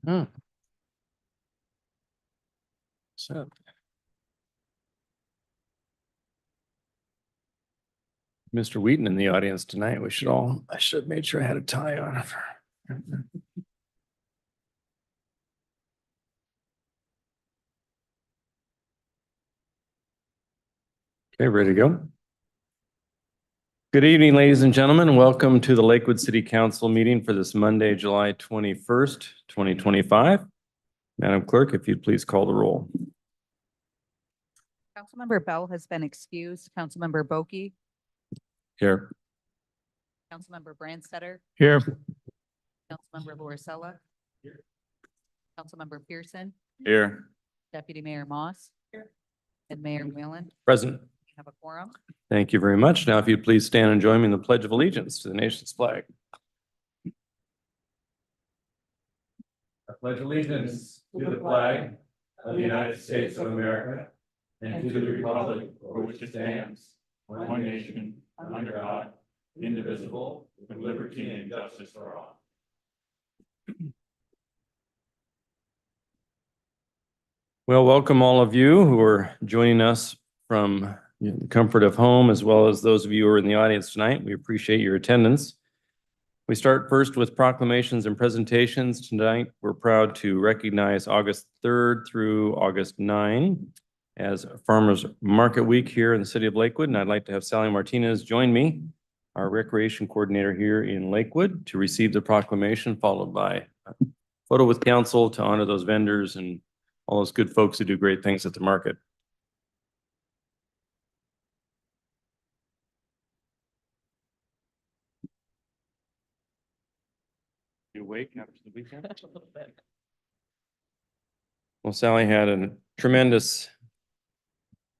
Hmm. So, Mr. Wheaton in the audience tonight. I should have made sure I had a tie on. Okay, ready to go? Good evening, ladies and gentlemen. Welcome to the Lakewood City Council meeting for this Monday, July 21st, 2025. Madam Clerk, if you'd please call the roll. Councilmember Bell has been excused. Councilmember Boki, Here. Councilmember Brandstetter, Here. Councilmember Lorisella. Here. Councilmember Pearson, Here. Deputy Mayor Moss. Here. And Mayor Whalen. Present. We have a quorum. Thank you very much. Now, if you'd please stand and join me in the Pledge of Allegiance to the nation's flag. I pledge allegiance to the flag of the United States of America and to the republic for which it stands, one nation, under God, indivisible, with liberty and justice for all. Well, welcome all of you who are joining us from the comfort of home, as well as those of you who are in the audience tonight. We appreciate your attendance. We start first with proclamations and presentations. Tonight, we're proud to recognize August 3rd through August 9 as Farmers Market Week here in the city of Lakewood. And I'd like to have Sally Martinez join me, our recreation coordinator here in Lakewood, to receive the proclamation, followed by a photo with council to honor those vendors and all those good folks who do great things at the market. You awake after the weekend? A little bit. Well, Sally had a tremendous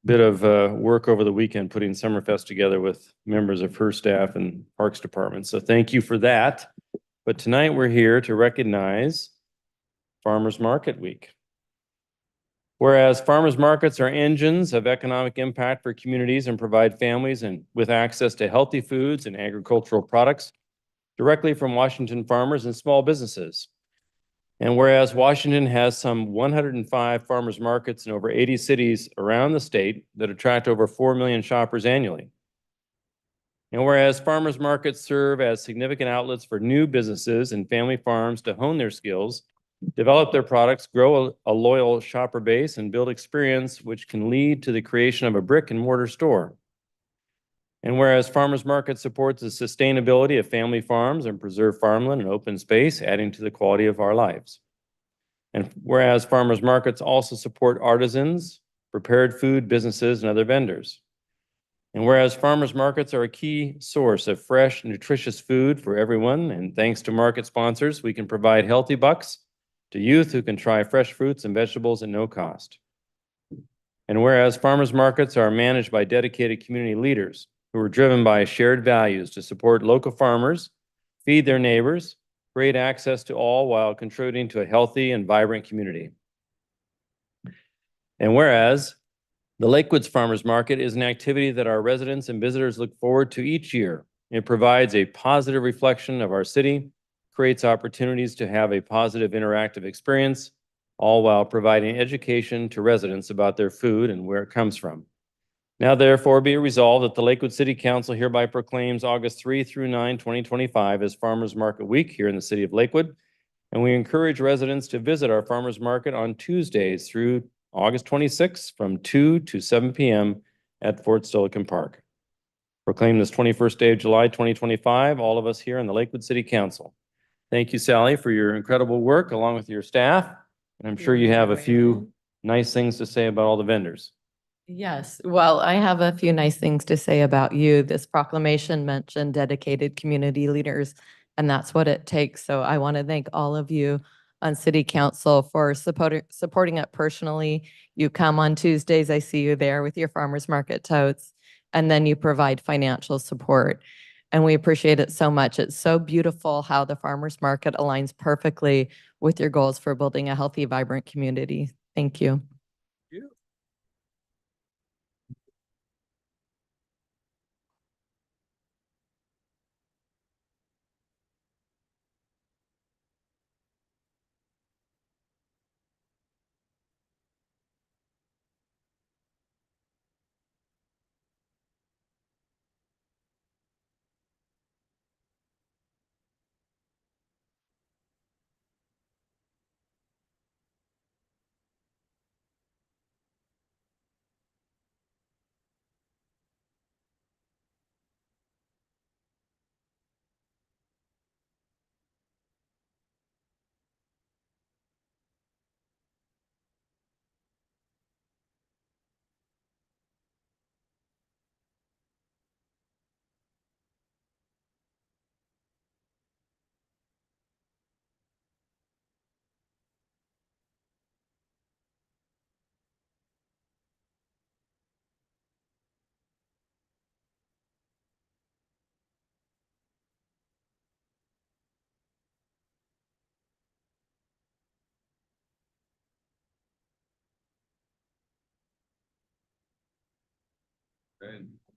bit of work over the weekend putting Summerfest together with members of her staff and Parks Department. So thank you for that. But tonight we're here to recognize Farmers Market Week. Whereas farmers markets are engines of economic impact for communities and provide families and with access to healthy foods and agricultural products directly from Washington farmers and small businesses. And whereas Washington has some 105 farmers markets in over 80 cities around the state that attract over 4 million shoppers annually. And whereas farmers markets serve as significant outlets for new businesses and family farms to hone their skills, develop their products, grow a loyal shopper base, and build experience which can lead to the creation of a brick and mortar store. And whereas farmers market supports the sustainability of family farms and preserve farmland and open space, adding to the quality of our lives. And whereas farmers markets also support artisans, prepared food businesses, and other vendors. And whereas farmers markets are a key source of fresh, nutritious food for everyone, and thanks to market sponsors, we can provide healthy bucks to youth who can try fresh fruits and vegetables at no cost. And whereas farmers markets are managed by dedicated community leaders who are driven by shared values to support local farmers, feed their neighbors, create access to all while contributing to a healthy and vibrant community. And whereas the Lakewoods Farmers Market is an activity that our residents and visitors look forward to each year. It provides a positive reflection of our city, creates opportunities to have a positive interactive experience, all while providing education to residents about their food and where it comes from. Now, therefore, be it resolved that the Lakewood City Council hereby proclaims August 3 through 9, 2025 as Farmers Market Week here in the city of Lakewood. And we encourage residents to visit our farmers market on Tuesdays through August 26th from 2 to 7 p.m. at Fort Steilacoom Park. Proclaim this 21st day of July, 2025, all of us here in the Lakewood City Council. Thank you, Sally, for your incredible work along with your staff. And I'm sure you have a few nice things to say about all the vendors. Yes, well, I have a few nice things to say about you. This proclamation mentioned dedicated community leaders, and that's what it takes. So I want to thank all of you on City Council for supporting it personally. You come on Tuesdays, I see you there with your farmers market totes, and then you provide financial support. And we appreciate it so much. It's so beautiful how the farmers market aligns perfectly with your goals for building a healthy, vibrant community. Thank you.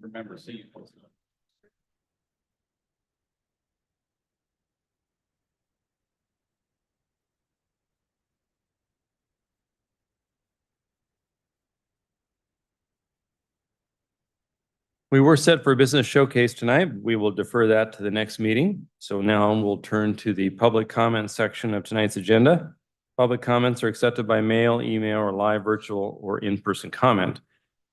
Remember seeing. We were set for a business showcase tonight. We will defer that to the next meeting. So now we'll turn to the public comment section of tonight's agenda. Public comments are accepted by mail, email, or live, virtual, or in-person comment.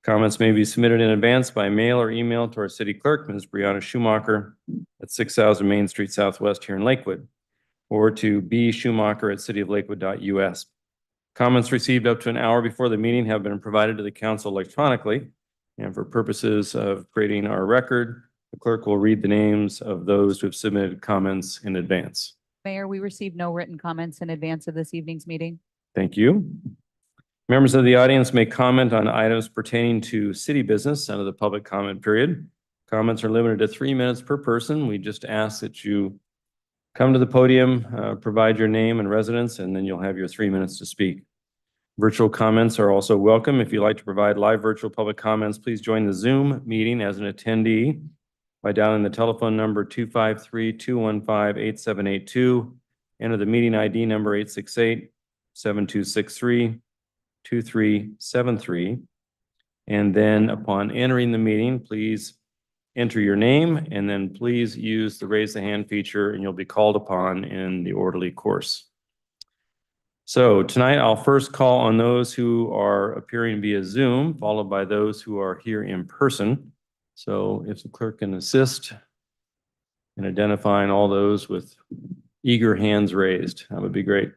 Comments may be submitted in advance by mail or email to our city clerk, Ms. Brianna Schumacher, at 6,000 Main Street Southwest here in Lakewood, or to bschumacher@cityoflakewood.us. Comments received up to an hour before the meeting have been provided to the council electronically. And for purposes of creating our record, the clerk will read the names of those who have submitted comments in advance. Mayor, we received no written comments in advance of this evening's meeting. Thank you. Members of the audience may comment on items pertaining to city business under the public comment period. Comments are limited to 3 minutes per person. We just ask that you come to the podium, provide your name and residence, and then you'll have your 3 minutes to speak. Virtual comments are also welcome. If you'd like to provide live virtual public comments, please join the Zoom meeting as an attendee by dialing the telephone number 253-215-8782. Enter the meeting ID number 868-7263-2373. And then upon entering the meeting, please enter your name and then please use the raise the hand feature and you'll be called upon in the orderly course. So tonight I'll first call on those who are appearing via Zoom, followed by those who are here in person. So if the clerk can assist in identifying all those with eager hands raised, that would be great.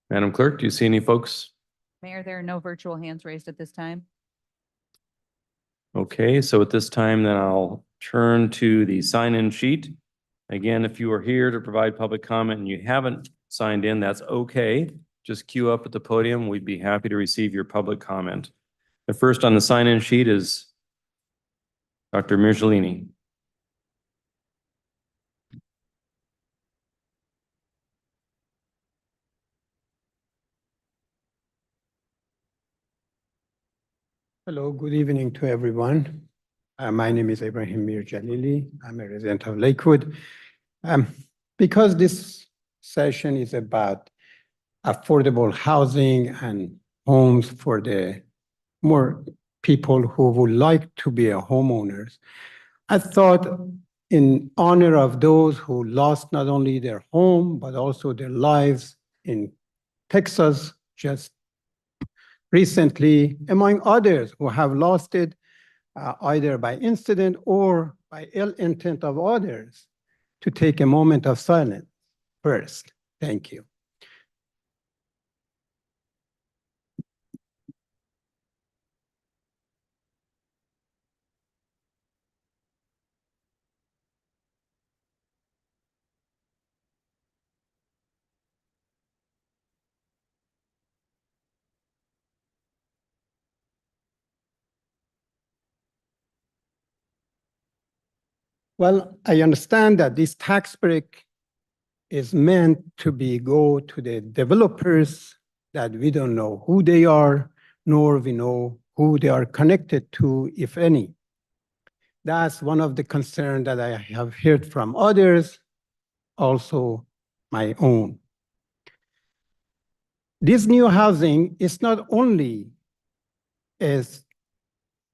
Madam Clerk, do you see any folks? Mayor, there are no virtual hands raised at this time. Okay, so at this time, then I'll turn to the sign-in sheet. Again, if you are here to provide public comment and you haven't signed in, that's okay. Just queue up at the podium. We'd be happy to receive your public comment. The first on the sign-in sheet is Dr. Mirjalini. Hello, good evening to everyone. My name is Ibrahim Mirjalili. I'm a resident of Lakewood. Because this session is about affordable housing and homes for the more people who would like to be homeowners, I thought in honor of those who lost not only their home, but also their lives in Texas just recently, among others who have lost it either by incident or by ill intent of others, to take a moment of silence first. Thank you. Well, I understand that this tax break is meant to go to the developers that we don't know who they are, nor we know who they are connected to, if any. That's one of the concerns that I have heard from others, also my own. This new housing is not only a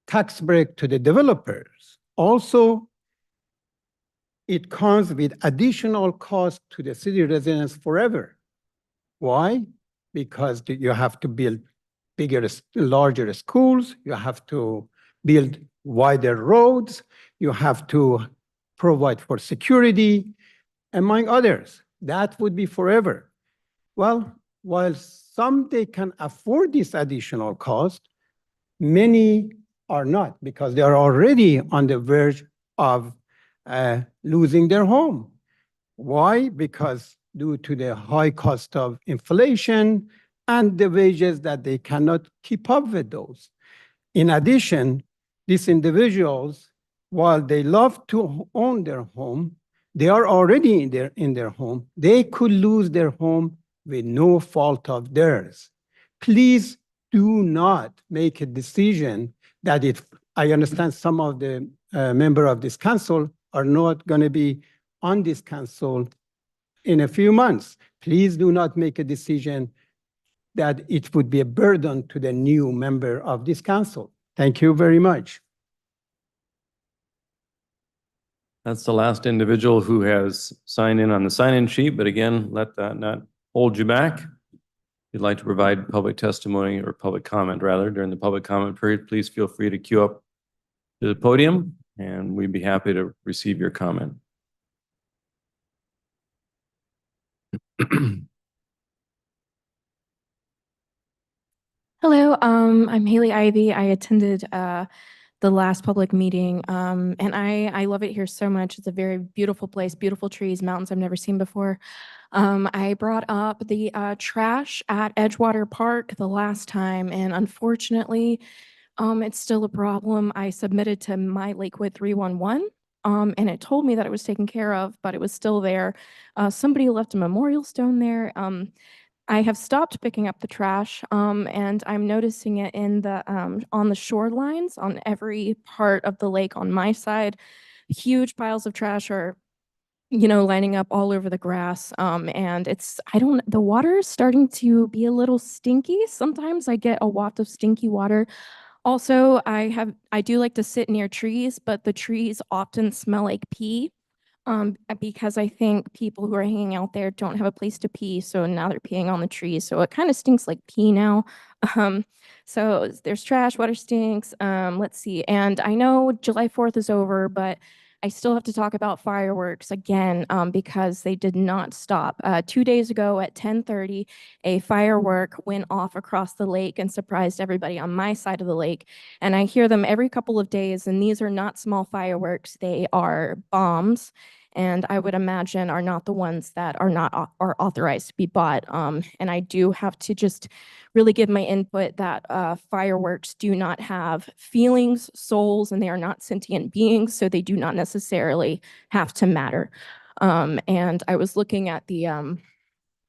tax break to the developers, also it comes with additional cost to the city residents forever. Why? Because you have to build bigger, larger schools, you have to build wider roads, you have to provide for security, among others. That would be forever. Well, while some they can afford this additional cost, many are not, because they are already on the verge of losing their home. Why? Because due to the high cost of inflation and the wages that they cannot keep up with those. In addition, these individuals, while they love to own their home, they are already in their home. They could lose their home with no fault of theirs. Please do not make a decision that I understand some of the member of this council are not going to be on this council in a few months. Please do not make a decision that it would be a burden to the new member of this council. Thank you very much. That's the last individual who has signed in on the sign-in sheet, but again, let that not hold you back. If you'd like to provide public testimony or public comment rather during the public comment period, please feel free to queue up to the podium and we'd be happy to receive your comment. Hello, I'm Haley Ivy. I attended the last public meeting, and I love it here so much. It's a very beautiful place, beautiful trees, mountains I've never seen before. I brought up the trash at Edgewater Park the last time, and unfortunately, it's still a problem. I submitted to My Lakewood 311, and it told me that it was taken care of, but it was still there. Somebody left a memorial stone there. I have stopped picking up the trash, and I'm noticing it in the on the shorelines on every part of the lake on my side. Huge piles of trash are, lining up all over the grass. And the water is starting to be a little stinky. Sometimes I get a waft of stinky water. Also, I do like to sit near trees, but the trees often smell like pee. Because I think people who are hanging out there don't have a place to pee, so now they're peeing on the trees. So it kind of stinks like pee now. So there's trash, water stinks. Let's see. And I know July 4th is over, but I still have to talk about fireworks again because they did not stop. 2 days ago at 10:30, a firework went off across the lake and surprised everybody on my side of the lake. And I hear them every couple of days, and these are not small fireworks. They are bombs, and I would imagine are not the ones that are authorized to be bought. And I do have to just really give my input that fireworks do not have feelings, souls, and they are not sentient beings, so they do not necessarily have to matter. And I was looking at the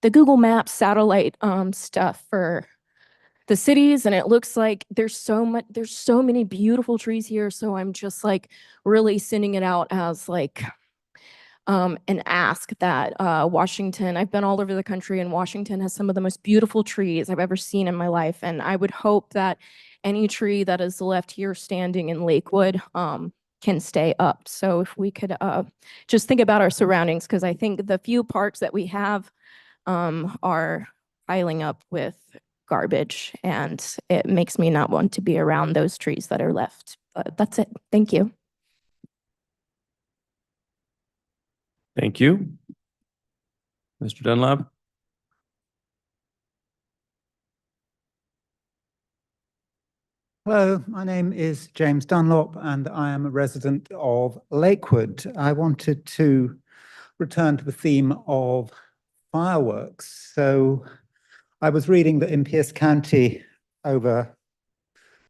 Google Maps satellite stuff for the cities, and it looks like there's so many beautiful trees here. So I'm just like really sending it out as like an ask that Washington, I've been all over the country, and Washington has some of the most beautiful trees I've ever seen in my life. And I would hope that any tree that is left here standing in Lakewood can stay up. So if we could just think about our surroundings, because I think the few parks that we have are piling up with garbage, and it makes me not want to be around those trees that are left. But that's it. Thank you. Thank you. Mr. Dunlap. Hello, my name is James Dunlop and I am a resident of Lakewood. I wanted to return to the theme of fireworks. So I was reading that in Pierce County over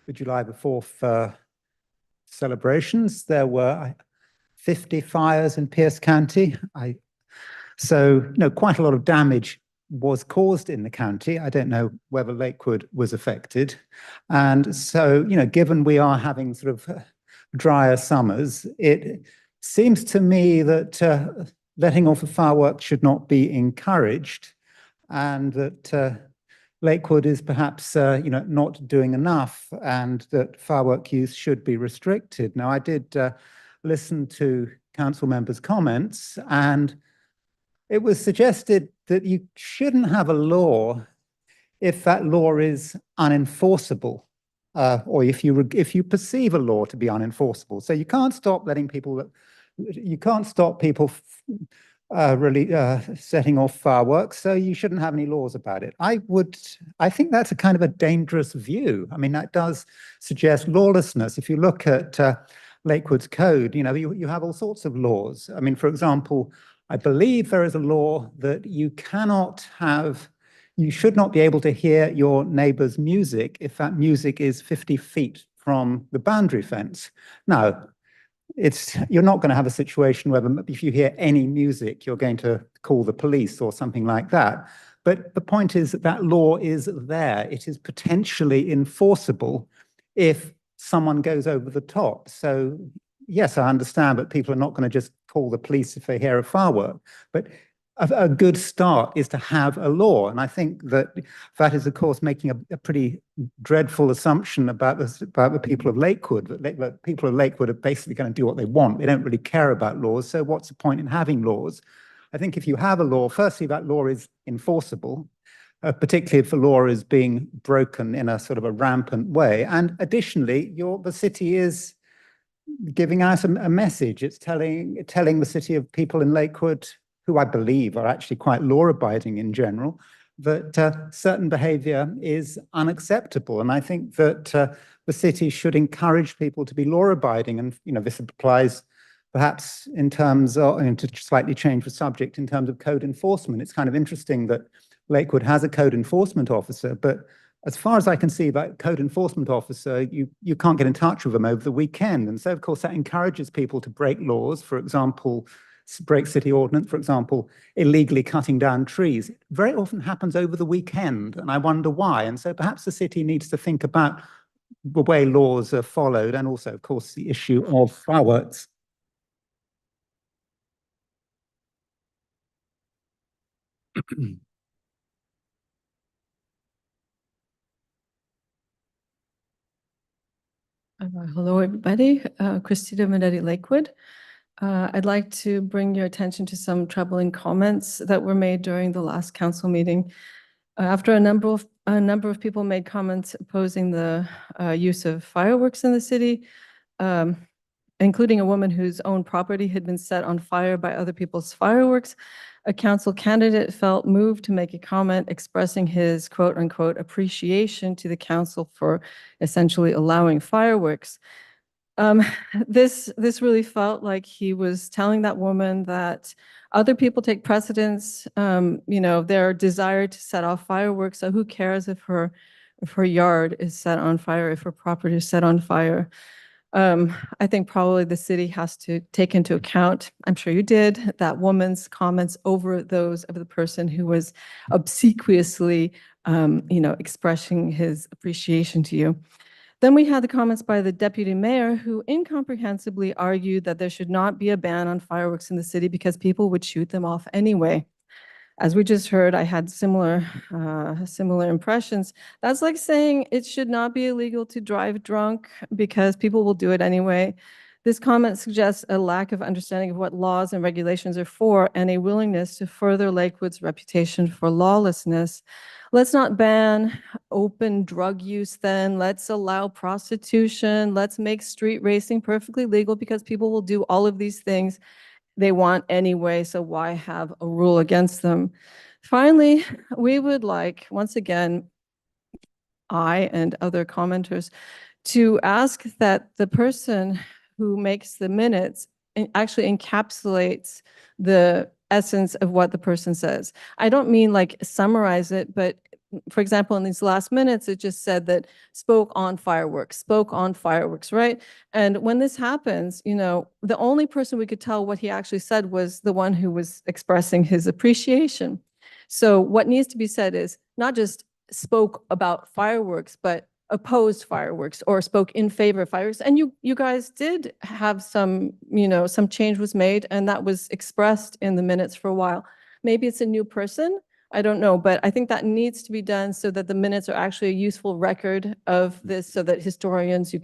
the July the 4th celebrations, there were 50 fires in Pierce County. So quite a lot of damage was caused in the county. I don't know whether Lakewood was affected. And so, given we are having sort of drier summers, it seems to me that letting off a firework should not be encouraged, and that Lakewood is perhaps not doing enough, and that firework use should be restricted. Now, I did listen to council members' comments, and it was suggested that you shouldn't have a law if that law is unenforceable, or if you perceive a law to be unenforceable. So you can't stop people really setting off fireworks, so you shouldn't have any laws about it. I think that's a kind of a dangerous view. I mean, that does suggest lawlessness. If you look at Lakewood's code, you have all sorts of laws. I mean, for example, I believe there is a law that you should not be able to hear your neighbor's music if that music is 50 feet from the boundary fence. Now, you're not going to have a situation where if you hear any music, you're going to call the police or something like that. But the point is that that law is there. It is potentially enforceable if someone goes over the top. So yes, I understand, but people are not going to just call the police if they hear a firework. But a good start is to have a law. And I think that that is, of course, making a pretty dreadful assumption about the people of Lakewood, that the people of Lakewood are basically going to do what they want. They don't really care about laws. So what's the point in having laws? I think if you have a law, firstly, that law is enforceable, particularly if the law is being broken in a sort of a rampant way. And additionally, the city is giving out a message. It's telling the city of people in Lakewood, who I believe are actually quite law-abiding in general, that certain behavior is unacceptable. And I think that the city should encourage people to be law-abiding. And, this applies perhaps in terms of, to slightly change the subject, in terms of code enforcement. It's kind of interesting that Lakewood has a code enforcement officer, but as far as I can see, that code enforcement officer, you can't get in touch with them over the weekend. And so, of course, that encourages people to break laws, for example, break city ordinance, for example, illegally cutting down trees. It very often happens over the weekend, and I wonder why. And so perhaps the city needs to think about the way laws are followed, and also, of course, the issue of fireworks. Hello, everybody. Christina Minetti, Lakewood. I'd like to bring your attention to some troubling comments that were made during the last council meeting. After a number of people made comments opposing the use of fireworks in the city, including a woman whose own property had been set on fire by other people's fireworks, a council candidate felt moved to make a comment expressing his quote-unquote appreciation to the council for essentially allowing fireworks. This really felt like he was telling that woman that other people take precedence, their desire to set off fireworks. So who cares if her yard is set on fire, if her property is set on fire? I think probably the city has to take into account, I'm sure you did, that woman's comments over those of the person who was obsequiously, expressing his appreciation to you. Then we had the comments by the deputy mayor, who incomprehensibly argued that there should not be a ban on fireworks in the city because people would shoot them off anyway. As we just heard, I had similar impressions. That's like saying it should not be illegal to drive drunk because people will do it anyway. This comment suggests a lack of understanding of what laws and regulations are for and a willingness to further Lakewood's reputation for lawlessness. Let's not ban open drug use then. Let's allow prostitution. Let's make street racing perfectly legal because people will do all of these things they want anyway, so why have a rule against them? Finally, we would like, once again, I and other commenters, to ask that the person who makes the minutes actually encapsulates the essence of what the person says. I don't mean like summarize it, but for example, in these last minutes, it just said that spoke on fireworks, right? And when this happens, the only person we could tell what he actually said was the one who was expressing his appreciation. So what needs to be said is not just spoke about fireworks, but opposed fireworks or spoke in favor of fireworks. And you guys did have some change was made, and that was expressed in the minutes for a while. Maybe it's a new person. I don't know, but I think that needs to be done so that the minutes are actually a useful record of this, so that historians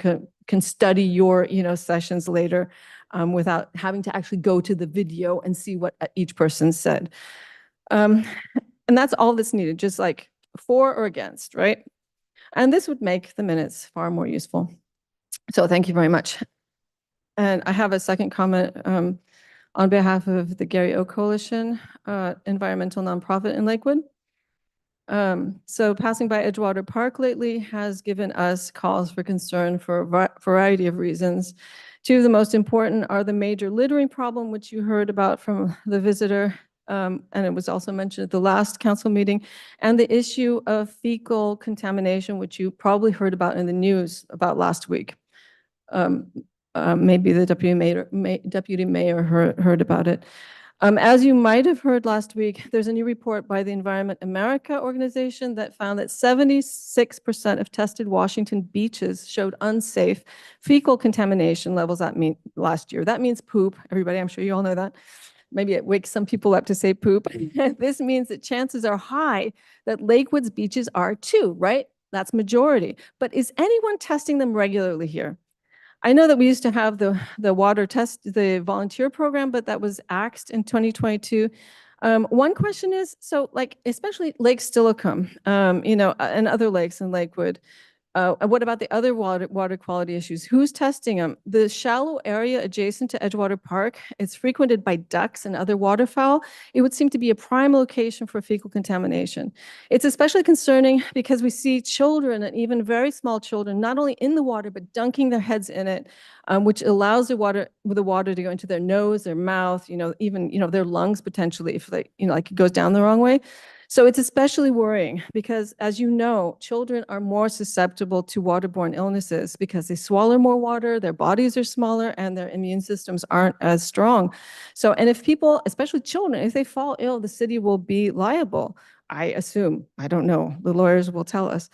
can study your sessions later without having to actually go to the video and see what each person said. And that's all that's needed, just like for or against, right? And this would make the minutes far more useful. So thank you very much. And I have a second comment. On behalf of the Gary O Coalition, environmental nonprofit in Lakewood. So passing by Edgewater Park lately has given us cause for concern for a variety of reasons. Two of the most important are the major littering problem, which you heard about from the visitor, and it was also mentioned at the last council meeting, and the issue of fecal contamination, which you probably heard about in the news about last week. Maybe the deputy mayor heard about it. As you might have heard last week, there's a new report by the Environment America organization that found that 76% of tested Washington beaches showed unsafe fecal contamination levels last year. That means poop. Everybody, I'm sure you all know that. Maybe it wakes some people up to say poop. This means that chances are high that Lakewood's beaches are too, right? That's majority. But is anyone testing them regularly here? I know that we used to have the water test, the volunteer program, but that was axed in 2022. One question is, so like, especially Lake Steilacoom, and other lakes in Lakewood, what about the other water quality issues? Who's testing them? The shallow area adjacent to Edgewater Park, it's frequented by ducks and other waterfowl. It would seem to be a prime location for fecal contamination. It's especially concerning because we see children and even very small children, not only in the water, but dunking their heads in it, which allows the water to go into their nose, their mouth, even, their lungs potentially if they, like it goes down the wrong way. So it's especially worrying because, as you know, children are more susceptible to waterborne illnesses because they swallow more water, their bodies are smaller, and their immune systems aren't as strong. So, and if people, especially children, if they fall ill, the city will be liable, I assume. I don't know. The lawyers will tell us.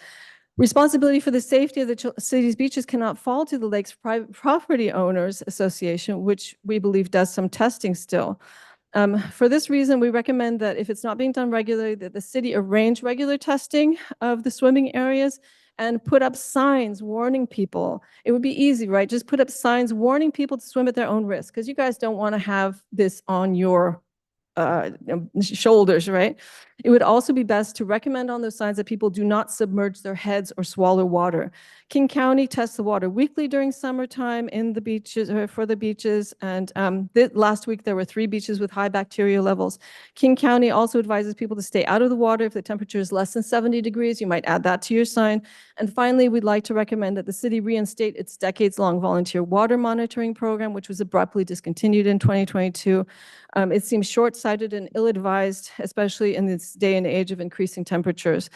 Responsibility for the safety of the city's beaches cannot fall to the Lake's Private Property Owners Association, which we believe does some testing still. For this reason, we recommend that if it's not being done regularly, that the city arrange regular testing of the swimming areas and put up signs warning people. It would be easy, right? Just put up signs warning people to swim at their own risk, because you guys don't want to have this on your shoulders, right? It would also be best to recommend on those signs that people do not submerge their heads or swallow water. King County tests the water weekly during summertime in the beaches, or for the beaches. And last week, there were 3 beaches with high bacteria levels. King County also advises people to stay out of the water if the temperature is less than 70 degrees. You might add that to your sign. And finally, we'd like to recommend that the city reinstate its decades-long volunteer water monitoring program, which was abruptly discontinued in 2022. It seems short-sighted and ill-advised, especially in this day and age of increasing temperatures.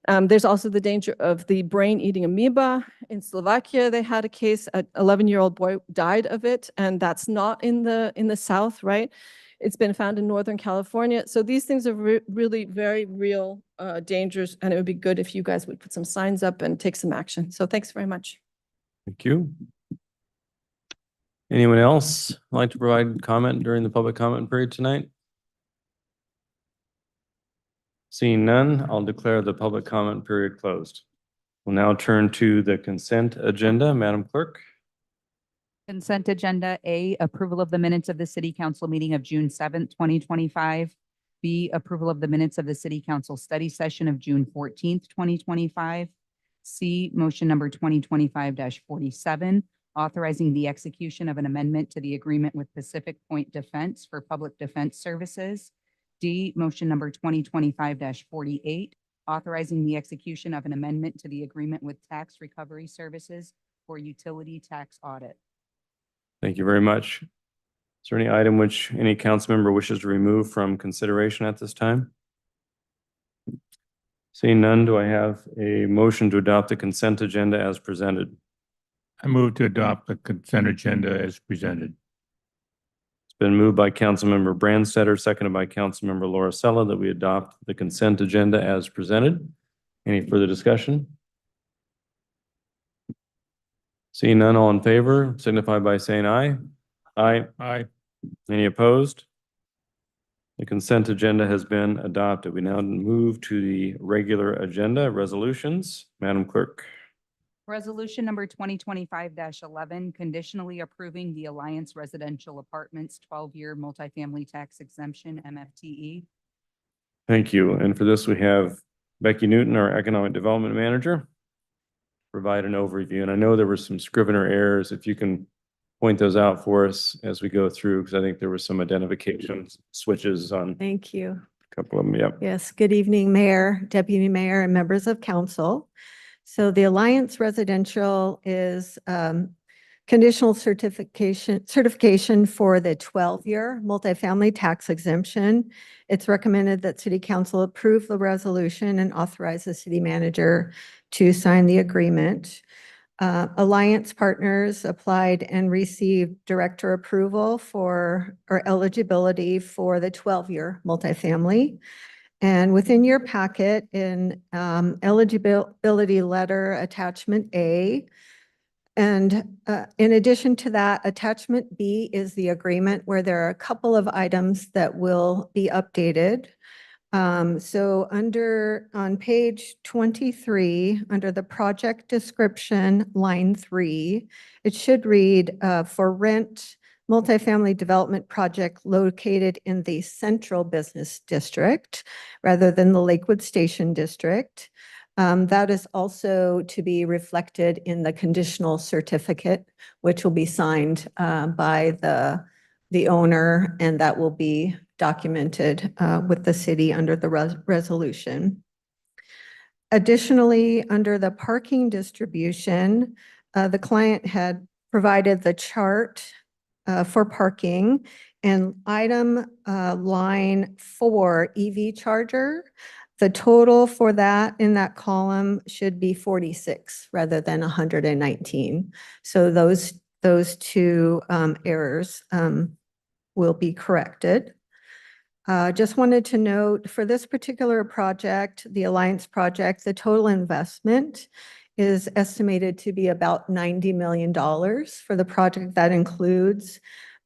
There's also the danger of the brain-eating amoeba. In Slovakia, they had a case, an 11-year-old boy died of it, and that's not in the south, right? It's been found in Northern California. So these things are really very real dangers, and it would be good if you guys would put some signs up and take some action. So thanks very much. Thank you. Anyone else like to provide comment during the public comment period tonight? Seeing none, I'll declare the public comment period closed. We'll now turn to the consent agenda. Madam Clerk. Consent agenda A, approval of the minutes of the city council meeting of June 7th, 2025. B, approval of the minutes of the city council study session of June 14th, 2025. C, motion number 2025-47, authorizing the execution of an amendment to the agreement with Pacific Point Defense for public defense services. D, motion number 2025-48, authorizing the execution of an amendment to the agreement with Tax Recovery Services for utility tax audit. Thank you very much. Is there any item which any council member wishes to remove from consideration at this time? Seeing none, do I have a motion to adopt the consent agenda as presented? I move to adopt the consent agenda as presented. It's been moved by Councilmember Brandstetter, seconded by Councilmember Laura Sella, that we adopt the consent agenda as presented. Any further discussion? Seeing none, all in favor, signify by saying aye. Aye. Aye. Any opposed? The consent agenda has been adopted. We now move to the regular agenda resolutions. Madam Clerk. Resolution number 2025-11, conditionally approving the Alliance Residential Apartments 12-year multifamily tax exemption, MFTE. Thank you. And for this, we have Becky Newton, our Economic Development Manager, provide an overview. And I know there were some scrivener errors. If you can point those out for us as we go through, because I think there were some identification switches on Thank you. a couple of them. Yep. Yes, good evening, Mayor, Deputy Mayor, and members of council. So the Alliance Residential is conditional certification for the 12-year multifamily tax exemption. It's recommended that City Council approve the resolution and authorize the city manager to sign the agreement. Alliance Partners applied and received director approval for, or eligibility for the 12-year multifamily. And within your packet in eligibility letter attachment A, and in addition to that, attachment B is the agreement where there are a couple of items that will be updated. So on page 23, under the project description, line 3, it should read, for rent multifamily development project located in the central business district rather than the Lakewood Station district. That is also to be reflected in the conditional certificate, which will be signed by the owner, and that will be documented with the city under the resolution. Additionally, under the parking distribution, the client had provided the chart for parking, and item line 4, EV charger, the total for that in that column should be 46 rather than 119. So those two errors will be corrected. Just wanted to note for this particular project, the Alliance project, the total investment is estimated to be about $90 million for the project. That includes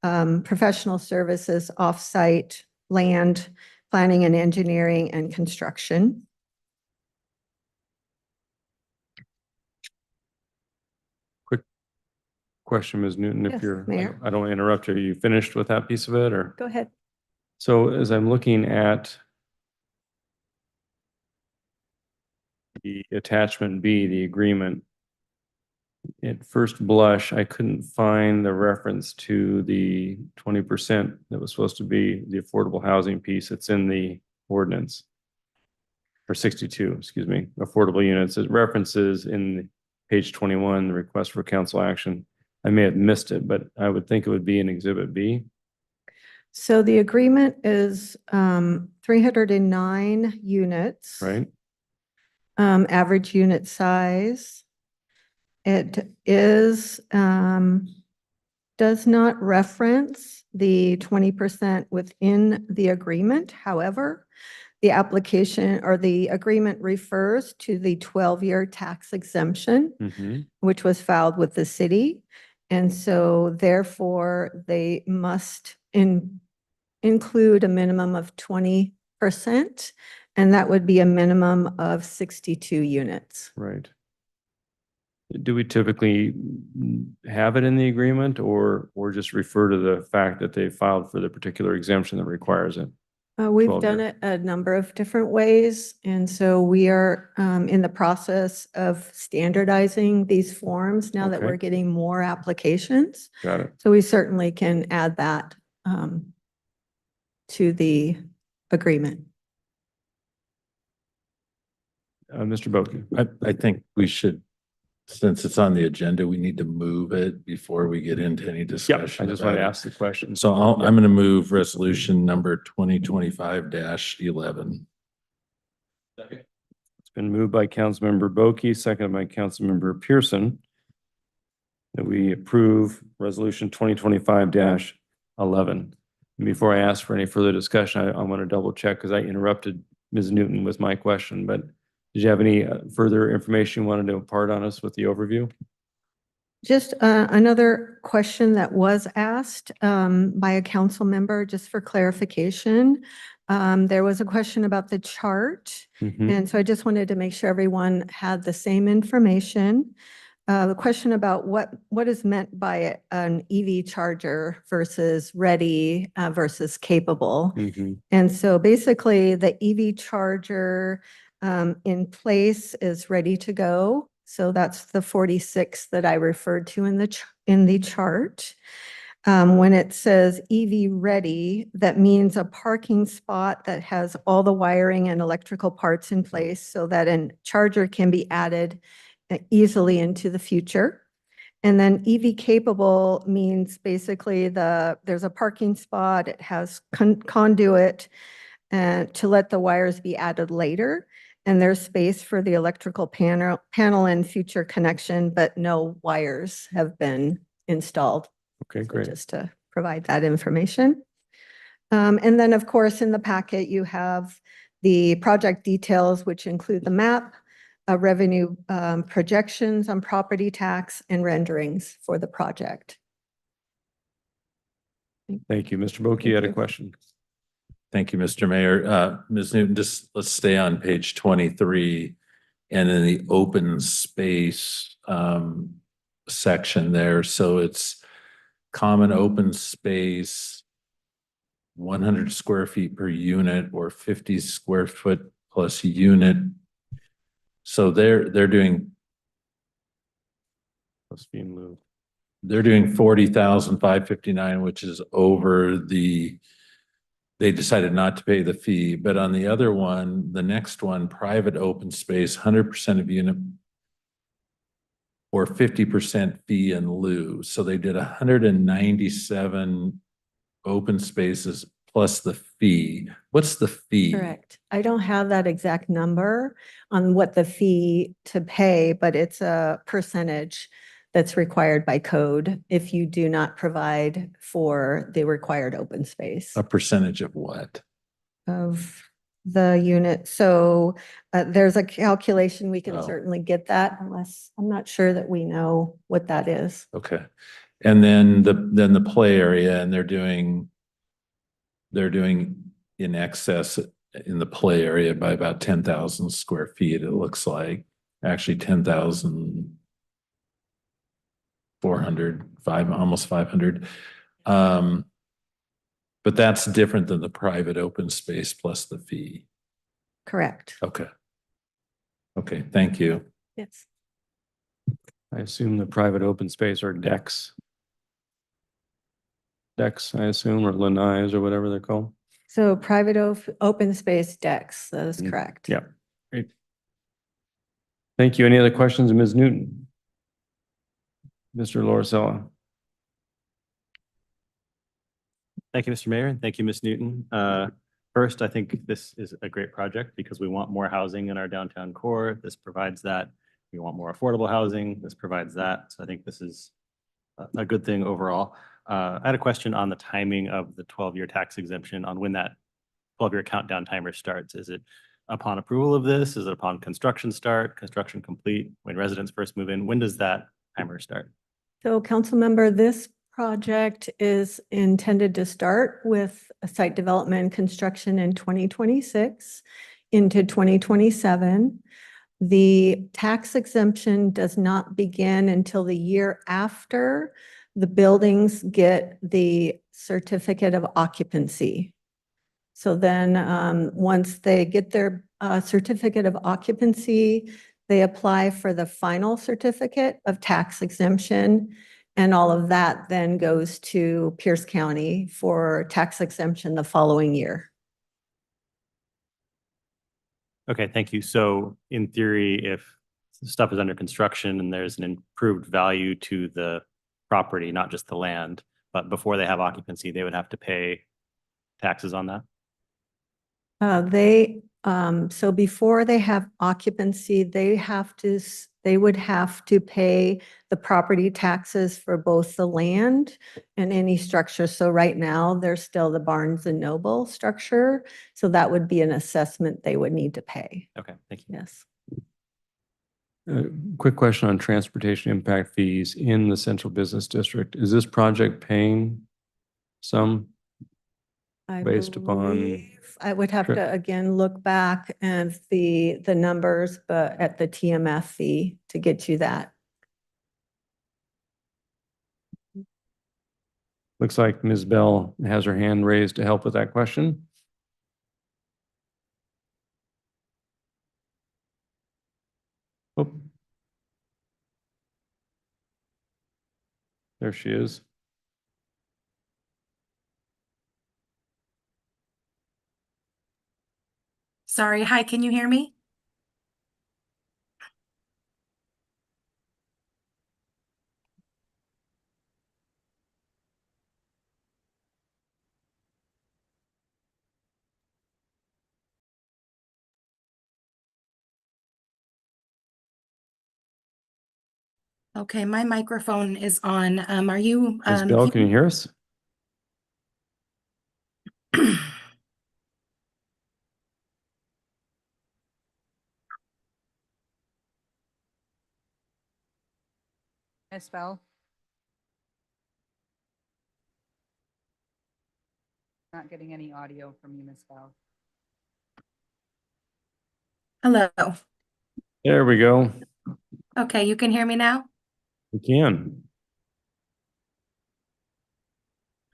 professional services, off-site, land, planning and engineering, and construction. Question, Ms. Newton, if Yes, you're, Mayor. I don't want to interrupt you. Are you finished with that piece of it, or? Go ahead. So as I'm looking at the attachment B, the agreement, at first blush, I couldn't find the reference to the 20% that was supposed to be the affordable housing piece. It's in the ordinance. Or 62, excuse me, affordable units. It references in page 21, the request for council action. I may have missed it, but I would think it would be in Exhibit B. So the agreement is 309 units. Right? Average unit size. It is, does not reference the 20% within the agreement. However, the application or the agreement refers to the 12-year tax exemption, Mhm. which was filed with the city. And so therefore, they must include a minimum of 20%, and that would be a minimum of 62 units. Right. Do we typically have it in the agreement, or just refer to the fact that they filed for the particular exemption that requires it? We've 12 done year. it a number of different ways, and so we are in the process of standardizing these forms now that Okay. we're getting more applications. Got it. So we certainly can add that to the agreement. Mr. Boki. I think we should, since it's on the agenda, we need to move it before we get into any Yep, discussion. I just wanted to about it. ask the question. So I'm going to move resolution number 2025-11. It's been moved by Councilmember Boki, seconded by Councilmember Pearson, that we approve resolution 2025-11. Before I ask for any further discussion, I want to double check because I interrupted Ms. Newton with my question, but did you have any further information you wanted to impart on us with the overview? Just another question that was asked by a council member, just for clarification. There was a question about the chart. Mhm. And so I just wanted to make sure everyone had the same information. The question about what is meant by an EV charger versus ready versus capable. Mhm. And so basically the EV charger in place is ready to go. So that's the 46 that I referred to in the chart. When it says EV ready, that means a parking spot that has all the wiring and electrical parts in place so that a charger can be added easily into the future. And then EV capable means basically there's a parking spot, it has conduit, and to let the wires be added later. And there's space for the electrical panel and future connection, but no wires have been installed. Okay, So great. just to provide that information. And then, of course, in the packet, you have the project details, which include the map, revenue projections on property tax, and renderings for the project. Thank you. Mr. Boki, you had a you. question. Thank you, Mr. Mayor. Ms. Newton, just let's stay on page 23 and in the open space section there. So it's common open space, 100 square feet per unit or 50 square foot plus unit. So they're doing Must be in lieu. they're doing 40,559, which is over they decided not to pay the fee. But on the other one, the next one, private open space, 100% of unit or 50% fee in lieu. So they did 197 open spaces plus the fee. What's the fee? Correct. I don't have that exact number on what the fee to pay, but it's a percentage that's required by code if you do not provide for the required open space A percentage of what? of the unit. So there's a calculation. We can Oh. certainly get that unless, I'm not sure that we know what that is. Okay. And then the play area, and they're doing in excess in the play area by about 10,000 square feet, it looks like. Actually 10,400, almost 500. But that's different than the private open space plus the fee. Correct. Okay. Okay, thank you. Yes. I assume the private open space are decks. Decks, I assume, or lanais or whatever they're called. So private open space decks, that is correct. Yeah, great. Thank you. Any other questions, Ms. Newton? Mr. Loricella? Thank you, Mr. Mayor, and thank you, Ms. Newton. First, I think this is a great project because we want more housing in our downtown core. This provides that. We want more affordable housing. This provides that. So I think this is a good thing overall. I had a question on the timing of the 12-year tax exemption, on when that 12-year countdown timer starts. Is it upon approval of this? Is it upon construction start, construction complete, when residents first move in? When does that timer start? So council member, this project is intended to start with a site development and construction in 2026 into 2027. The tax exemption does not begin until the year after the buildings get the certificate of occupancy. So then once they get their certificate of occupancy, they apply for the final certificate of tax exemption. And all of that then goes to Pierce County for tax exemption the following year. Okay, thank you. So in theory, if stuff is under construction and there's an improved value to the property, not just the land, but before they have occupancy, they would have to pay taxes on that? So before they have occupancy, they would have to pay the property taxes for both the land and any structure. So right now, there's still the Barnes and Noble structure. So that would be an assessment they would need to pay. Okay, thank you. Yes. Quick question on transportation impact fees in the central business district. Is this project paying some? I Based upon believe I would have trip. to again look back and the numbers, but at the TMF fee to get you that. Looks like Ms. Bell has her hand raised to help with that question. Oh. There she is. Sorry, hi, can you hear me? Okay, my microphone is on. Are you? Ms. Bell, can you hear us? Ms. Bell? Not getting any audio from you, Ms. Bell. Hello. There we go. Okay, you can hear me now? We can.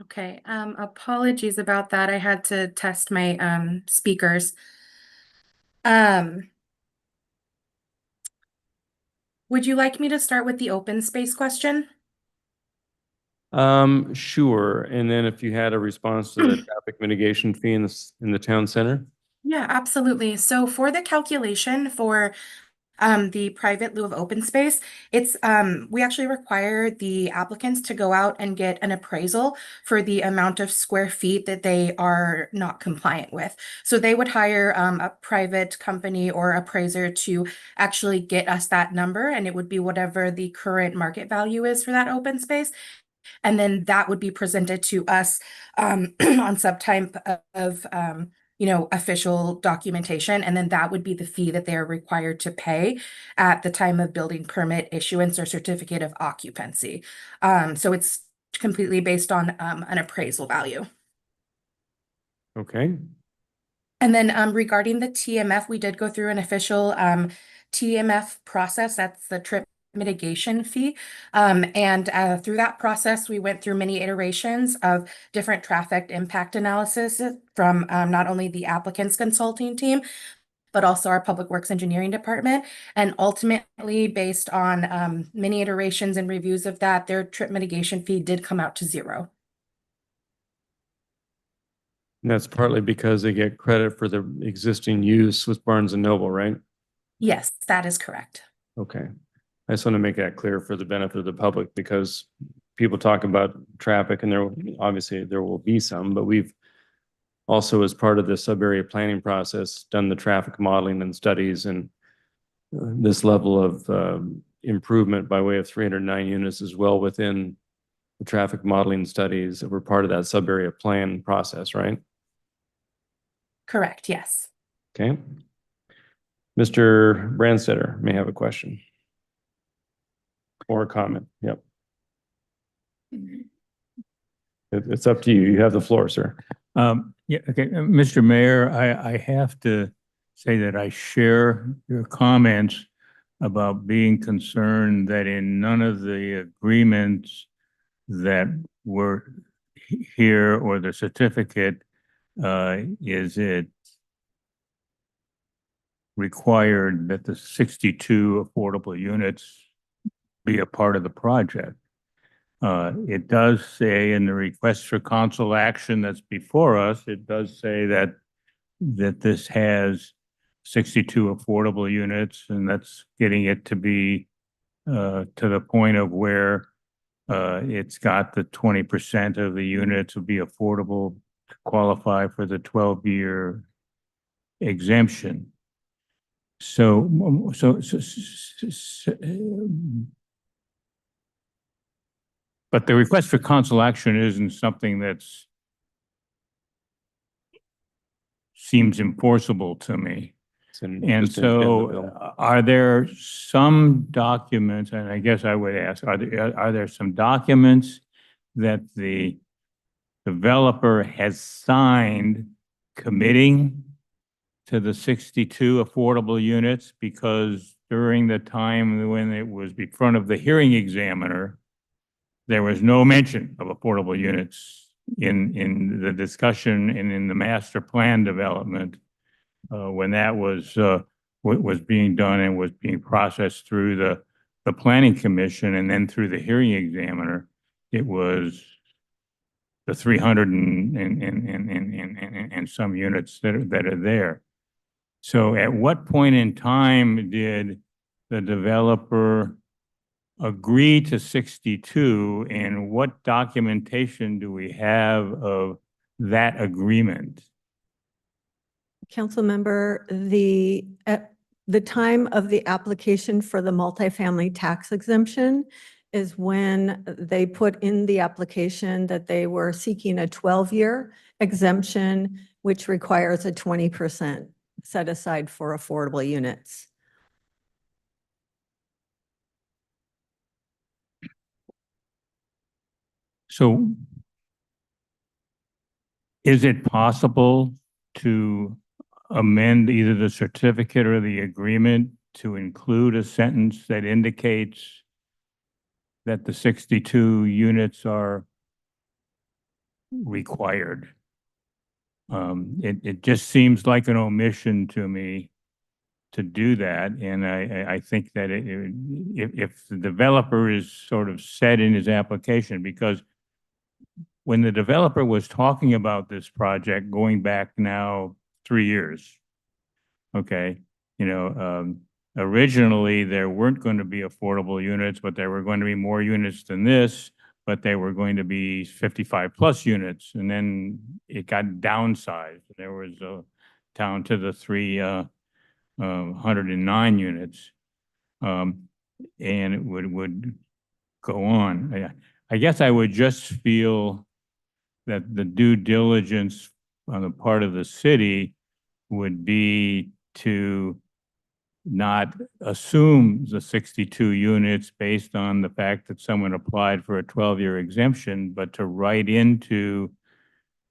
Okay, apologies about that. I had to test my speakers. Would you like me to start with the open space question? Sure. And then if you had a response to the traffic mitigation fee in the town center? Yeah, absolutely. So for the calculation for the private lieu of open space, it's we actually require the applicants to go out and get an appraisal for the amount of square feet that they are not compliant with. So they would hire a private company or appraiser to actually get us that number, and it would be whatever the current market value is for that open space. And then that would be presented to us on some type of official documentation. And then that would be the fee that they are required to pay at the time of building permit issuance or certificate of occupancy. So it's completely based on an appraisal value. Okay. And then regarding the TMF, we did go through an official TMF process. That's the trip mitigation fee. And through that process, we went through many iterations of different traffic impact analysis from not only the applicant's consulting team, but also our Public Works Engineering Department. And ultimately, based on many iterations and reviews of that, their trip mitigation fee did come out to zero. And that's partly because they get credit for the existing use with Barnes and Noble, right? Yes, that is correct. Okay. I just want to make that clear for the benefit of the public because people talk about traffic and obviously there will be some, but we've also, as part of the sub-area planning process, done the traffic modeling and studies, and this level of improvement by way of 309 units is well within the traffic modeling studies that were part of that sub-area plan process, right? Correct, yes. Okay. Mr. Brandstetter may have a question or a comment. Yep. It's up to you. You have the floor, sir. Yeah, okay, Mr. Mayor, I have to say that I share your comments about being concerned that in none of the agreements that were here or the certificate, is it required that the 62 affordable units be a part of the project. It does say in the request for council action that's before us, it does say that this has 62 affordable units, and that's getting it to be to the point of where it's got the 20% of the units will be affordable to qualify for the 12-year exemption. But the request for council action isn't something that's seems enforceable to me. And so are there some documents, and I guess I would ask, are there some documents that the developer has signed committing to the 62 affordable units? Because during the time when it was in front of the hearing examiner, there was no mention of affordable units in the discussion and in the master plan development when that was being done and was being processed through the planning commission and then through the hearing examiner. It was the 300 and some units that are there. So at what point in time did the developer agree to 62, and what documentation do we have of that agreement? Council member, the time of the application for the multifamily tax exemption is when they put in the application that they were seeking a 12-year exemption, which requires a 20% set aside for affordable units. So is it possible to amend either the certificate or the agreement to include a sentence that indicates that the 62 units are required? It just seems like an omission to me to do that. And I think that if the developer is sort of set in his application, because when the developer was talking about this project going back now 3 years, okay, originally there weren't going to be affordable units, but there were going to be more units than this, but they were going to be 55 plus units. And then it got downsized. There was down to the 109 units. And it would go on. I guess I would just feel that the due diligence on the part of the city would be to not assume the 62 units based on the fact that someone applied for a 12-year exemption, but to write into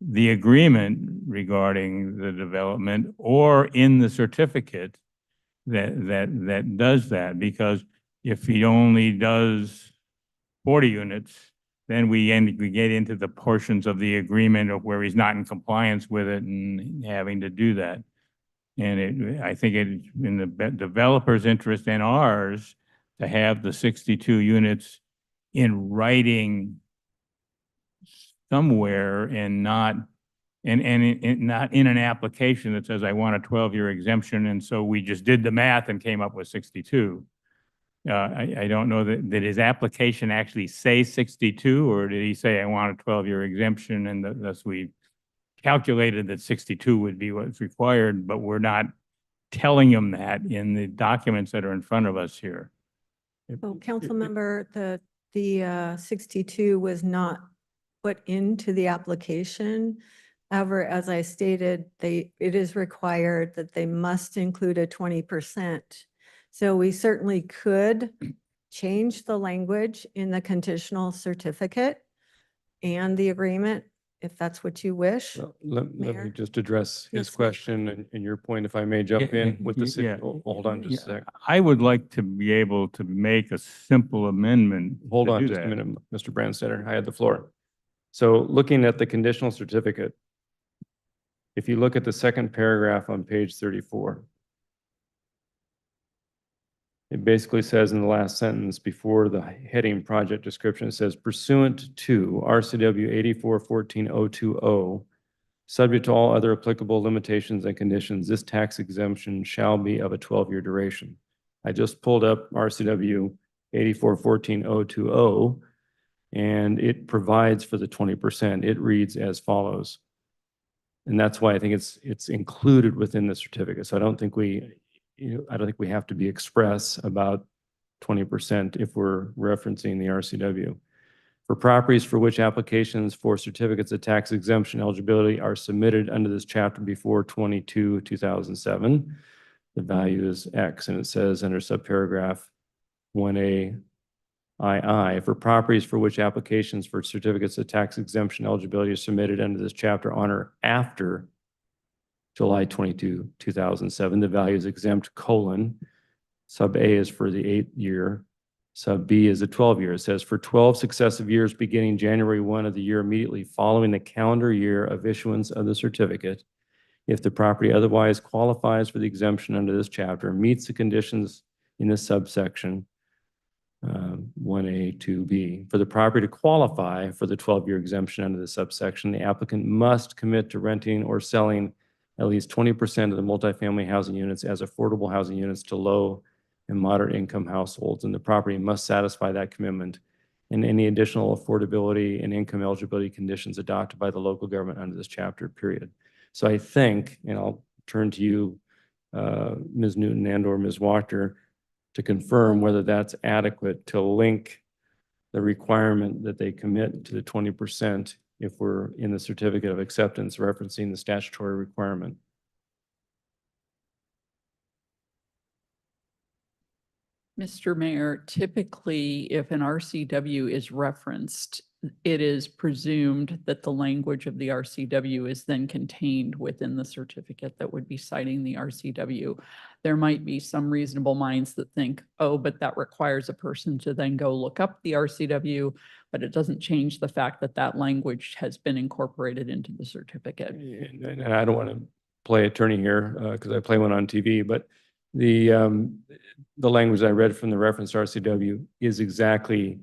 the agreement regarding the development or in the certificate that does that. Because if he only does 40 units, then we get into the portions of the agreement of where he's not in compliance with it and having to do that. And I think it's in the developer's interest and ours to have the 62 units in writing somewhere and not not in an application that says, I want a 12-year exemption. And so we just did the math and came up with 62. I don't know did his application actually say 62, or did he say, I want a 12-year exemption, and thus we calculated that 62 would be what's required, but we're not telling him that in the documents that are in front of us here. So council member, the 62 was not put into the application. However, as I stated, it is required that they must include a 20%. So we certainly could change the language in the conditional certificate and the agreement, if that's what you wish. Well, let me Mayor? just address his Yes, ma'am. question and your point, if I may jump in with the city. Yeah. Hold on just a sec. I would like to be able to make a simple amendment. Hold to on do just a that. minute, Mr. Branstetter. I had the floor. So looking at the conditional certificate, if you look at the second paragraph on page 34, it basically says in the last sentence before the heading project description, it says pursuant to RCW 84-14-020, subject to all other applicable limitations and conditions, this tax exemption shall be of a 12-year duration. I just pulled up RCW 84-14-020, and it provides for the 20%. It reads as follows. And that's why I think it's included within the certificate. So I don't think we have to be express about 20% if we're referencing the RCW. For properties for which applications for certificates of tax exemption eligibility are submitted under this chapter before 22/2007, the value is X, and it says under subparagraph 1A II, for properties for which applications for certificates of tax exemption eligibility are submitted under this chapter on or after July 22, 2007, the value is exempt : sub A is for the 8-year, sub B is a 12-year. It says for 12 successive years beginning January 1 of the year immediately following the calendar year of issuance of the certificate, if the property otherwise qualifies for the exemption under this chapter, meets the conditions in this subsection 1A, 2B. For the property to qualify for the 12-year exemption under the subsection, the applicant must commit to renting or selling at least 20% of the multifamily housing units as affordable housing units to low and moderate income households, and the property must satisfy that commitment and any additional affordability and income eligibility conditions adopted by the local government under this chapter, period. So I think, and I'll turn to you, Ms. Newton and or Ms. Wachter to confirm whether that's adequate to link the requirement that they commit to the 20% if we're in the certificate of acceptance referencing the statutory requirement. Mr. Mayor, typically, if an RCW is referenced, it is presumed that the language of the RCW is then contained within the certificate that would be citing the RCW. There might be some reasonable minds that think, oh, but that requires a person to then go look up the RCW, but it doesn't change the fact that that language has been incorporated into the certificate. And I don't want to play attorney here because I play one on TV, but the language I read from the reference RCW is exactly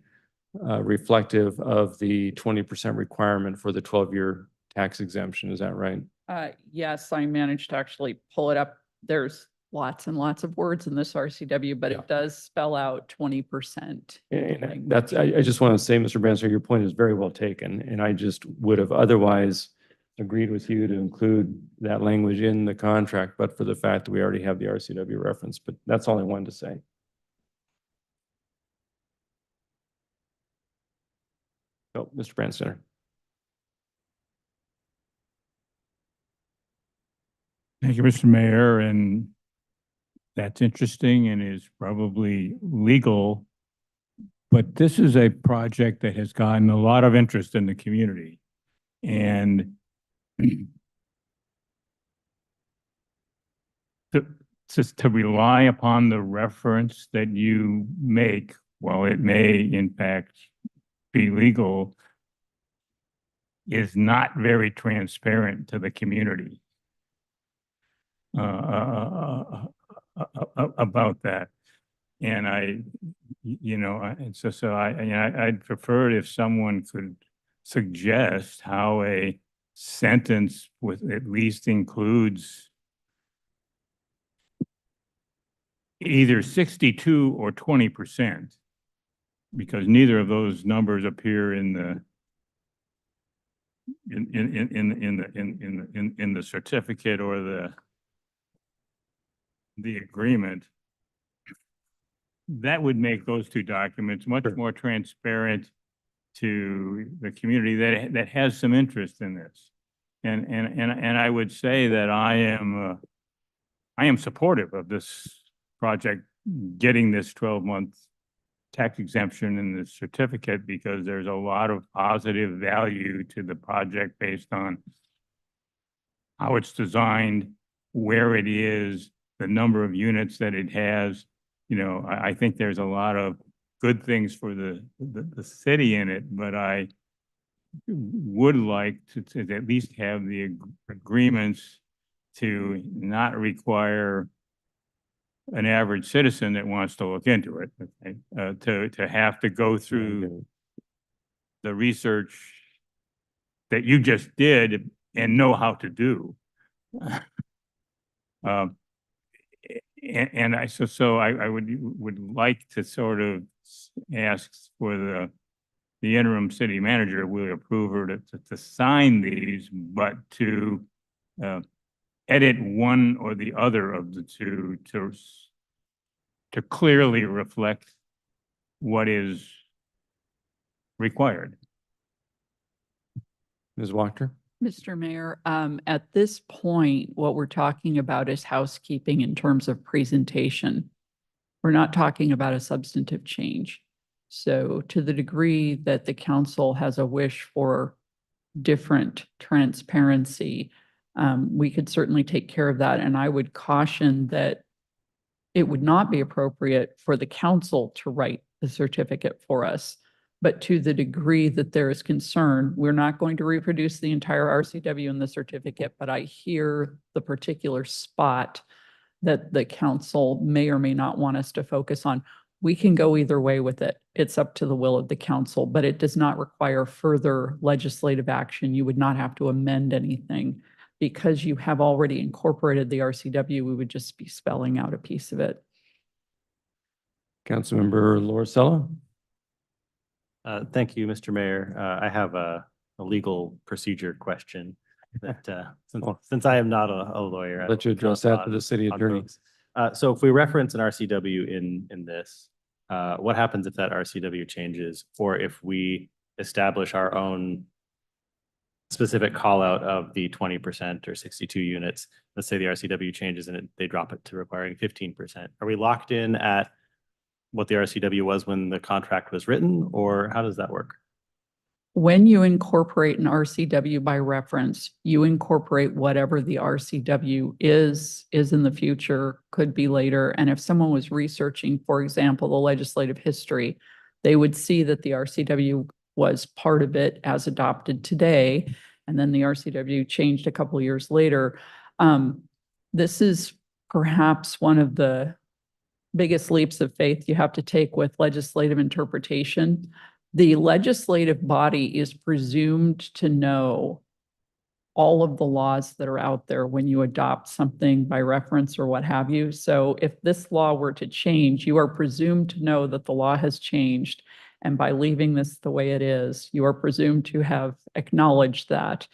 reflective of the 20% requirement for the 12-year tax exemption. Is that right? Yes, I managed to actually pull it up. There's lots and lots of words in this RCW, but it does spell out 20%. And that's, I just want to say, Mr. Branster, your point is very well taken. And I just would have otherwise agreed with you to include that language in the contract, but for the fact that we already have the RCW reference. But that's all I wanted to say. Oh, Mr. Branster. Thank you, Mr. Mayor, and that's interesting and is probably legal, but this is a project that has gotten a lot of interest in the community. And to rely upon the reference that you make, while it may in fact be legal, is not very transparent to the community about that. And I'd prefer it if someone could suggest how a sentence with at least includes either 62 or 20%, because neither of those numbers appear in the certificate or the agreement. That would make those two documents much more transparent to the community that has some interest in this. And I would say that I am supportive of this project getting this 12-month tax exemption in the certificate, because there's a lot of positive value to the project based on how it's designed, where it is, the number of units that it has. I think there's a lot of good things for the city in it, but I would like to at least have the agreements to not require an average citizen that wants to look into it, to have to go through the research that you just did and know how to do. So I would like to sort of ask for the interim city manager, will approve her to sign these, but to edit one or the other of the two to clearly reflect what is required. Ms. Wachter? Mr. Mayor, at this point, what we're talking about is housekeeping in terms of presentation. We're not talking about a substantive change. So to the degree that the council has a wish for different transparency, we could certainly take care of that. And I would caution that it would not be appropriate for the council to write the certificate for us. But to the degree that there is concern, we're not going to reproduce the entire RCW in the certificate, but I hear the particular spot that the council may or may not want us to focus on. We can go either way with it. It's up to the will of the council, but it does not require further legislative action. You would not have to amend anything. Because you have already incorporated the RCW, we would just be spelling out a piece of it. Councilmember Lauricella? Thank you, Mr. Mayor. I have a legal procedure question. that, Well, since I am not a lawyer. I let you don't address know that to the city on attorney. folks. So if we reference an RCW in this, what happens if that RCW changes, or if we establish our own specific call out of the 20% or 62 units? Let's say the RCW changes and they drop it to requiring 15%. Are we locked in at what the RCW was when the contract was written, or how does that work? When you incorporate an RCW by reference, you incorporate whatever the RCW is in the future, could be later. And if someone was researching, for example, the legislative history, they would see that the RCW was part of it as adopted today. And then the RCW changed a couple of years later. This is perhaps one of the biggest leaps of faith you have to take with legislative interpretation. The legislative body is presumed to know all of the laws that are out there when you adopt something by reference or what have you. So if this law were to change, you are presumed to know that the law has changed. And by leaving this the way it is, you are presumed to have acknowledged that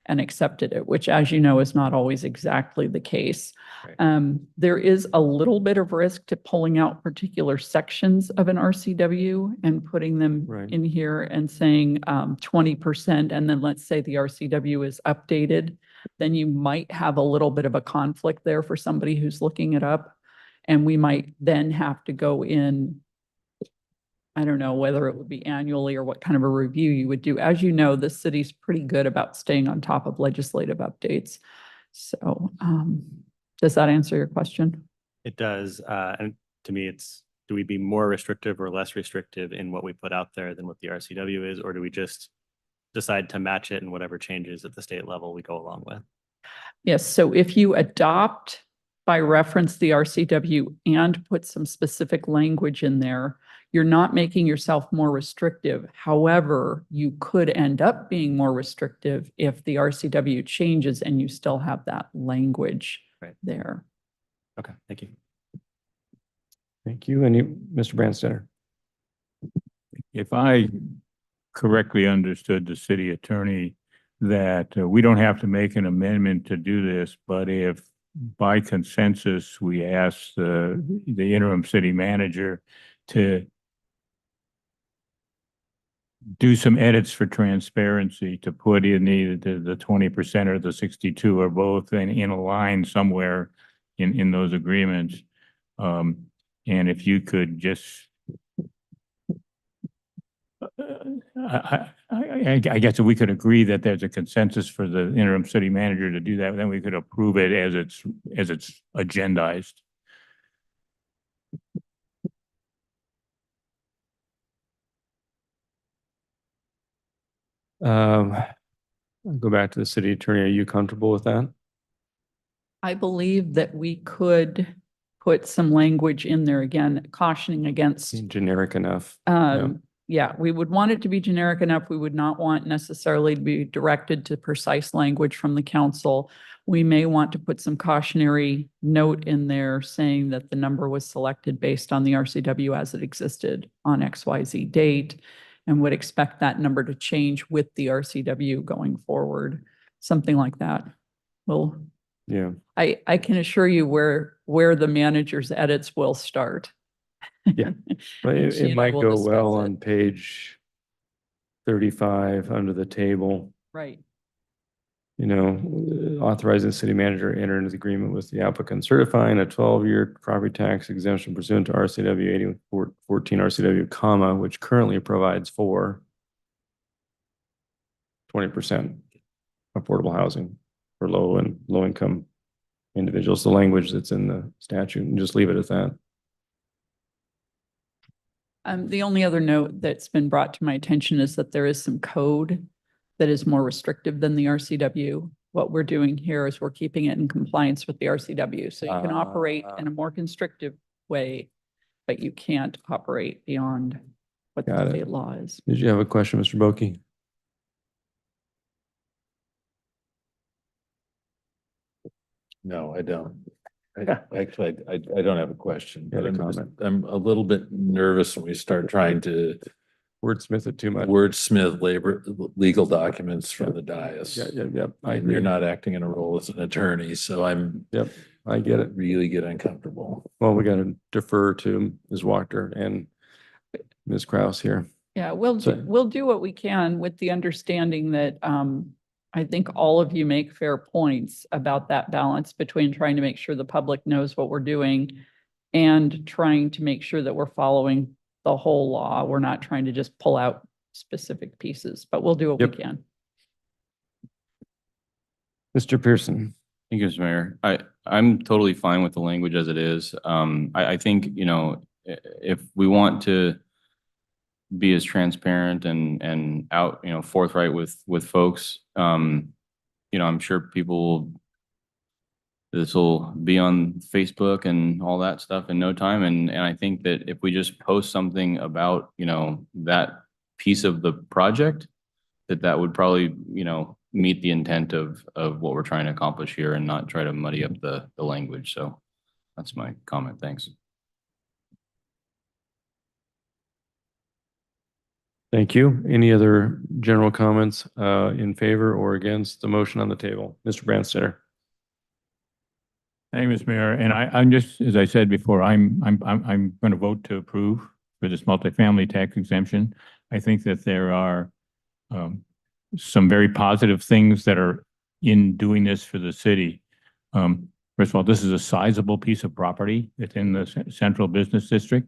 and accepted it, which, as you know, is not always exactly the case. Right. There is a little bit of risk to pulling out particular sections of an RCW and putting them Right. in here and saying 20%, and then let's say the RCW is updated, then you might have a little bit of a conflict there for somebody who's looking it up. And we might then have to go in, I don't know whether it would be annually or what kind of a review you would do. As you know, the city's pretty good about staying on top of legislative updates. So does that answer your question? It does. And to me, it's, do we be more restrictive or less restrictive in what we put out there than what the RCW is? Or do we just decide to match it and whatever changes at the state level we go along with? Yes. So if you adopt by reference the RCW and put some specific language in there, you're not making yourself more restrictive. However, you could end up being more restrictive if the RCW changes and you still have that language Right. there. Okay, thank you. Thank you. And you, Mr. Branstetter. If I correctly understood the city attorney, that we don't have to make an amendment to do this, but if by consensus, we ask the interim city manager to do some edits for transparency, to put in either the 20% or the 62 or both in a line somewhere in those agreements. And if you could just, I guess if we could agree that there's a consensus for the interim city manager to do that, then we could approve it as it's agendized. I'll go back to the city attorney. Are you comfortable with that? I believe that we could put some language in there again, cautioning against Generic enough. yeah, we would want it to be generic enough. We would not want necessarily to be directed to precise language from the council. We may want to put some cautionary note in there saying that the number was selected based on the RCW as it existed on XYZ date, and would expect that number to change with the RCW going forward, something like that. Well, Yeah. I can assure you where the manager's edits will start. Yeah. But And she it and I might will go discuss well it. on page 35 under the table, Right. you know, authorizing the city manager to enter into the agreement with the applicant certifying a 12-year property tax exemption pursuant to RCW 8014 RCW, comma, which currently provides for 20% affordable housing for low and low income individuals, the language that's in the statute, and just leave it at that. The only other note that's been brought to my attention is that there is some code that is more restrictive than the RCW. What we're doing here is we're keeping it in compliance with the RCW. So you can operate in a more constrictive way, but you can't operate beyond what Got the it. state law is. Did you have a question, Mr. Boki? No, I don't. Actually, I don't have a question, You had but a comment. I'm a little bit nervous when we start trying to wordsmith it too much. wordsmith legal documents from the dais. Yeah. I And agree. you're not acting in a role as an attorney, so I'm I get it. really get uncomfortable. Well, we got to defer to Ms. Wachter and Ms. Kraus here. Yeah, we'll So- we'll do what we can with the understanding that I think all of you make fair points about that balance between trying to make sure the public knows what we're doing and trying to make sure that we're following the whole law. We're not trying to just pull out specific pieces, but we'll do what Yep. we can. Mr. Pearson. Thank you, Mr. Mayor. I'm totally fine with the language as it is. I think, you know, if we want to be as transparent and out, you know, forthright with folks, you know, I'm sure this will be on Facebook and all that stuff in no time. And I think that if we just post something about, you know, that piece of the project, that would probably, you know, meet the intent of what we're trying to accomplish here and not try to muddy up the language. So that's my comment. Thanks. Thank you. Any other general comments in favor or against the motion on the table? Mr. Branstetter. Thank you, Mr. Mayor. And I'm just, as I said before, I'm going to vote to approve for this multifamily tax exemption. I think that there are some very positive things that are in doing this for the city. First of all, this is a sizable piece of property within the central business district.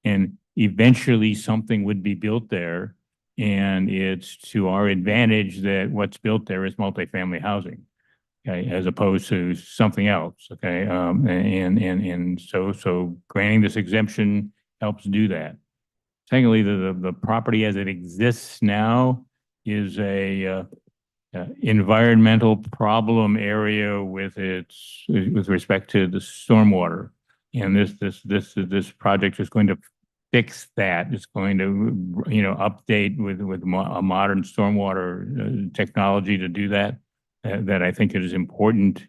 And eventually something would be built there. And it's to our advantage that what's built there is multifamily housing. Okay, as opposed to something else, okay? And so granting this exemption helps do that. Secondly, the property as it exists now is a environmental problem area with respect to the stormwater. And this project is going to fix that. It's going to, you know, update with a modern stormwater technology to do that. That I think it is important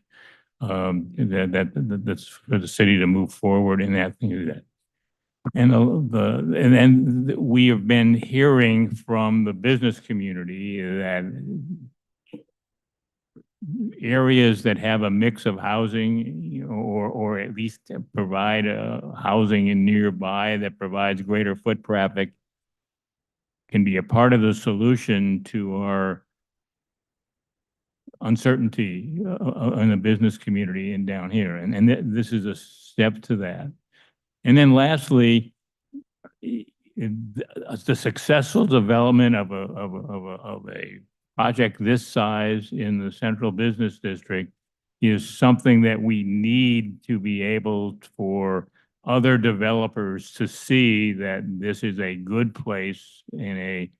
that's for the city to move forward in that thing. And we have been hearing from the business community that areas that have a mix of housing, you know, or at least provide housing in nearby that provides greater foot traffic can be a part of the solution to our uncertainty in the business community and down here. And this is a step to that. And then lastly, the successful development of a project this size in the central business district is something that we need to be able for other developers to see that this is a good place in a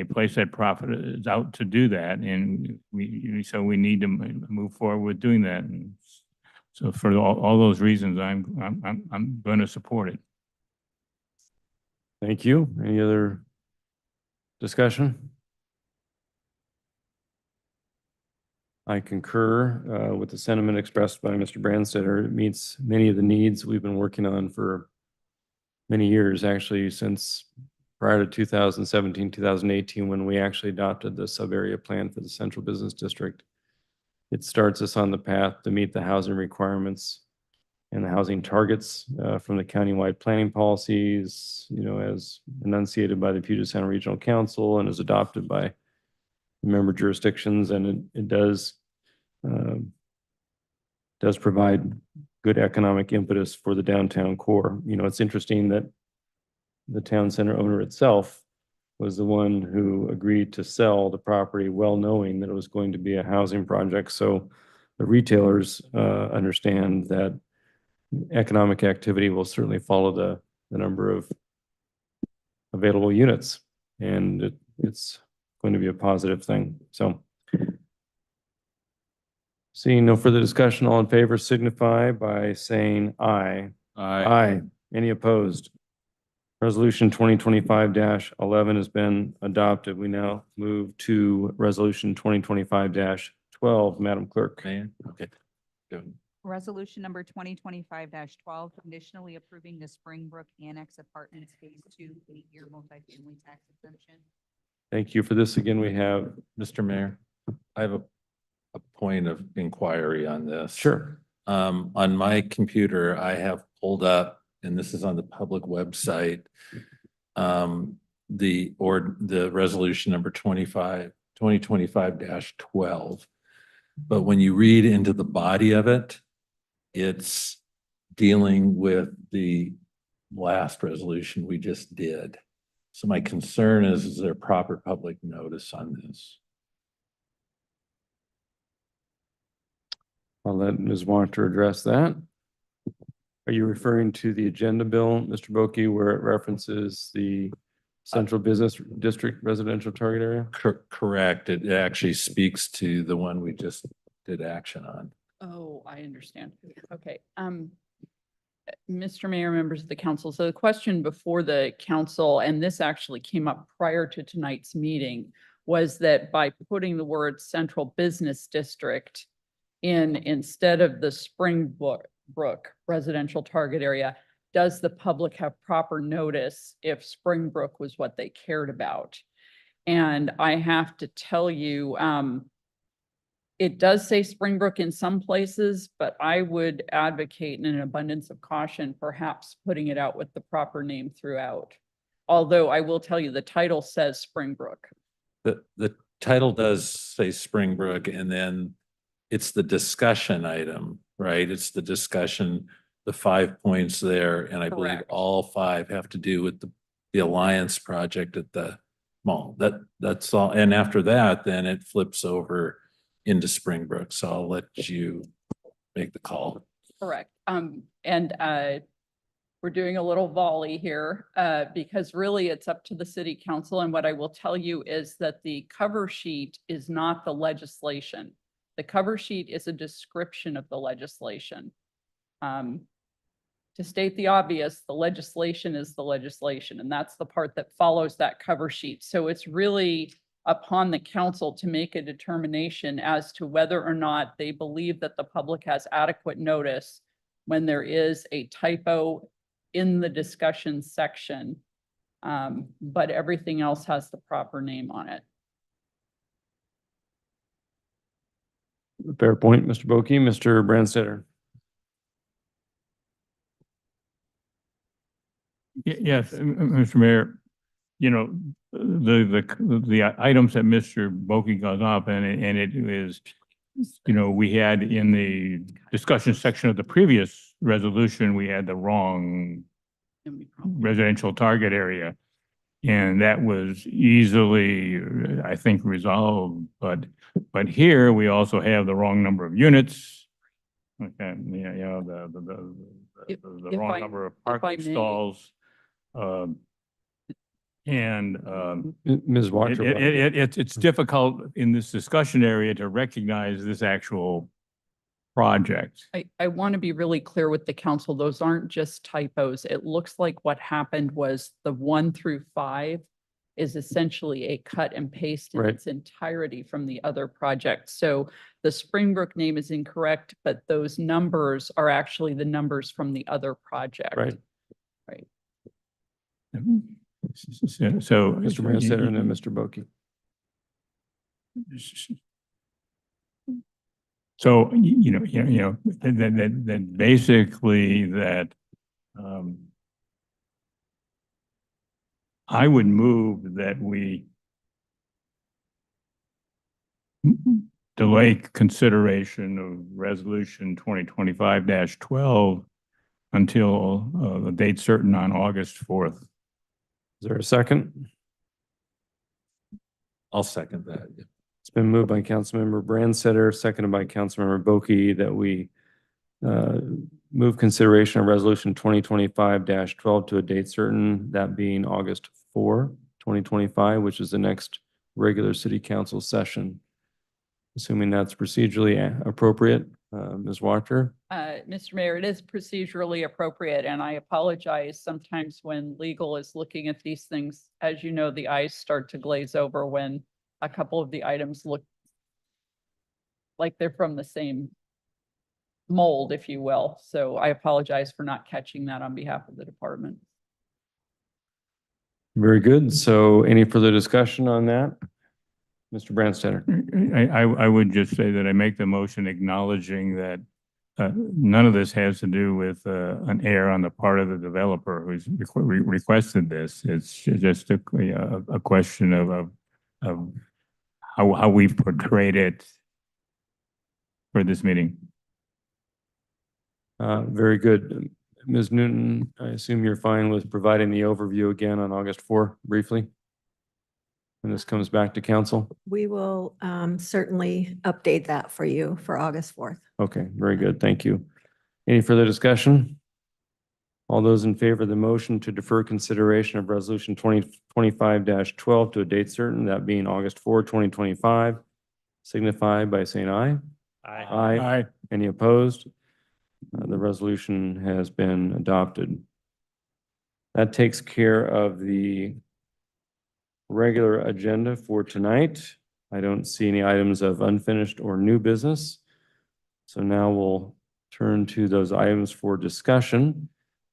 place that profit is out to do that, and so we need to move forward with doing that. And so for all those reasons, I'm going to support it. Thank you. Any other discussion? I concur with the sentiment expressed by Mr. Branstetter. It meets many of the needs we've been working on for many years, actually, since prior to 2017, 2018, when we actually adopted the sub-area plan for the central business district. It starts us on the path to meet the housing requirements and the housing targets from the countywide planning policies, you know, as enunciated by the Puget Sound Regional Council and is adopted by member jurisdictions. And it does provide good economic impetus for the downtown core. You know, it's interesting that the town center owner itself was the one who agreed to sell the property, well knowing that it was going to be a housing project. So the retailers understand that economic activity will certainly follow the number of available units, and it's going to be a positive thing. So seeing no further discussion, all in favor signify by saying aye. Aye. Any opposed? Resolution 2025-11 has been adopted. We now move to resolution 2025-12. Madam Clerk. Man, okay. Good. Resolution number 2025-12, conditionally approving the Springbrook Annex Apartments Phase 2 8-year multifamily tax exemption. Thank you for this. Again, we have, Mr. Mayor, I have a point of inquiry on this. sure. On my computer, I have pulled up, and this is on the public website, the resolution number 2025-12. But when you read into the body of it, it's dealing with the last resolution we just did. So my concern is there proper public notice on this? I'll let Ms. Wonter address that. Are you referring to the agenda bill, Mr. Boki, where it references the central business district residential target area? Correct. It actually speaks to the one we just did action on. Oh, I understand. Okay. Mr. Mayor, members of the council, so the question before the council, and this actually came up prior to tonight's meeting, was that by putting the word central business district in instead of the Springbrook residential target area, does the public have proper notice if Springbrook was what they cared about? And I have to tell you, it does say Springbrook in some places, but I would advocate in an abundance of caution, perhaps putting it out with the proper name throughout. Although I will tell you, the title says Springbrook. The title does say Springbrook, and then it's the discussion item, right? It's the discussion, the 5 points there, and I believe Correct. all 5 have to do with the Alliance project at the mall. That's all. And after that, then it flips over into Springbrook. So I'll let you make the call. Correct. We're doing a little volley here, because really it's up to the city council. And what I will tell you is that the cover sheet is not the legislation. The cover sheet is a description of the legislation. To state the obvious, the legislation is the legislation, and that's the part that follows that cover sheet. So it's really upon the council to make a determination as to whether or not they believe that the public has adequate notice when there is a typo in the discussion section, but everything else has the proper name on it. Fair point, Mr. Boki. Mr. Brandstetter. Yes, Mr. Mayor, you know, the items that Mr. Boki got up, and it is, you know, we had in the discussion section of the previous resolution, we had the wrong residential target area. And that was easily, I think, resolved, but here we also have the wrong number of units. Okay, yeah, you know, the If wrong I- number of if I parking may. stalls. And Ms. Wonter. it's difficult in this discussion area to recognize this actual project. I want to be really clear with the council. Those aren't just typos. It looks like what happened was the 1 through 5 is essentially a cut and paste in Right. its entirety from the other project. So the Springbrook name is incorrect, but those numbers are actually the numbers from the other project. Right. Right. So. Mr. Brandstetter and then Mr. Boki. So, that basically that, I would move that we delay consideration of resolution 2025-12 until the date certain on August 4th. Is there a second? I'll second that. It's been moved by Councilmember Brandstetter, seconded by Councilmember Boki, that we move consideration of resolution 2025-12 to a date certain, that being August 4, 2025, which is the next regular city council session. Assuming that's procedurally appropriate, Ms. Wachter. Mr. Mayor, it is procedurally appropriate, and I apologize sometimes when legal is looking at these things. As you know, the eyes start to glaze over when a couple of the items look like they're from the same mold, if you will. So I apologize for not catching that on behalf of the department. Very good. So any further discussion on that? Mr. Branstetter? I would just say that I make the motion acknowledging that none of this has to do with an error on the part of the developer who's requested this. It's just a question of how we've portrayed it for this meeting. Very good. Ms. Newton, I assume you're fine with providing the overview again on August 4 briefly? And this comes back to council? We will certainly update that for you for August 4th. Okay, very good. Thank you. Any further discussion? All those in favor of the motion to defer consideration of resolution 2025-12 to a date certain, that being August 4, 2025, signify by saying aye. Aye. Aye. Any opposed? The resolution has been adopted. That takes care of the regular agenda for tonight. I don't see any items of unfinished or new business. So now we'll turn to those items for discussion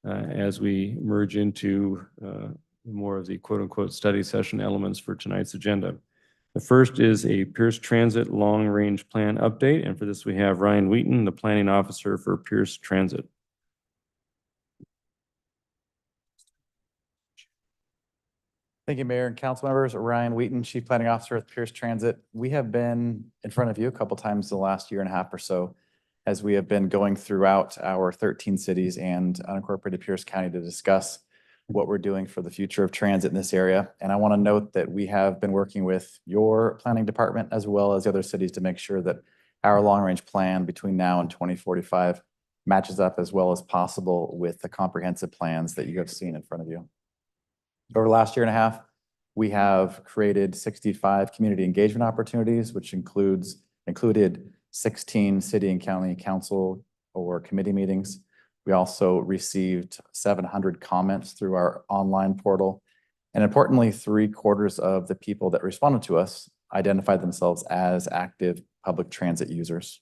as we merge into more of the quote-unquote study session elements for tonight's agenda. The first is a Pierce Transit Long Range Plan update, and for this we have Ryan Wheaton, the Planning Officer for Pierce Transit. Thank you, Mayor and council members. Ryan Wheaton, Chief Planning Officer at Pierce Transit. We have been in front of you a couple times the last year and a half or so as we have been going throughout our 13 cities and unincorporated Pierce County to discuss what we're doing for the future of transit in this area. And I want to note that we have been working with your planning department as well as the other cities to make sure that our long-range plan between now and 2045 matches up as well as possible with the comprehensive plans that you have seen in front of you. Over the last year and a half, we have created 65 community engagement opportunities, which included 16 city and county council or committee meetings. We also received 700 comments through our online portal. And importantly, 3/4 of the people that responded to us identified themselves as active public transit users.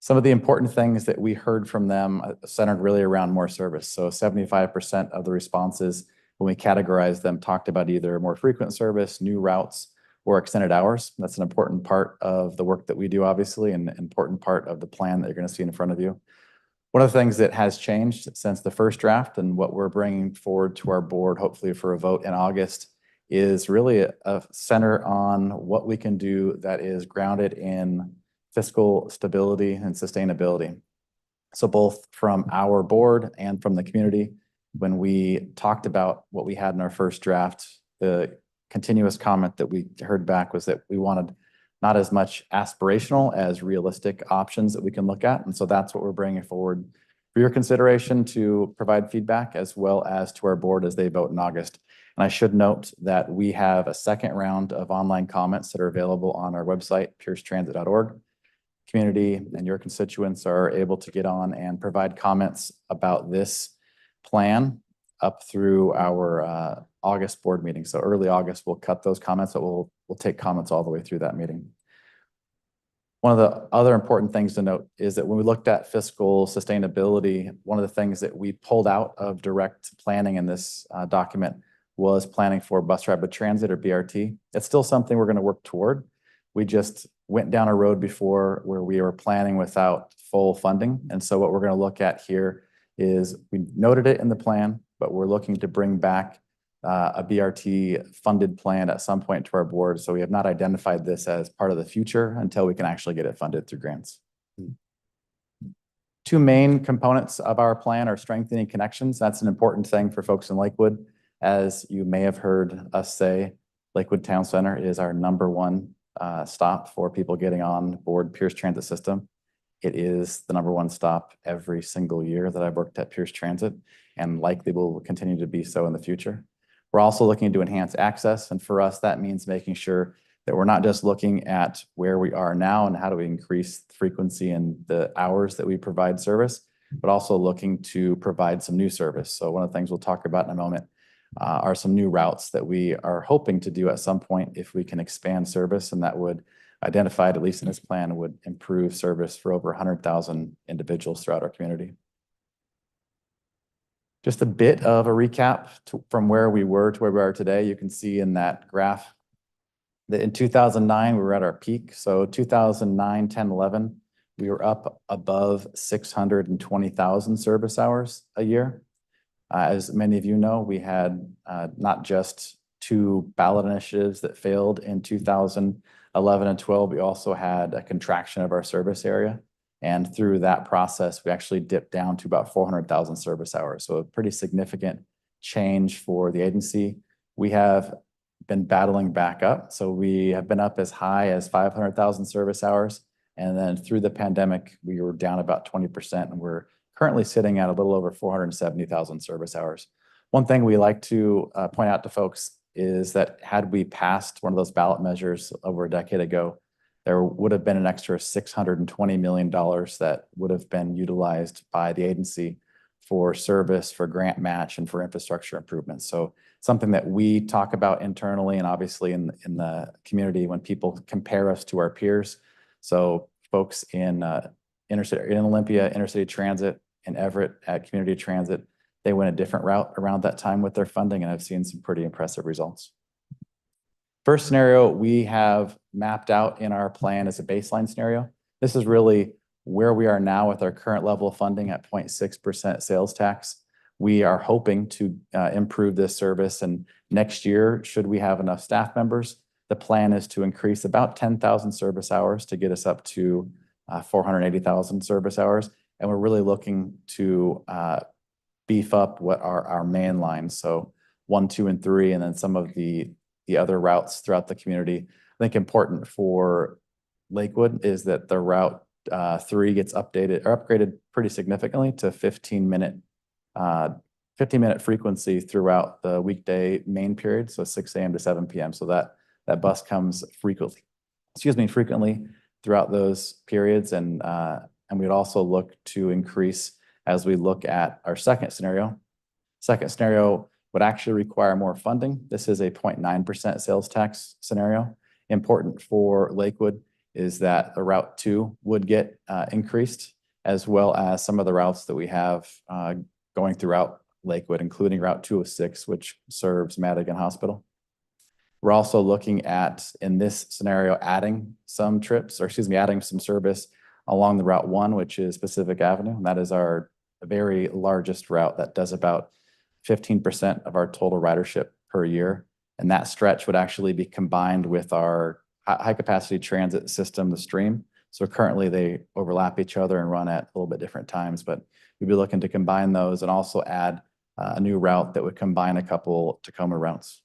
Some of the important things that we heard from them centered really around more service. So 75% of the responses, when we categorized them, talked about either more frequent service, new routes, or extended hours. That's an important part of the work that we do, obviously, and an important part of the plan that you're going to see in front of you. One of the things that has changed since the first draft and what we're bringing forward to our board, hopefully for a vote in August, is really a center on what we can do that is grounded in fiscal stability and sustainability. So both from our board and from the community, when we talked about what we had in our first draft, the continuous comment that we heard back was that we wanted not as much aspirational as realistic options that we can look at. And so that's what we're bringing forward for your consideration to provide feedback as well as to our board as they vote in August. And I should note that we have a second round of online comments that are available on our website, piercetransit.org. Community and your constituents are able to get on and provide comments about this plan up through our August board meeting. So early August, we'll cut those comments, but we'll take comments all the way through that meeting. One of the other important things to note is that when we looked at fiscal sustainability, one of the things that we pulled out of direct planning in this document was planning for bus rapid transit or BRT. It's still something we're going to work toward. We just went down a road before where we were planning without full funding. And so what we're going to look at here is we noted it in the plan, but we're looking to bring back a BRT funded plan at some point to our board. So we have not identified this as part of the future until we can actually get it funded through grants. Two main components of our plan are strengthening connections. That's an important thing for folks in Lakewood. As you may have heard us say, Lakewood Town Center is our #1 stop for people getting on board Pierce Transit System. It is the #1 stop every single year that I've worked at Pierce Transit and likely will continue to be so in the future. We're also looking to enhance access. And for us, that means making sure that we're not just looking at where we are now and how do we increase the frequency and the hours that we provide service, but also looking to provide some new service. So one of the things we'll talk about in a moment are some new routes that we are hoping to do at some point if we can expand service, and that would identified, at least in his plan, would improve service for over 100,000 individuals throughout our community. Just a bit of a recap from where we were to where we are today. You can see in that graph that in 2009, we were at our peak. So 2009, 10, 11, we were up above 620,000 service hours a year. As many of you know, we had not just 2 ballot initiatives that failed in 2011 and 12, we also had a contraction of our service area. And through that process, we actually dipped down to about 400,000 service hours. So a pretty significant change for the agency. We have been battling back up. So we have been up as high as 500,000 service hours. And then through the pandemic, we were down about 20%, and we're currently sitting at a little over 470,000 service hours. One thing we like to point out to folks is that had we passed one of those ballot measures over a decade ago, there would have been an extra $620 million that would have been utilized by the agency for service, for grant match, and for infrastructure improvements. So something that we talk about internally and obviously in the community when people compare us to our peers. So folks in Olympia, Intercity Transit, in Everett at Community Transit, they went a different route around that time with their funding, and I've seen some pretty impressive results. First scenario we have mapped out in our plan as a baseline scenario. This is really where we are now with our current level of funding at 0.6% sales tax. We are hoping to improve this service, and next year, should we have enough staff members, the plan is to increase about 10,000 service hours to get us up to 480,000 service hours. And we're really looking to beef up what are our main lines. So 1, 2, and 3, and then some of the other routes throughout the community. I think important for Lakewood is that the route 3 gets updated or upgraded pretty significantly to 15-minute frequency throughout the weekday main period. So 6 a.m. to 7 p.m. So that bus comes frequently throughout those periods. And we'd also look to increase as we look at our second scenario. Second scenario would actually require more funding. This is a 0.9% sales tax scenario. Important for Lakewood is that the Route 2 would get increased, as well as some of the routes that we have going throughout Lakewood, including Route 206, which serves Madigan Hospital. We're also looking at, in this scenario, adding some service along the Route 1, which is Pacific Avenue. And that is our very largest route that does about 15% of our total ridership per year. And that stretch would actually be combined with our high-capacity transit system, the Stream. So currently they overlap each other and run at a little bit different times, but we'd be looking to combine those and also add a new route that would combine a couple Tacoma routes.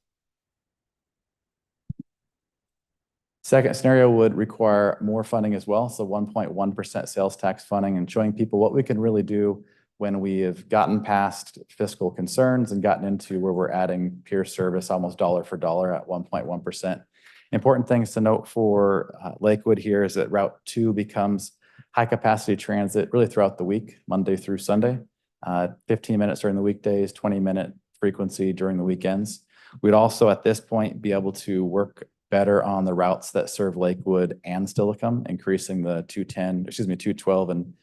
Second scenario would require more funding as well. So 1.1% sales tax funding, and showing people what we can really do when we have gotten past fiscal concerns and gotten into where we're adding peer service almost dollar for dollar at 1.1%. Important things to note for Lakewood here is that Route 2 becomes high capacity transit really throughout the week, Monday through Sunday, 15 minutes during the weekdays, 20-minute frequency during the weekends. We'd also at this point be able to work better on the routes that serve Lakewood and Steilacoom, increasing the 212 and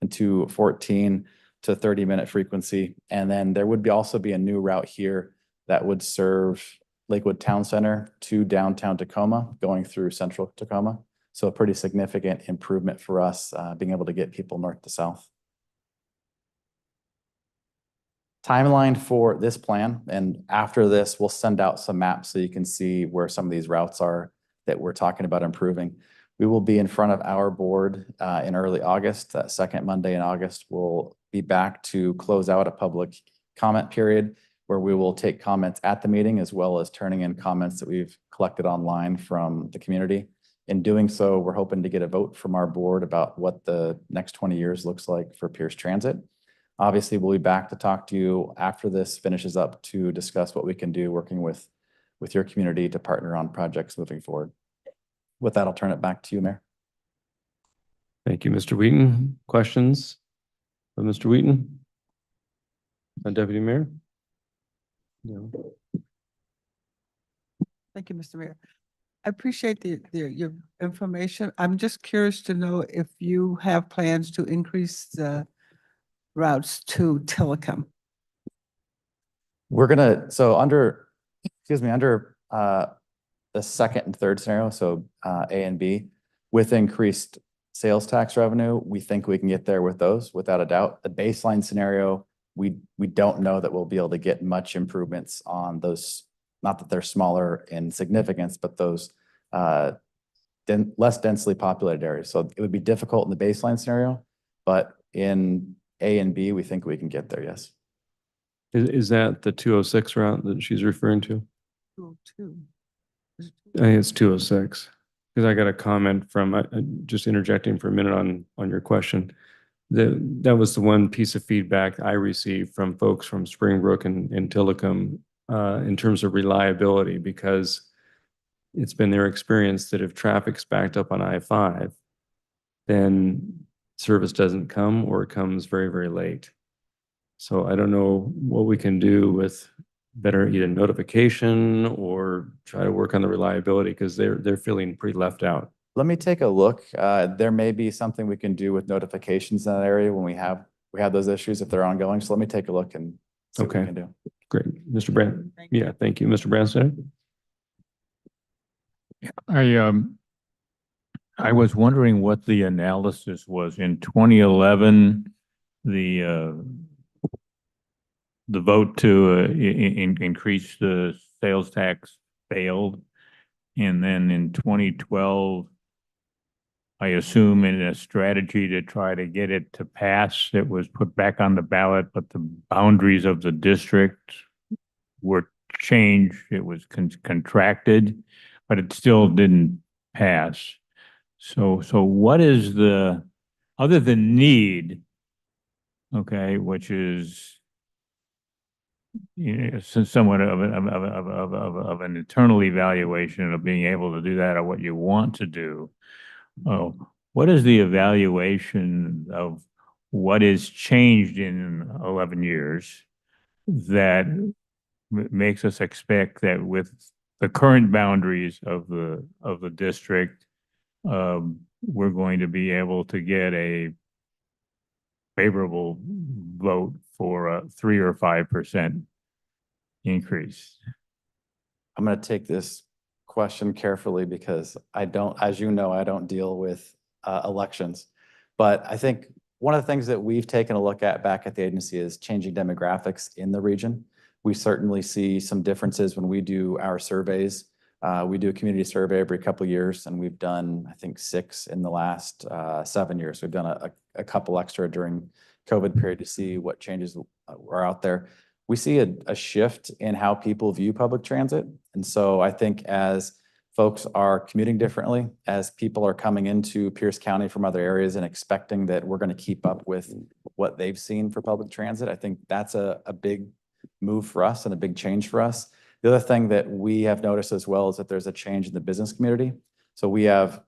214 to 30-minute frequency. And then there would also be a new route here that would serve Lakewood Town Center to downtown Tacoma, going through central Tacoma. So a pretty significant improvement for us, being able to get people north to south. Timeline for this plan, and after this, we'll send out some maps so you can see where some of these routes are that we're talking about improving. We will be in front of our board in early August. That second Monday in August, we'll be back to close out a public comment period where we will take comments at the meeting as well as turning in comments that we've collected online from the community. In doing so, we're hoping to get a vote from our board about what the next 20 years looks like for Pierce Transit. Obviously, we'll be back to talk to you after this finishes up to discuss what we can do working with your community to partner on projects moving forward. With that, I'll turn it back to you, Mayor. Thank you, Mr. Wheaton. Questions of Mr. Wheaton? Deputy Mayor? No. Thank you, Mr. Mayor. I appreciate your information. I'm just curious to know if you have plans to increase the routes to Tillicum. We're gonna, so under, excuse me, under the second and third scenario, so A and B, with increased sales tax revenue, we think we can get there with those without a doubt. The baseline scenario, we don't know that we'll be able to get much improvements on those, not that they're smaller in significance, but those less densely populated areas. So it would be difficult in the baseline scenario, but in A and B, we think we can get there, yes. Is that the 206 route that she's referring to? 202. I think it's 206. Because I got a comment from, just interjecting for a minute on your question. That was the one piece of feedback I received from folks from Springbrook and Tillicum in terms of reliability, because it's been their experience that if traffic's backed up on I-5, then service doesn't come or it comes very, very late. So I don't know what we can do with better either notification or try to work on the reliability, because they're feeling pretty left out. Let me take a look. There may be something we can do with notifications in that area when we have those issues if they're ongoing. So let me take a look and see what we can do. Great. Mr. Brand. Yeah, thank you. Mr. Branstad? I was wondering what the analysis was. In 2011, the vote to increase the sales tax failed. And then in 2012, I assume in a strategy to try to get it to pass, it was put back on the ballot, but the boundaries of the district were changed. It was contracted, but it still didn't pass. So what is other than need, okay, which is somewhat of an internal evaluation of being able to do that or what you want to do. What is the evaluation of what is changed in 11 years that makes us expect that with the current boundaries of the district, we're going to be able to get a favorable vote for a 3 or 5% increase? I'm going to take this question carefully because I don't, as you know, I don't deal with elections. But I think one of the things that we've taken a look at back at the agency is changing demographics in the region. We certainly see some differences when we do our surveys. We do a community survey every couple of years, and we've done, I think, 6 in the last 7 years. We've done a couple extra during COVID period to see what changes are out there. We see a shift in how people view public transit. And so I think as folks are commuting differently, as people are coming into Pierce County from other areas and expecting that we're going to keep up with what they've seen for public transit, I think that's a big move for us and a big change for us. The other thing that we have noticed as well is that there's a change in the business community. So we have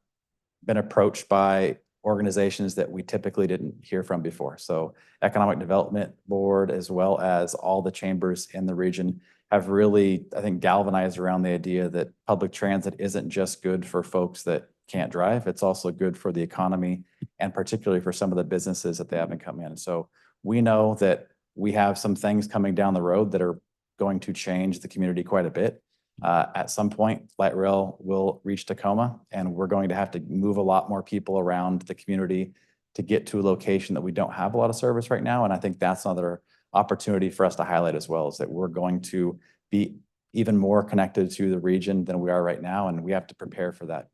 been approached by organizations that we typically didn't hear from before. So Economic Development Board, as well as all the chambers in the region, have really, I think, galvanized around the idea that public transit isn't just good for folks that can't drive. It's also good for the economy and particularly for some of the businesses that they haven't come in. So we know that we have some things coming down the road that are going to change the community quite a bit. At some point, light rail will reach Tacoma, and we're going to have to move a lot more people around the community to get to a location that we don't have a lot of service right now. And I think that's another opportunity for us to highlight as well, is that we're going to be even more connected to the region than we are right now, and we have to prepare for that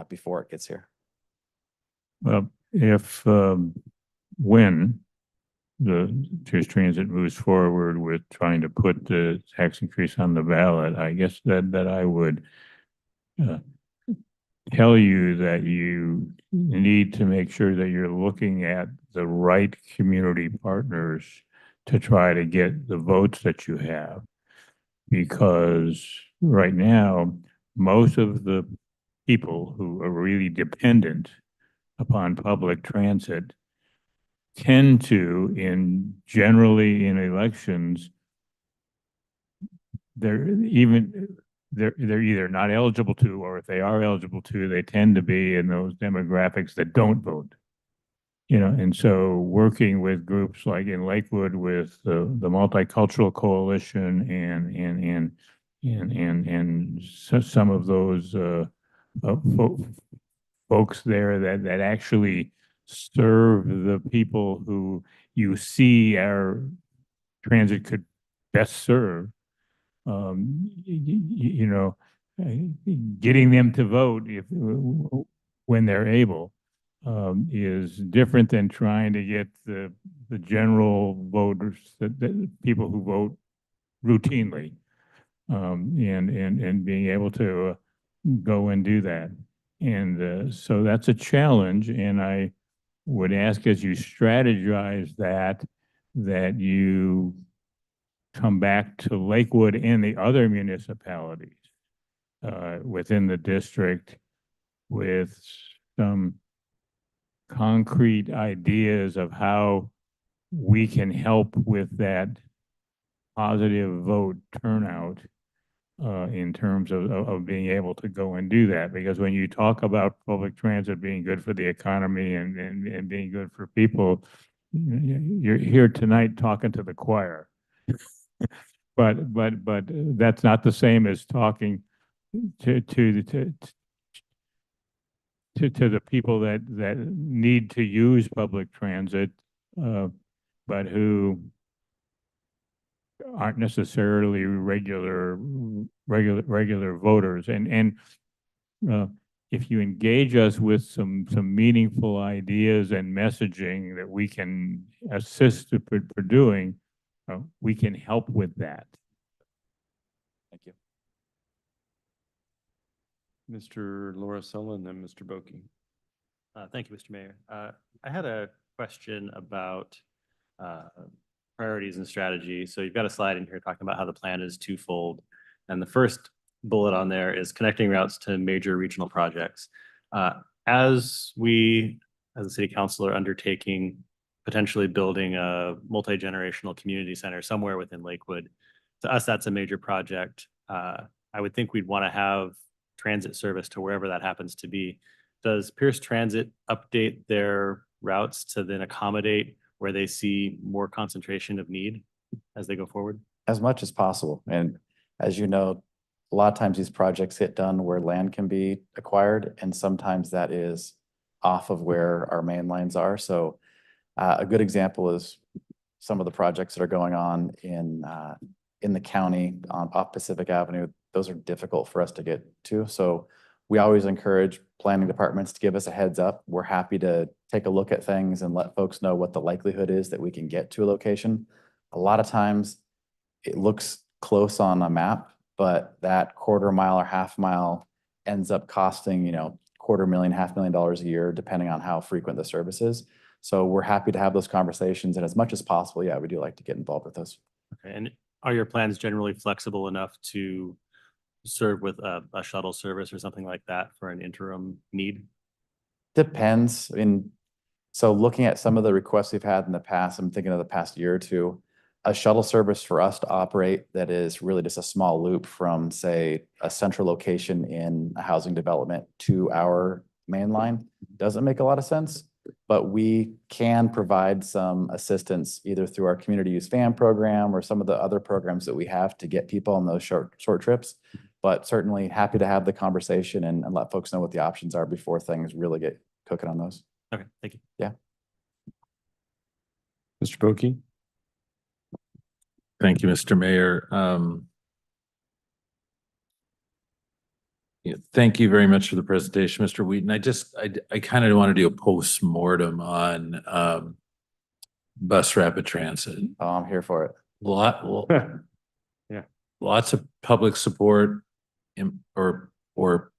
before it gets here. Well, when the Pierce Transit moves forward with trying to put the tax increase on the ballot, I guess that I would tell you that you need to make sure that you're looking at the right community partners to try to get the votes that you have. Because right now, most of the people who are really dependent upon public transit tend to, generally in elections, they're either not eligible to, or if they are eligible to, they tend to be in those demographics that don't vote. You know, and so working with groups like in Lakewood with the Multicultural Coalition and some of those folks there that actually serve the people who you see our transit could best serve. You know, getting them to vote when they're able is different than trying to get the general voters, the people who vote routinely, and being able to go and do that. And so that's a challenge, and I would ask as you strategize that you come back to Lakewood and the other municipalities within the district with some concrete ideas of how we can help with that positive vote turnout in terms of being able to go and do that. Because when you talk about public transit being good for the economy and being good for people, you're here tonight talking to the choir. But that's not the same as talking to the people that need to use public transit, but who aren't necessarily regular voters. And if you engage us with some meaningful ideas and messaging that we can assist for doing, we can help with that. Thank you. Mr. Laura Sullivan, then Mr. Boki. Thank you, Mr. Mayor. I had a question about priorities and strategy. So you've got a slide in here talking about how the plan is twofold. And the first bullet on there is connecting routes to major regional projects. As we, as a city council, are undertaking potentially building a multi-generational community center somewhere within Lakewood, to us, that's a major project. I would think we'd want to have transit service to wherever that happens to be. Does Pierce Transit update their routes to then accommodate where they see more concentration of need as they go forward? As much as possible. And as you know, a lot of times these projects get done where land can be acquired, and sometimes that is off of where our main lines are. So a good example is some of the projects that are going on in the county off Pacific Avenue. Those are difficult for us to get to. So we always encourage planning departments to give us a heads up. We're happy to take a look at things and let folks know what the likelihood is that we can get to a location. A lot of times it looks close on a map, but that quarter mile or half mile ends up costing, $250,000, $500,000 a year, depending on how frequent the service is. So we're happy to have those conversations, and as much as possible, yeah, we do like to get involved with those. Okay, and are your plans generally flexible enough to serve with a shuttle service or something like that for an interim need? Depends. So looking at some of the requests we've had in the past, I'm thinking of the past year or two, a shuttle service for us to operate that is really just a small loop from, say, a central location in a housing development to our main line doesn't make a lot of sense. But we can provide some assistance either through our community use van program or some of the other programs that we have to get people on those short trips. But certainly happy to have the conversation and let folks know what the options are before things really get cooking on those. Okay, thank you. Yeah. Mr. Boki. Thank you, Mr. Mayor. Thank you very much for the presentation, Mr. Wheaton. I kind of want to do a post-mortem on bus rapid transit. Oh, I'm here for it. Yeah. Lots of public support or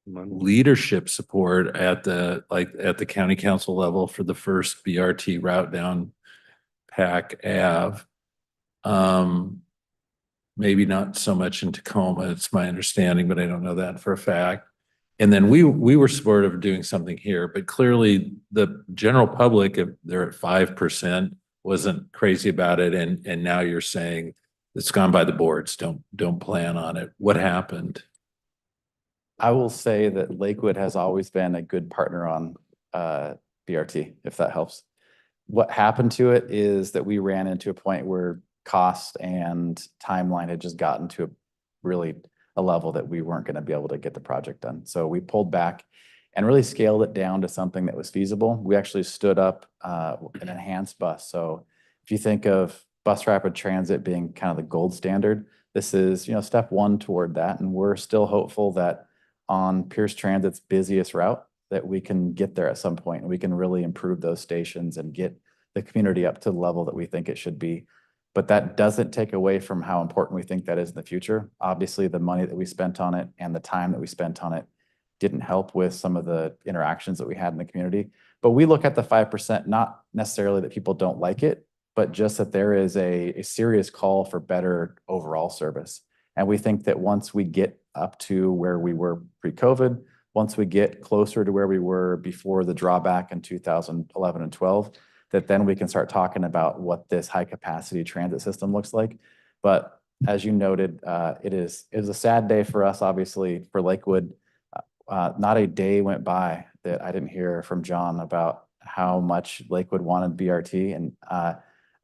leadership support at the county council level for the first BRT route down Pack Ave. Maybe not so much in Tacoma, it's my understanding, but I don't know that for a fact. And then we were supportive of doing something here, but clearly the general public, if they're at 5%, wasn't crazy about it. And now you're saying it's gone by the boards, don't plan on it. What happened? I will say that Lakewood has always been a good partner on BRT, if that helps. What happened to it is that we ran into a point where cost and timeline had just gotten to really a level that we weren't going to be able to get the project done. So we pulled back and really scaled it down to something that was feasible. We actually stood up an enhanced bus. So if you think of bus rapid transit being kind of the gold standard, this is, step one toward that. And we're still hopeful that on Pierce Transit's busiest route, that we can get there at some point and we can really improve those stations and get the community up to the level that we think it should be. But that doesn't take away from how important we think that is in the future. Obviously, the money that we spent on it and the time that we spent on it didn't help with some of the interactions that we had in the community. But we look at the 5%, not necessarily that people don't like it, but just that there is a serious call for better overall service. And we think that once we get up to where we were pre-COVID, once we get closer to where we were before the drawback in 2011 and 12, that then we can start talking about what this high capacity transit system looks like. But as you noted, it is a sad day for us, obviously, for Lakewood. Not a day went by that I didn't hear from John about how much Lakewood wanted BRT. And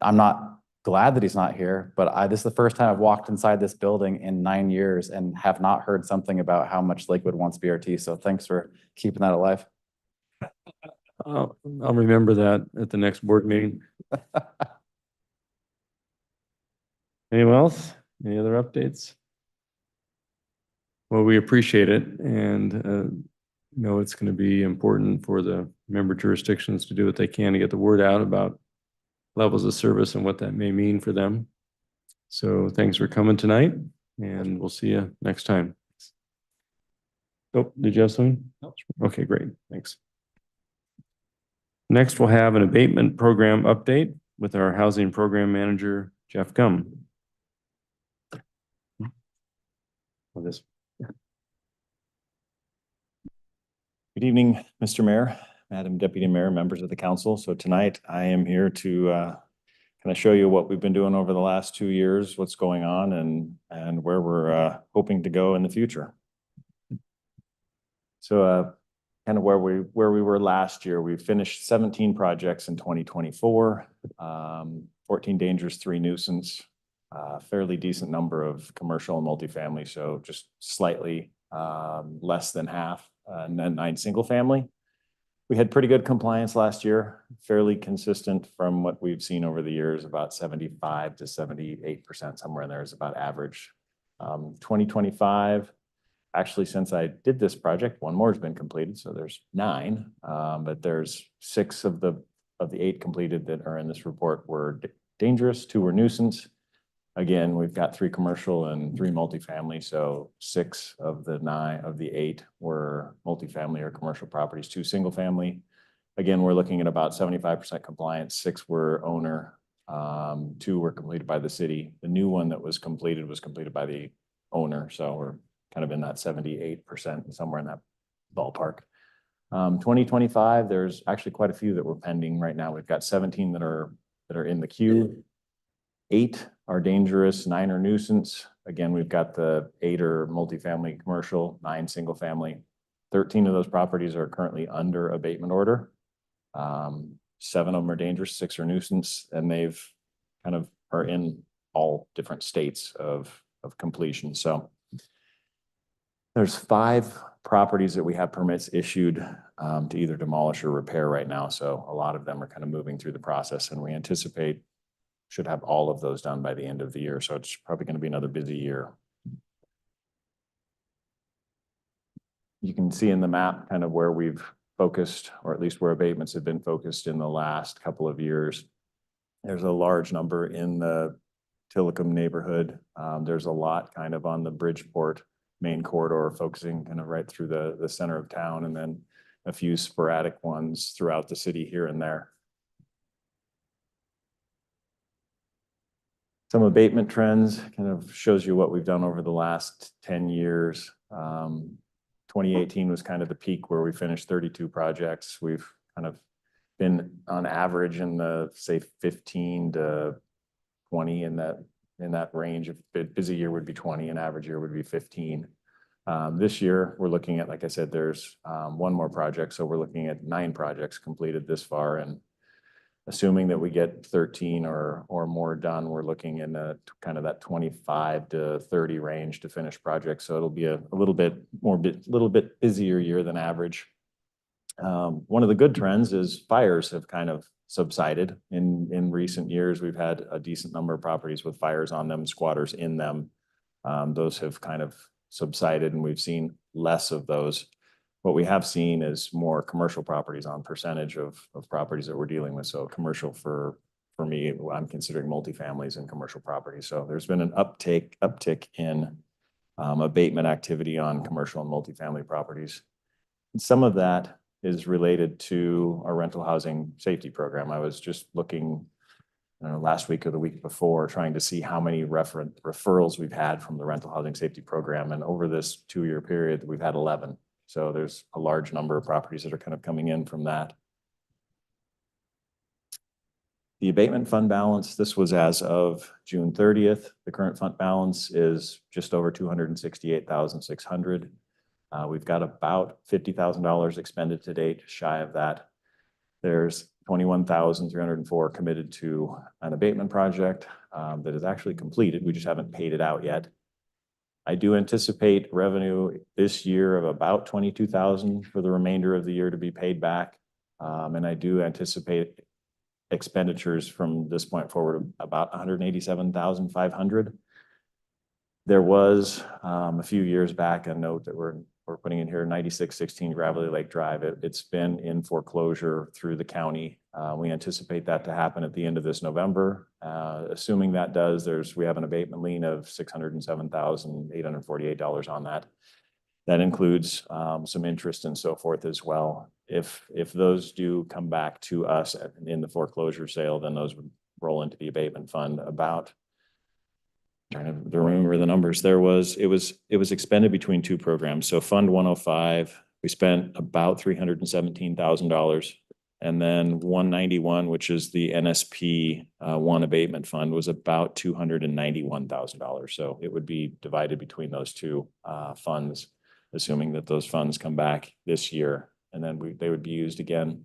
I'm not glad that he's not here, but this is the first time I've walked inside this building in 9 years and have not heard something about how much Lakewood wants BRT. So thanks for keeping that alive. I'll remember that at the next board meeting. Anyone else? Any other updates? Well, we appreciate it and know it's going to be important for the member jurisdictions to do what they can to get the word out about levels of service and what that may mean for them. So thanks for coming tonight and we'll see you next time. Oh, did you have something? Okay, great. Thanks. Next, we'll have an abatement program update with our housing program manager, Jeff Gum. Good evening, Mr. Mayor, Madam Deputy Mayor, members of the council. So tonight I am here to kind of show you what we've been doing over the last 2 years, what's going on and where we're hoping to go in the future. So kind of where we were last year, we finished 17 projects in 2024, 14 dangerous, 3 nuisance, fairly decent number of commercial and multifamily. So just slightly less than half, and then 9 single family. We had pretty good compliance last year, fairly consistent from what we've seen over the years, about 75 to 78%, somewhere in there is about average. 2025, actually, since I did this project, 1 more has been completed, so there's 9, but there's 6 of the 8 completed that are in this report were dangerous, 2 were nuisance. Again, we've got 3 commercial and 3 multifamily, so 6 of the 8 were multifamily or commercial properties, 2 single family. Again, we're looking at about 75% compliance, 6 were owner, 2 were completed by the city. The new one that was completed by the owner, so we're kind of in that 78%, somewhere in that ballpark. 2025, there's actually quite a few that we're pending right now. We've got 17 that are in the queue. 8 are dangerous, 9 are nuisance. Again, we've got the 8 are multifamily commercial, 9 single family. 13 of those properties are currently under abatement order. 7 of them are dangerous, 6 are nuisance, and they've kind of are in all different states of completion. So there's 5 properties that we have permits issued to either demolish or repair right now. So a lot of them are kind of moving through the process, and we anticipate should have all of those done by the end of the year. So it's probably going to be another busy year. You can see in the map kind of where we've focused, or at least where abatements have been focused in the last couple of years. There's a large number in the Tillicum neighborhood. There's a lot kind of on the Bridgeport main corridor, focusing kind of right through the center of town, and then a few sporadic ones throughout the city here and there. Some abatement trends kind of shows you what we've done over the last 10 years. 2018 was kind of the peak where we finished 32 projects. We've kind of been on average in the, say, 15 to 20 in that range. If a busy year would be 20, an average year would be 15. This year, we're looking at, like I said, there's one more project, so we're looking at 9 projects completed this far, and assuming that we get 13 or more done, we're looking in a kind of that 25 to 30 range to finish projects. So it'll be a little bit busier year than average. One of the good trends is fires have kind of subsided. In recent years, we've had a decent number of properties with fires on them, squatters in them. Those have kind of subsided, and we've seen less of those. What we have seen is more commercial properties on percentage of properties that we're dealing with. So commercial for me, I'm considering multifamilies and commercial properties. So there's been an uptick in abatement activity on commercial and multifamily properties. And some of that is related to our rental housing safety program. I was just looking last week or the week before, trying to see how many referrals we've had from the rental housing safety program. And over this 2-year period, we've had 11. So there's a large number of properties that are kind of coming in from that. The abatement fund balance, this was as of June 30th. The current fund balance is just over $268,600. We've got about $50,000 expended to date, shy of that. There's $21,304 committed to an abatement project that is actually completed. We just haven't paid it out yet. I do anticipate revenue this year of about $22,000 for the remainder of the year to be paid back. And I do anticipate expenditures from this point forward of about $187,500. There was a few years back a note that we're putting in here, 9616 Gravelly Lake Drive. It's been in foreclosure through the county. We anticipate that to happen at the end of this November. Assuming that does, we have an abatement lien of $607,848 on that. That includes some interest and so forth as well. If those do come back to us in the foreclosure sale, then those would roll into the abatement fund. Trying to remember the numbers. It was expended between 2 programs. So Fund 105, we spent about $317,000, and then 191, which is the NSP 1 abatement fund, was about $291,000. So it would be divided between those 2 funds, assuming that those funds come back this year, and then they would be used again.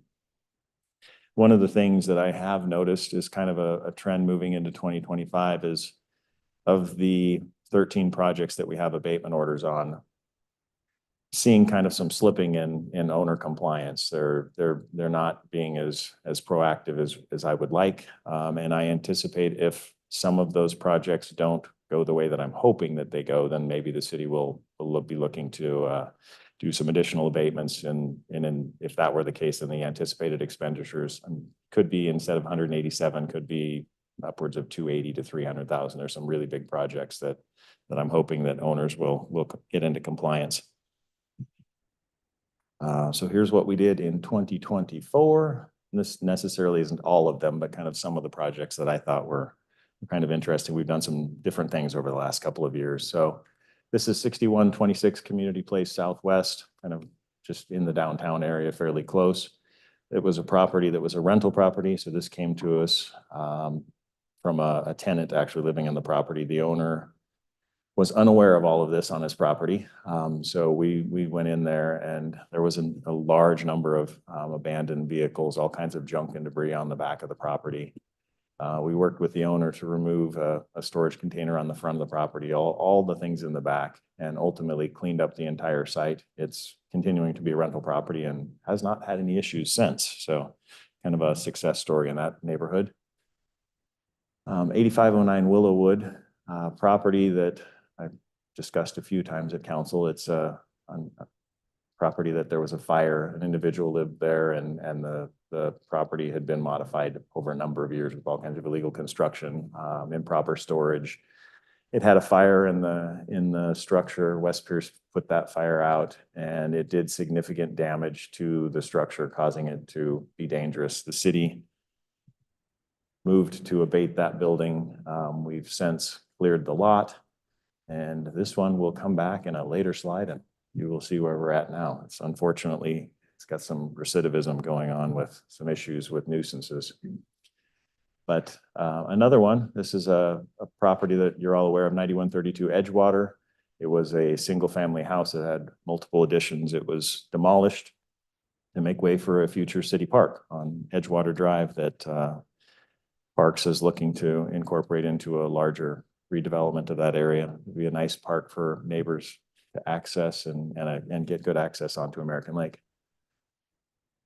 One of the things that I have noticed is kind of a trend moving into 2025 is, of the 13 projects that we have abatement orders on, seeing kind of some slipping in owner compliance. They're not being as proactive as I would like. And I anticipate if some of those projects don't go the way that I'm hoping that they go, then maybe the city will be looking to do some additional abatements. And if that were the case, then the anticipated expenditures could be, instead of 187, could be upwards of 280 to 300,000. There's some really big projects that I'm hoping that owners will get into compliance. So here's what we did in 2024. This necessarily isn't all of them, but kind of some of the projects that I thought were kind of interesting. We've done some different things over the last couple of years. So this is 6126 Community Place Southwest, kind of just in the downtown area, fairly close. It was a property that was a rental property. So this came to us from a tenant actually living in the property. The owner was unaware of all of this on his property. So we went in there, and there was a large number of abandoned vehicles, all kinds of junk and debris on the back of the property. We worked with the owner to remove a storage container on the front of the property, all the things in the back, and ultimately cleaned up the entire site. It's continuing to be a rental property and has not had any issues since. So kind of a success story in that neighborhood. 8509 Willowwood, property that I've discussed a few times at council. It's a property that there was a fire, an individual lived there, and the property had been modified over a number of years with all kinds of illegal construction, improper storage. It had a fire in the structure. West Pierce put that fire out, and it did significant damage to the structure, causing it to be dangerous. The city moved to abate that building. We've since cleared the lot, and this one will come back in a later slide, and you will see where we're at now. It's unfortunately, it's got some recidivism going on with some issues with nuisances. But another one, this is a property that you're all aware of, 9132 Edgewater. It was a single-family house that had multiple additions. It was demolished to make way for a future city park on Edgewater Drive that Parks is looking to incorporate into a larger redevelopment of that area. It'd be a nice park for neighbors to access and get good access onto American Lake.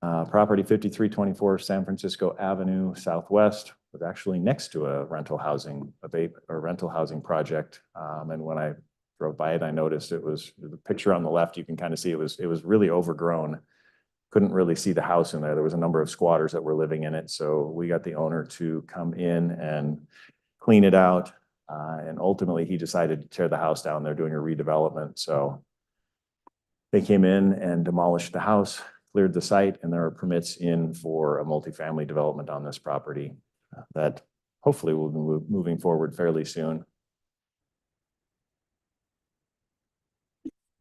Property 5324 San Francisco Avenue Southwest was actually next to a rental housing project. And when I drove by it, I noticed it was the picture on the left. You can kind of see it was really overgrown. Couldn't really see the house in there. There was a number of squatters that were living in it. So we got the owner to come in and clean it out. And ultimately he decided to tear the house down. They're doing a redevelopment. So they came in and demolished the house, cleared the site, and there are permits in for a multifamily development on this property that hopefully will be moving forward fairly soon.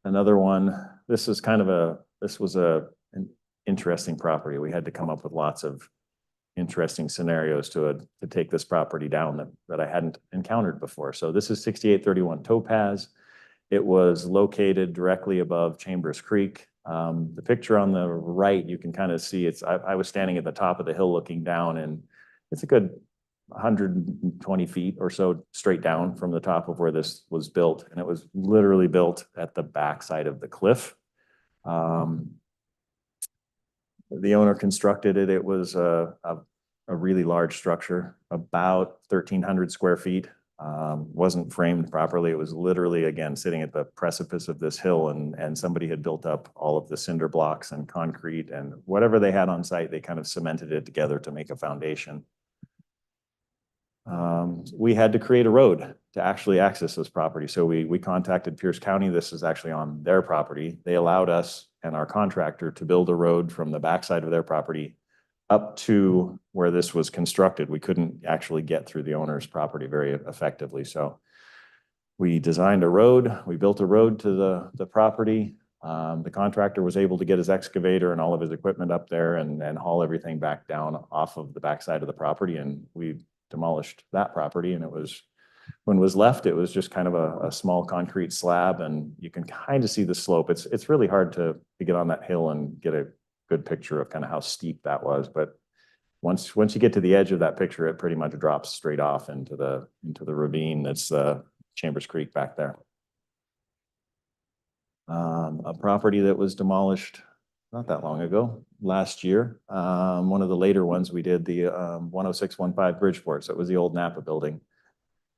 Another one, this was an interesting property. We had to come up with lots of interesting scenarios to take this property down that I hadn't encountered before. So this is 6831 Topaz. It was located directly above Chambers Creek. The picture on the right, you can kind of see I was standing at the top of the hill looking down, and it's a good 120 feet or so straight down from the top of where this was built. And it was literally built at the backside of the cliff. The owner constructed it. It was a really large structure, about 1,300 square feet. Wasn't framed properly. It was literally, again, sitting at the precipice of this hill, and somebody had built up all of the cinder blocks and concrete and whatever they had on site, they kind of cemented it together to make a foundation. We had to create a road to actually access this property. So we contacted Pierce County. This is actually on their property. They allowed us and our contractor to build a road from the backside of their property up to where this was constructed. We couldn't actually get through the owner's property very effectively. So we designed a road. We built a road to the property. The contractor was able to get his excavator and all of his equipment up there and haul everything back down off of the backside of the property. And we demolished that property. And when it was left, it was just kind of a small concrete slab, and you can kind of see the slope. It's really hard to get on that hill and get a good picture of kind of how steep that was. But once you get to the edge of that picture, it pretty much drops straight off into the ravine that's Chambers Creek back there. A property that was demolished not that long ago, last year. One of the later ones we did, the 10615 Bridgeport. So it was the old Napa building.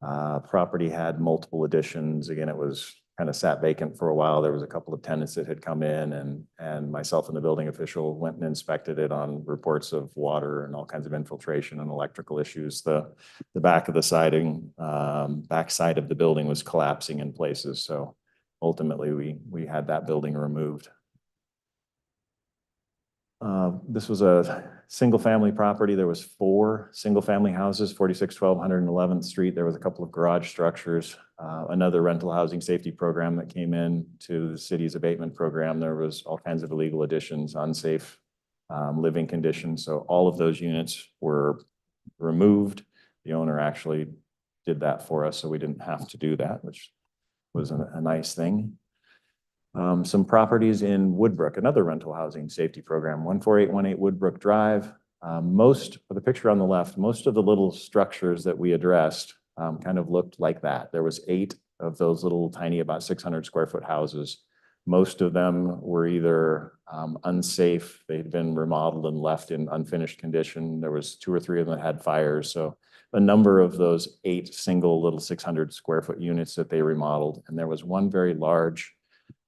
Property had multiple additions. Again, it was kind of sat vacant for a while. There was a couple of tenants that had come in, and myself and the building official went and inspected it on reports of water and all kinds of infiltration and electrical issues. The back of the siding, back side of the building was collapsing in places. So ultimately we had that building removed. This was a single family property. There was 4 single family houses, 4612 111th Street. There was a couple of garage structures, another rental housing safety program that came in to the city's abatement program. There was all kinds of illegal additions, unsafe living conditions. So all of those units were removed. The owner actually did that for us, so we didn't have to do that, which was a nice thing. Some properties in Woodbrook, another rental housing safety program, 14818 Woodbrook Drive. Most of the picture on the left, most of the little structures that we addressed kind of looked like that. There was 8 of those little tiny, about 600 square foot houses. Most of them were either unsafe. They'd been remodeled and left in unfinished condition. There was 2 or 3 of them that had fires. So a number of those 8 single little 600 square foot units that they remodeled. And there was one very large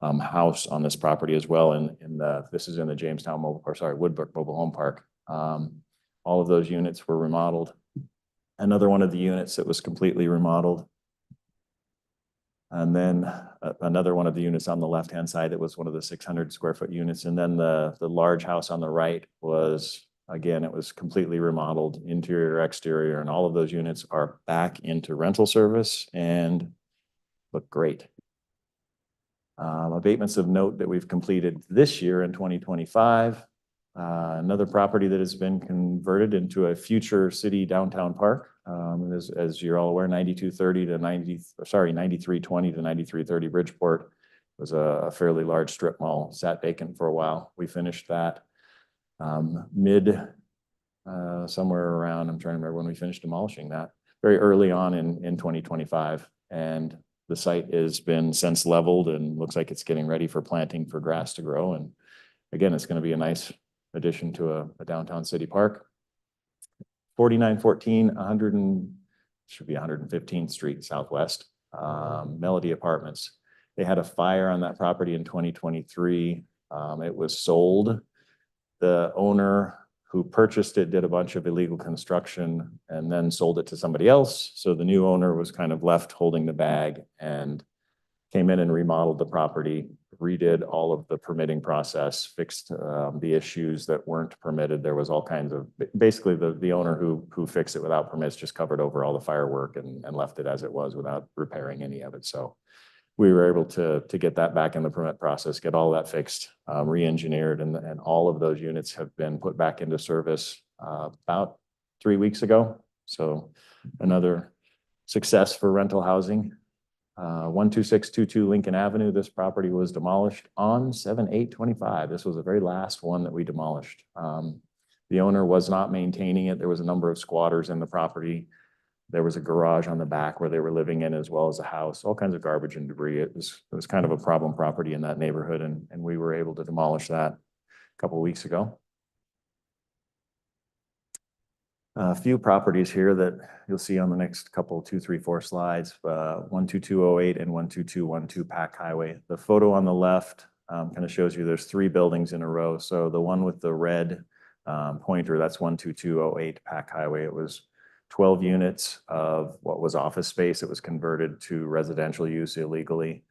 house on this property as well. This is in the Woodbrook Mobile Home Park. All of those units were remodeled. Another one of the units that was completely remodeled. And then another one of the units on the left-hand side that was one of the 600 square foot units. And then the large house on the right was, again, it was completely remodeled, interior, exterior, and all of those units are back into rental service and look great. Abatements of note that we've completed this year in 2025. Another property that has been converted into a future city downtown park. And as you're all aware, 9230 to 9320 to 9330 Bridgeport was a fairly large strip mall, sat vacant for a while. We finished that somewhere around, I'm trying to remember when we finished demolishing that, very early on in 2025. And the site has been since leveled and looks like it's getting ready for planting for grass to grow. And again, it's going to be a nice addition to a downtown city park. 4914, should be 115th Street Southwest, Melody Apartments. They had a fire on that property in 2023. It was sold. The owner who purchased it did a bunch of illegal construction and then sold it to somebody else. So the new owner was kind of left holding the bag and came in and remodeled the property, redid all of the permitting process, fixed the issues that weren't permitted. There was all kinds of, basically the owner who fixed it without permits just covered over all the firework and left it as it was without repairing any of it. So we were able to get that back in the permit process, get all that fixed, re-engineered, and all of those units have been put back into service about 3 weeks ago. So another success for rental housing. 12622 Lincoln Avenue, this property was demolished on 7/8/25. This was the very last one that we demolished. The owner was not maintaining it. There was a number of squatters in the property. There was a garage on the back where they were living in, as well as a house, all kinds of garbage and debris. It was kind of a problem property in that neighborhood, and we were able to demolish that a couple of weeks ago. A few properties here that you'll see on the next couple, 2, 3, 4 slides, 12208 and 12212 Pack Highway. The photo on the left kind of shows you there's 3 buildings in a row. So the one with the red pointer, that's 12208 Pack Highway. It was 12 units of what was office space. It was converted to residential use illegally.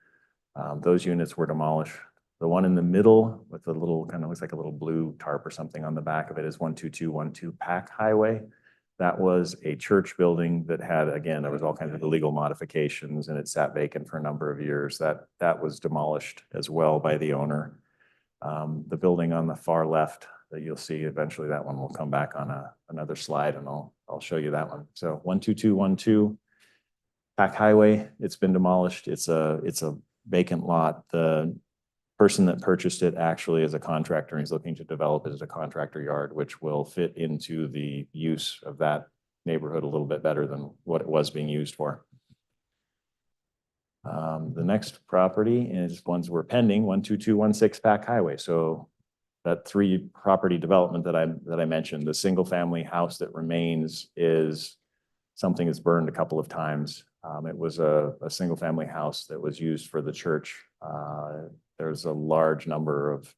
Those units were demolished. The one in the middle with the little, kind of looks like a little blue tarp or something on the back of it, is 12212 Pack Highway. That was a church building that had, again, there was all kinds of illegal modifications, and it sat vacant for a number of years. That was demolished as well by the owner. The building on the far left that you'll see eventually, that one will come back on another slide, and I'll show you that one. So 12212 Pack Highway, it's been demolished. It's a vacant lot. The person that purchased it actually is a contractor, and he's looking to develop it as a contractor yard, which will fit into the use of that neighborhood a little bit better than what it was being used for. The next property is ones we're pending, 12216 Pack Highway. So that 3 property development that I mentioned, the single family house that remains is something that's burned a couple of times. It was a single family house that was used for the church. There's a large number of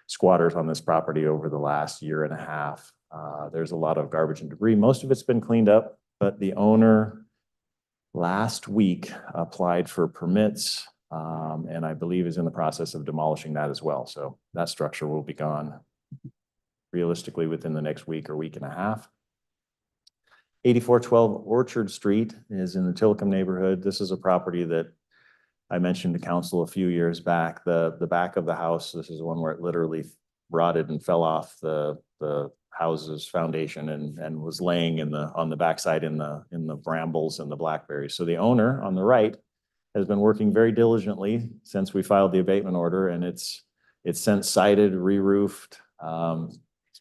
squatters on this property over the last year and a half. There's a lot of garbage and debris. Most of it's been cleaned up, but the owner last week applied for permits, and I believe is in the process of demolishing that as well. So that structure will be gone realistically within the next week or week and a half. 8412 Orchard Street is in the Tillicum neighborhood. This is a property that I mentioned to council a few years back. The back of the house, this is the one where it literally rotted and fell off the house's foundation and was laying on the backside in the brambles and the blackberries. So the owner on the right has been working very diligently since we filed the abatement order, and it's since sided, re-roofed,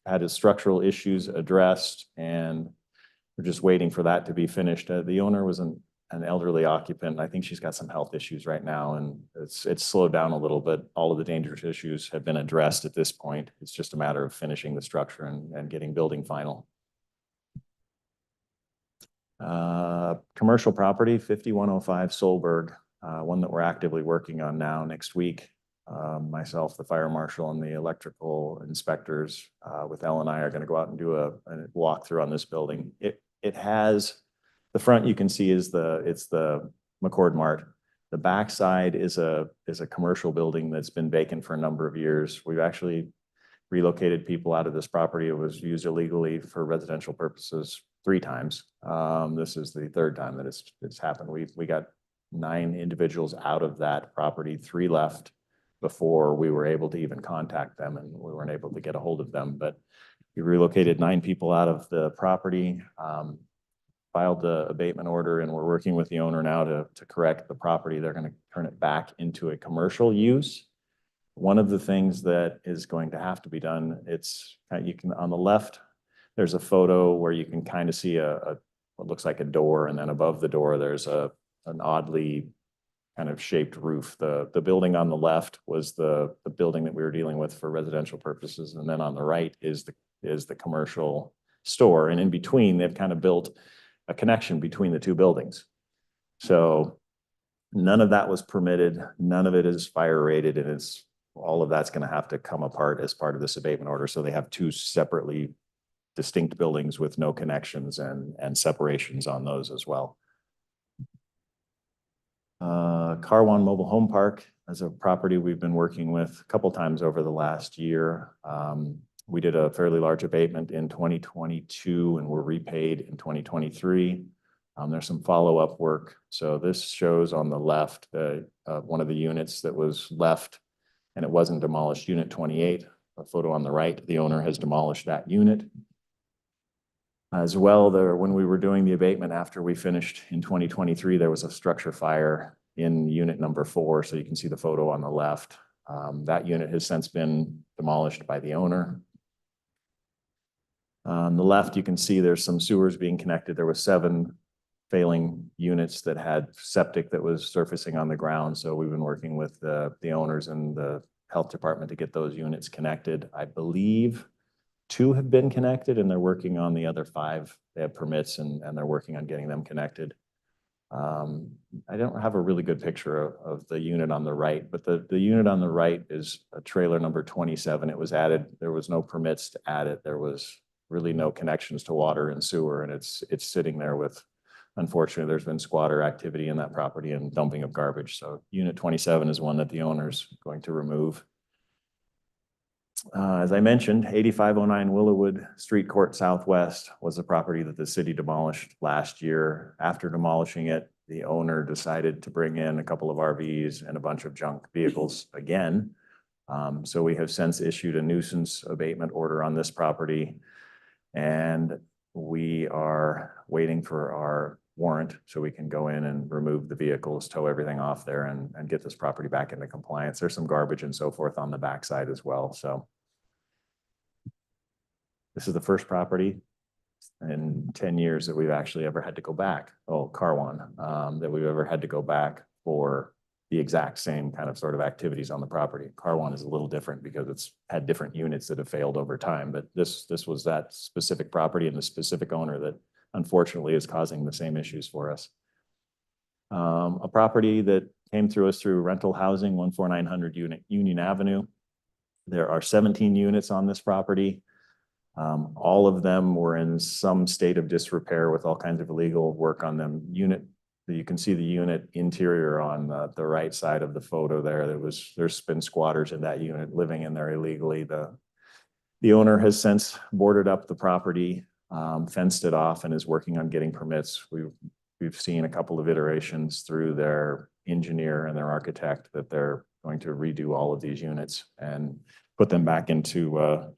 had its structural issues addressed, and we're just waiting for that to be finished. The owner was an elderly occupant. I think she's got some health issues right now, and it's slowed down a little bit. All of the dangerous issues have been addressed at this point. It's just a matter of finishing the structure and getting building final. Commercial property, 5105 Solberg, one that we're actively working on now. Next week, myself, the fire marshal, and the electrical inspectors with Elle and I are going to go out and do a walkthrough on this building. It has, the front you can see it's the McCord Mart. The backside is a commercial building that's been vacant for a number of years. We've actually relocated people out of this property. It was used illegally for residential purposes 3 times. This is the 3rd time that it's happened. We got 9 individuals out of that property, 3 left before we were able to even contact them, and we weren't able to get a hold of them. But we relocated 9 people out of the property. 5 filed the abatement order and we're working with the owner now to correct the property. They're going to turn it back into a commercial use. One of the things that is going to have to be done, you can, on the left, there's a photo where you can kind of see what looks like a door, and then above the door, there's an oddly kind of shaped roof. The building on the left was the building that we were dealing with for residential purposes, and then on the right is the commercial store, and in between, they've kind of built a connection between the two buildings. So none of that was permitted, none of it is fire rated, and all of that's going to have to come apart as part of this abatement order. So they have two separately distinct buildings with no connections and separations on those as well. Carwan Mobile Home Park is a property we've been working with a couple times over the last year. We did a fairly large abatement in 2022 and were repaid in 2023. There's some follow-up work. So this shows on the left one of the units that was left and it wasn't demolished, unit 28. A photo on the right, the owner has demolished that unit. As well, when we were doing the abatement after we finished in 2023, there was a structure fire in unit number 4. So you can see the photo on the left. That unit has since been demolished by the owner. On the left, you can see there's some sewers being connected. There were 7 failing units that had septic that was surfacing on the ground. So we've been working with the owners and the health department to get those units connected. I believe 2 have been connected and they're working on the other 5. They have permits and they're working on getting them connected. I don't have a really good picture of the unit on the right, but the unit on the right is a trailer number 27. It was added. There was no permits to add it. There was really no connections to water and sewer, and it's sitting there with, unfortunately, there's been squatter activity in that property and dumping of garbage. So unit 27 is one that the owner's going to remove. As I mentioned, 8509 Willowwood Street Court Southwest was a property that the city demolished last year. After demolishing it, the owner decided to bring in a couple of RVs and a bunch of junk vehicles again. So we have since issued a nuisance abatement order on this property, and we are waiting for our warrant so we can go in and remove the vehicles, tow everything off there and get this property back into compliance. There's some garbage and so forth on the backside as well. So this is the first property in 10 years that we've actually ever had to go back. Oh, Carwan, that we've ever had to go back for the exact same kind of sort of activities on the property. Carwan is a little different because it's had different units that have failed over time, but this was that specific property and the specific owner that unfortunately is causing the same issues for us. A property that came through us through rental housing, 14900 Union Avenue. There are 17 units on this property. All of them were in some state of disrepair with all kinds of illegal work on them. You can see the unit interior on the right side of the photo there. There's been squatters in that unit living in there illegally. The owner has since boarded up the property, fenced it off, and is working on getting permits. We've seen a couple of iterations through their engineer and their architect that they're going to redo all of these units and put them back into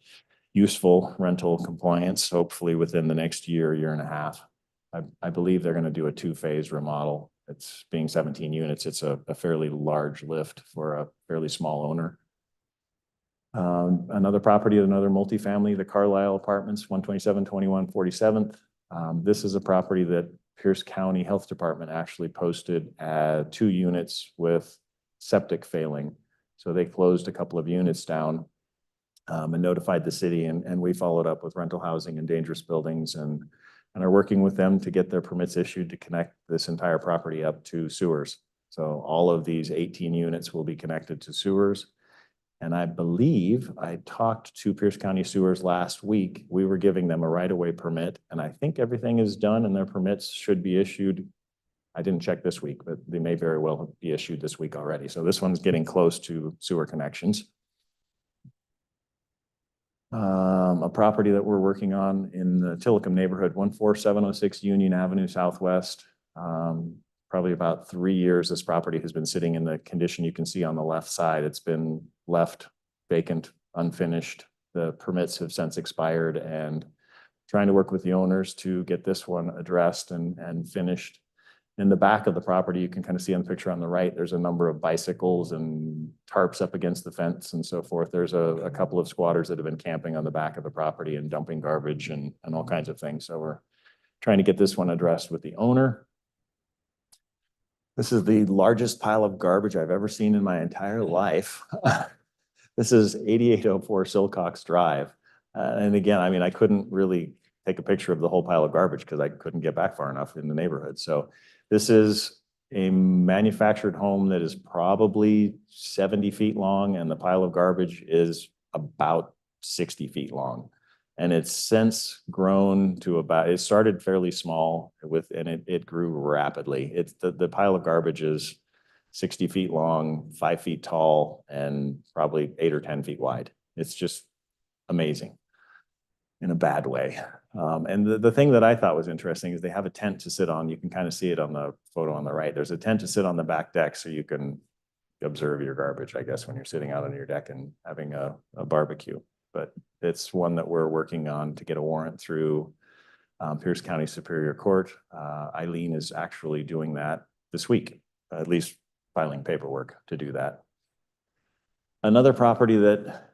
useful rental compliance, hopefully within the next year and a half. I believe they're going to do a 2-phase remodel. It's being 17 units. It's a fairly large lift for a fairly small owner. Another property, another multifamily, the Carlisle Apartments, 12721 47th. This is a property that Pierce County Health Department actually posted 2 units with septic failing. So they closed a couple of units down and notified the city, and we followed up with rental housing and dangerous buildings and are working with them to get their permits issued to connect this entire property up to sewers. So all of these 18 units will be connected to sewers. And I believe I talked to Pierce County Sewers last week. We were giving them a right-of-way permit, and I think everything is done and their permits should be issued. I didn't check this week, but they may very well be issued this week already. So this one's getting close to sewer connections. A property that we're working on in the Tillicum neighborhood, 14706 Union Avenue Southwest. Probably about 3 years, this property has been sitting in the condition you can see on the left side. It's been left vacant, unfinished. The permits have since expired, and trying to work with the owners to get this one addressed and finished. In the back of the property, you can kind of see on the picture on the right, there's a number of bicycles and tarps up against the fence and so forth. There's a couple of squatters that have been camping on the back of the property and dumping garbage and all kinds of things. So we're trying to get this one addressed with the owner. This is the largest pile of garbage I've ever seen in my entire life. This is 8804 Silcox Drive. And again, I mean, I couldn't really take a picture of the whole pile of garbage because I couldn't get back far enough in the neighborhood. So this is a manufactured home that is probably 70 feet long, and the pile of garbage is about 60 feet long. And it's since grown to about, it started fairly small and it grew rapidly. It's the pile of garbage is 60 feet long, 5 feet tall, and probably 8 or 10 feet wide. It's just amazing in a bad way. And the thing that I thought was interesting is they have a tent to sit on. You can kind of see it on the photo on the right. There's a tent to sit on the back deck so you can observe your garbage, I guess, when you're sitting out on your deck and having a barbecue. But it's one that we're working on to get a warrant through Pierce County Superior Court. Eileen is actually doing that this week, at least filing paperwork to do that. Another property that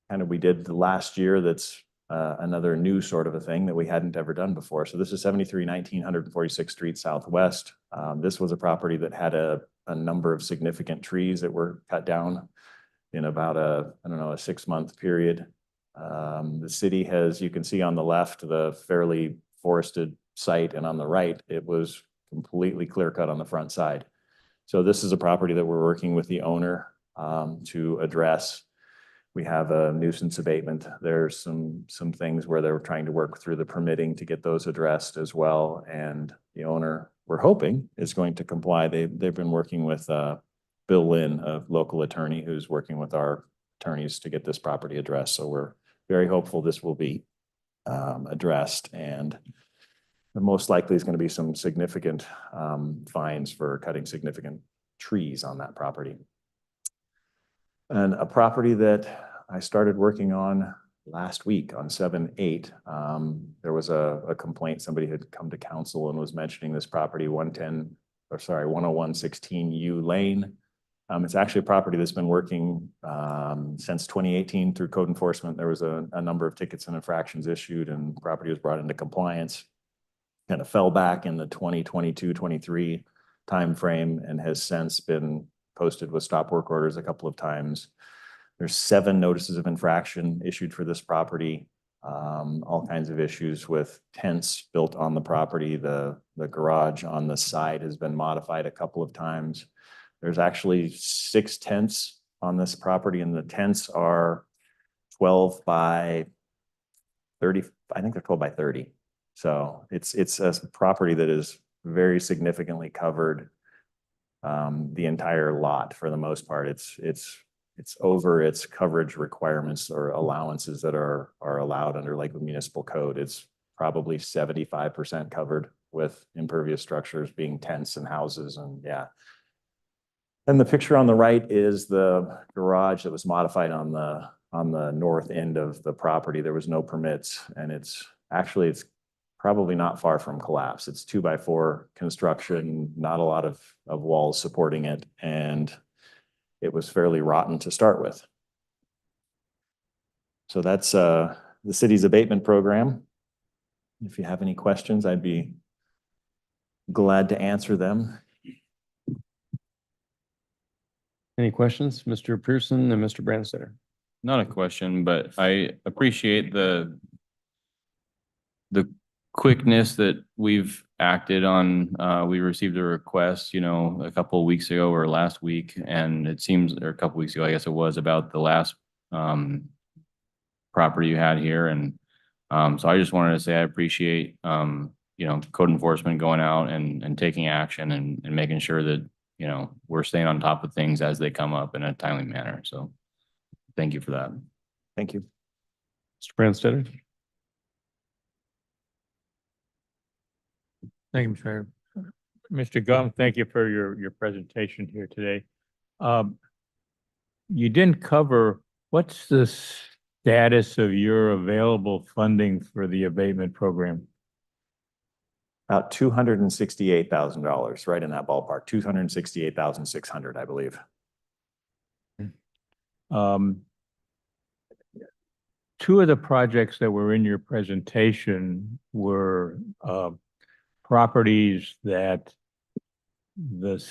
kind of we did the last year that's another new sort of a thing that we hadn't ever done before. So this is 7319 146th Street Southwest. This was a property that had a number of significant trees that were cut down in about a 6-month period. The city has, you can see on the left, the fairly forested site, and on the right, it was completely clear cut on the front side. So this is a property that we're working with the owner to address. We have a nuisance abatement. There's some things where they're trying to work through the permitting to get those addressed as well. And the owner, we're hoping, is going to comply. They've been working with Bill Lynn, a local attorney who's working with our attorneys to get this property addressed. So we're very hopeful this will be addressed, and most likely is going to be some significant fines for cutting significant trees on that property. And a property that I started working on last week on 7/8, there was a complaint. Somebody had come to council and was mentioning this property, 10116 U Lane. It's actually a property that's been working since 2018 through code enforcement. There was a number of tickets and infractions issued, and property was brought into compliance. Kind of fell back in the 2022-23 timeframe and has since been posted with stop work orders a couple of times. There's 7 notices of infraction issued for this property. All kinds of issues with tents built on the property. The garage on the side has been modified a couple of times. There's actually 6 tents on this property, and the tents are 12 by 30. I think they're 12 by 30. So it's a property that is very significantly covered. The entire lot, for the most part, it's over its coverage requirements or allowances that are allowed under Lakewood Municipal Code. It's probably 75% covered, with impervious structures being tents and houses, and yeah. And the picture on the right is the garage that was modified on the north end of the property. There was no permits, and it's probably not far from collapse. It's 2x4 construction, not a lot of walls supporting it, and it was fairly rotten to start with. So that's the city's abatement program. If you have any questions, I'd be glad to answer them. Any questions, Mr. Pearson and Mr. Branstetter? Not a question, but I appreciate the quickness that we've acted on. We received a request, a couple of weeks ago or last week, and it seems, or a couple of weeks ago, I guess it was, about the last property you had here. And so I just wanted to say I appreciate, code enforcement going out and taking action and making sure that, we're staying on top of things as they come up in a timely manner. So thank you for that. Thank you. Mr. Branstetter? Thank you, Mr. Mayor. Mr. Gum, thank you for your presentation here today. You didn't cover what's the status of your available funding for the abatement program? About $268,000, right in that ballpark, 268,600, I believe. Two of the projects that were in your presentation were properties that the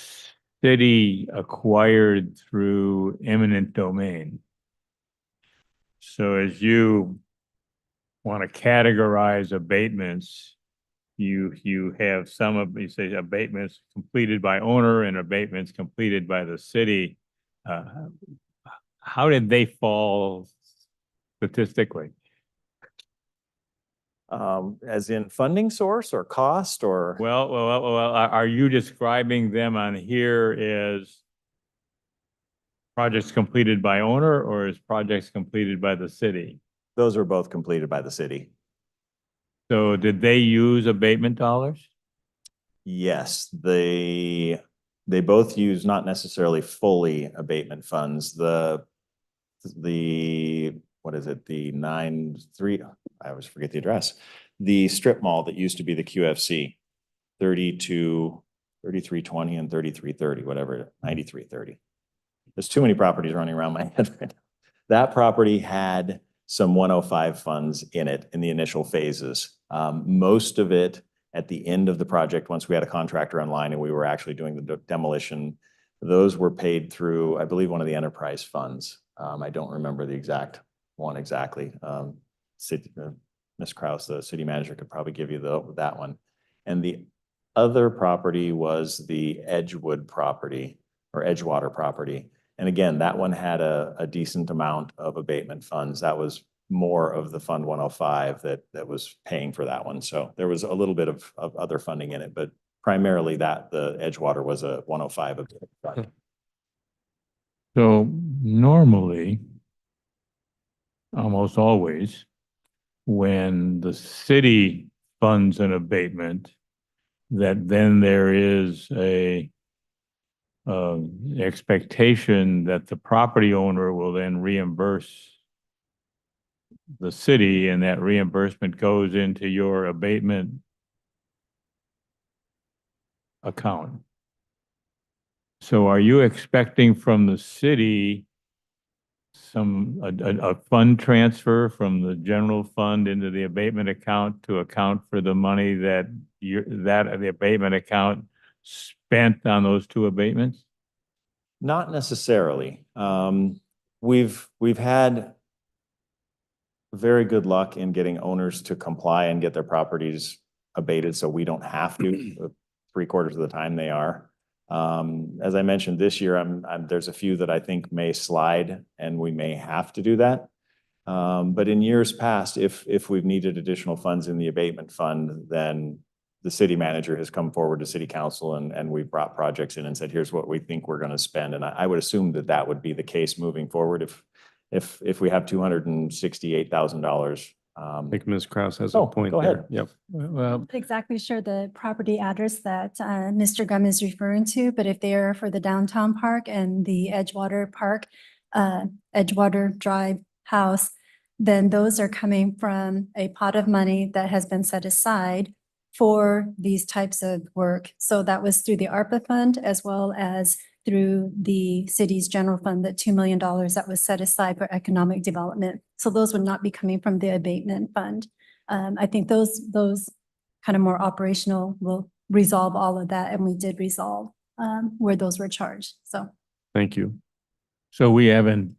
city acquired through eminent domain. So as you want to categorize abatements, you have some of, you say abatements completed by owner and abatements completed by the city. How did they fall statistically? As in funding source or cost or? Well, are you describing them on here as projects completed by owner or as projects completed by the city? Those were both completed by the city. So did they use abatement dollars? Yes, they both use not necessarily fully abatement funds. The what is it? The 93, I always forget the address. The strip mall that used to be the QFC, 3320 and 3330, whatever, 9330. There's too many properties running around my head right now. That property had some 105 funds in it in the initial phases. Most of it at the end of the project, once we had a contractor online and we were actually doing the demolition, those were paid through, I believe, one of the enterprise funds. I don't remember the exact one exactly. Ms. Kraus, the city manager, could probably give you that one. And the other property was the Edgewood property or Edgewater property. And again, that one had a decent amount of abatement funds. That was more of the Fund 105 that was paying for that one. So there was a little bit of other funding in it, but primarily the Edgewater was a 105 abatement fund. So normally, almost always, when the city funds an abatement, that then there is a expectation that the property owner will then reimburse the city, and that reimbursement goes into your abatement account. So are you expecting from the city a fund transfer from the general fund into the abatement account to account for the money that the abatement account spent on those two abatements? Not necessarily. We've had very good luck in getting owners to comply and get their properties abated, so we don't have to. 3/4 of the time they are. As I mentioned this year, there's a few that I think may slide and we may have to do that. But in years past, if we've needed additional funds in the abatement fund, then the city manager has come forward to city council and we've brought projects in and said, here's what we think we're going to spend. And I would assume that would be the case moving forward if we have $268,000. I think Ms. Kraus has a point go there. ahead. Yep. Well, Exactly sure the property address that Mr. Gum is referring to, but if they are for the downtown park and the Edgewater Park, Edgewater Drive house, then those are coming from a pot of money that has been set aside for these types of work. So that was through the ARPA fund as well as through the city's general fund, that $2 million that was set aside for economic development. So those would not be coming from the abatement fund. I think those kind of more operational will resolve all of that, and we did resolve where those were charged, so. Thank you. so we haven't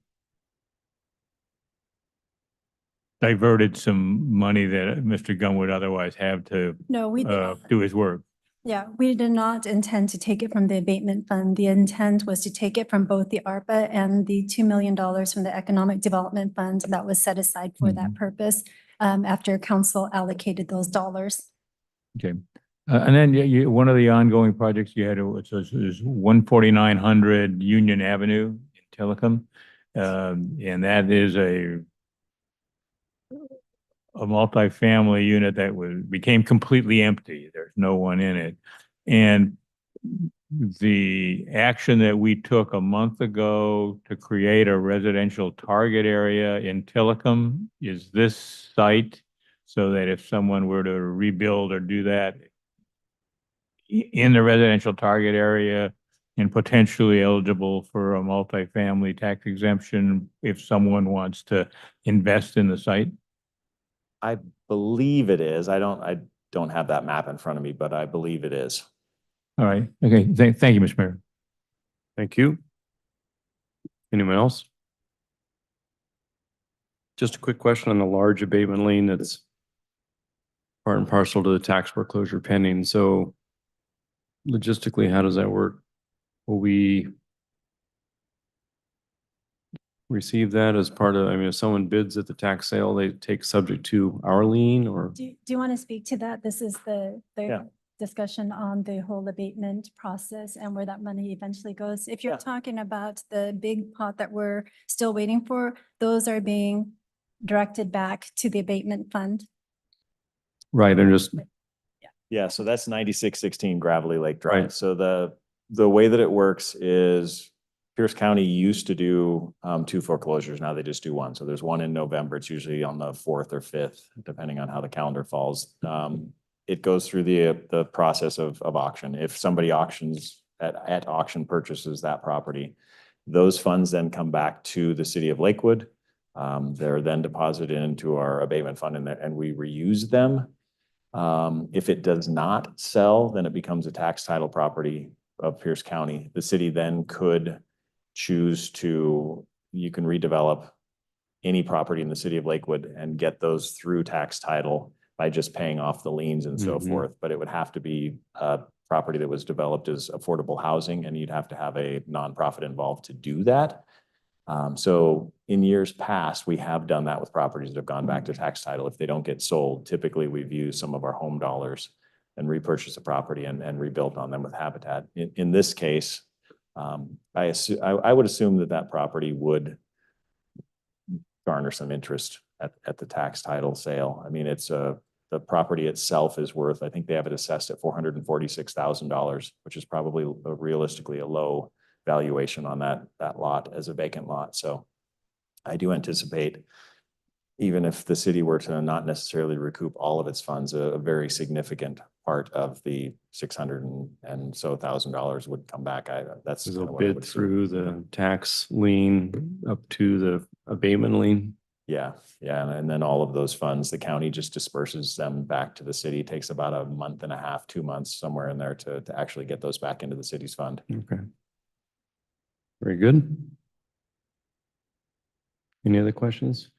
diverted some money that Mr. Gunn would otherwise have to No, we did not. do his work. Yeah, we did not intend to take it from the abatement fund. The intent was to take it from both the ARPA and the $2 million from the Economic Development Fund that was set aside for that purpose after council allocated those dollars. Okay. And then one of the ongoing projects you had is 14900 Union Avenue in Telecom. And that is a multifamily unit that became completely empty. There's no one in it. And the action that we took a month ago to create a residential target area in Tillicum is this site, so that if someone were to rebuild or do that in the residential target area and potentially eligible for a multifamily tax exemption if someone wants to invest in the site? I believe it is. I don't have that map in front of me, but I believe it is. All right. Okay. Thank you, Mr. Mayor. Thank you. Anyone else? Just a quick question on the large abatement lien that's part and parcel to the tax foreclosure pending. So logistically, how does that work? Will we receive that as part of, I mean, if someone bids at the tax sale, they take subject to our lien, or? Do you want to speak to that? This is Yeah. the discussion on the whole abatement process and where that money eventually goes. If you're Yeah. talking about the big pot that we're still waiting for, those are being directed back to the abatement fund. Right, and just, Yeah, so that's 9616 Gravelly Lake Drive. Right. So the way that it works is Pierce County used to do 2 foreclosures. Now they just do 1. So there's one in November. It's usually on the 4th or 5th, depending on how the calendar falls. It goes through the process of auction. If somebody auctions at auction purchases that property, those funds then come back to the city of Lakewood. They're then deposited into our abatement fund and we reuse them. If it does not sell, then it becomes a tax title property of Pierce County. The city then could choose to, you can redevelop any property in the city of Lakewood and get those through tax title by just paying off the liens and so Mhm. forth. But it would have to be a property that was developed as affordable housing, and you'd have to have a nonprofit involved to do that. So in years past, we have done that with properties that have gone back to tax title. If they don't get sold, typically we've used some of our home dollars and repurchased the property and rebuilt on them with Habitat. In this case, I would assume that property would garner some interest at the tax title sale. I mean, the property itself is worth, I think they have it assessed at $446,000, which is probably realistically a low valuation on that lot as a vacant lot. So I do anticipate, even if the city were to not necessarily recoup all of its funds, a very significant part of the 600 and so $1,000 would come back. That's kind they'll of what I bid would assume. through the tax lien up to the abatement lien. Yeah, and then all of those funds, the county just disperses them back to the city. It takes about a month and a half, 2 months, somewhere in there to actually get those back into the city's fund. Okay. Very good. Any other questions?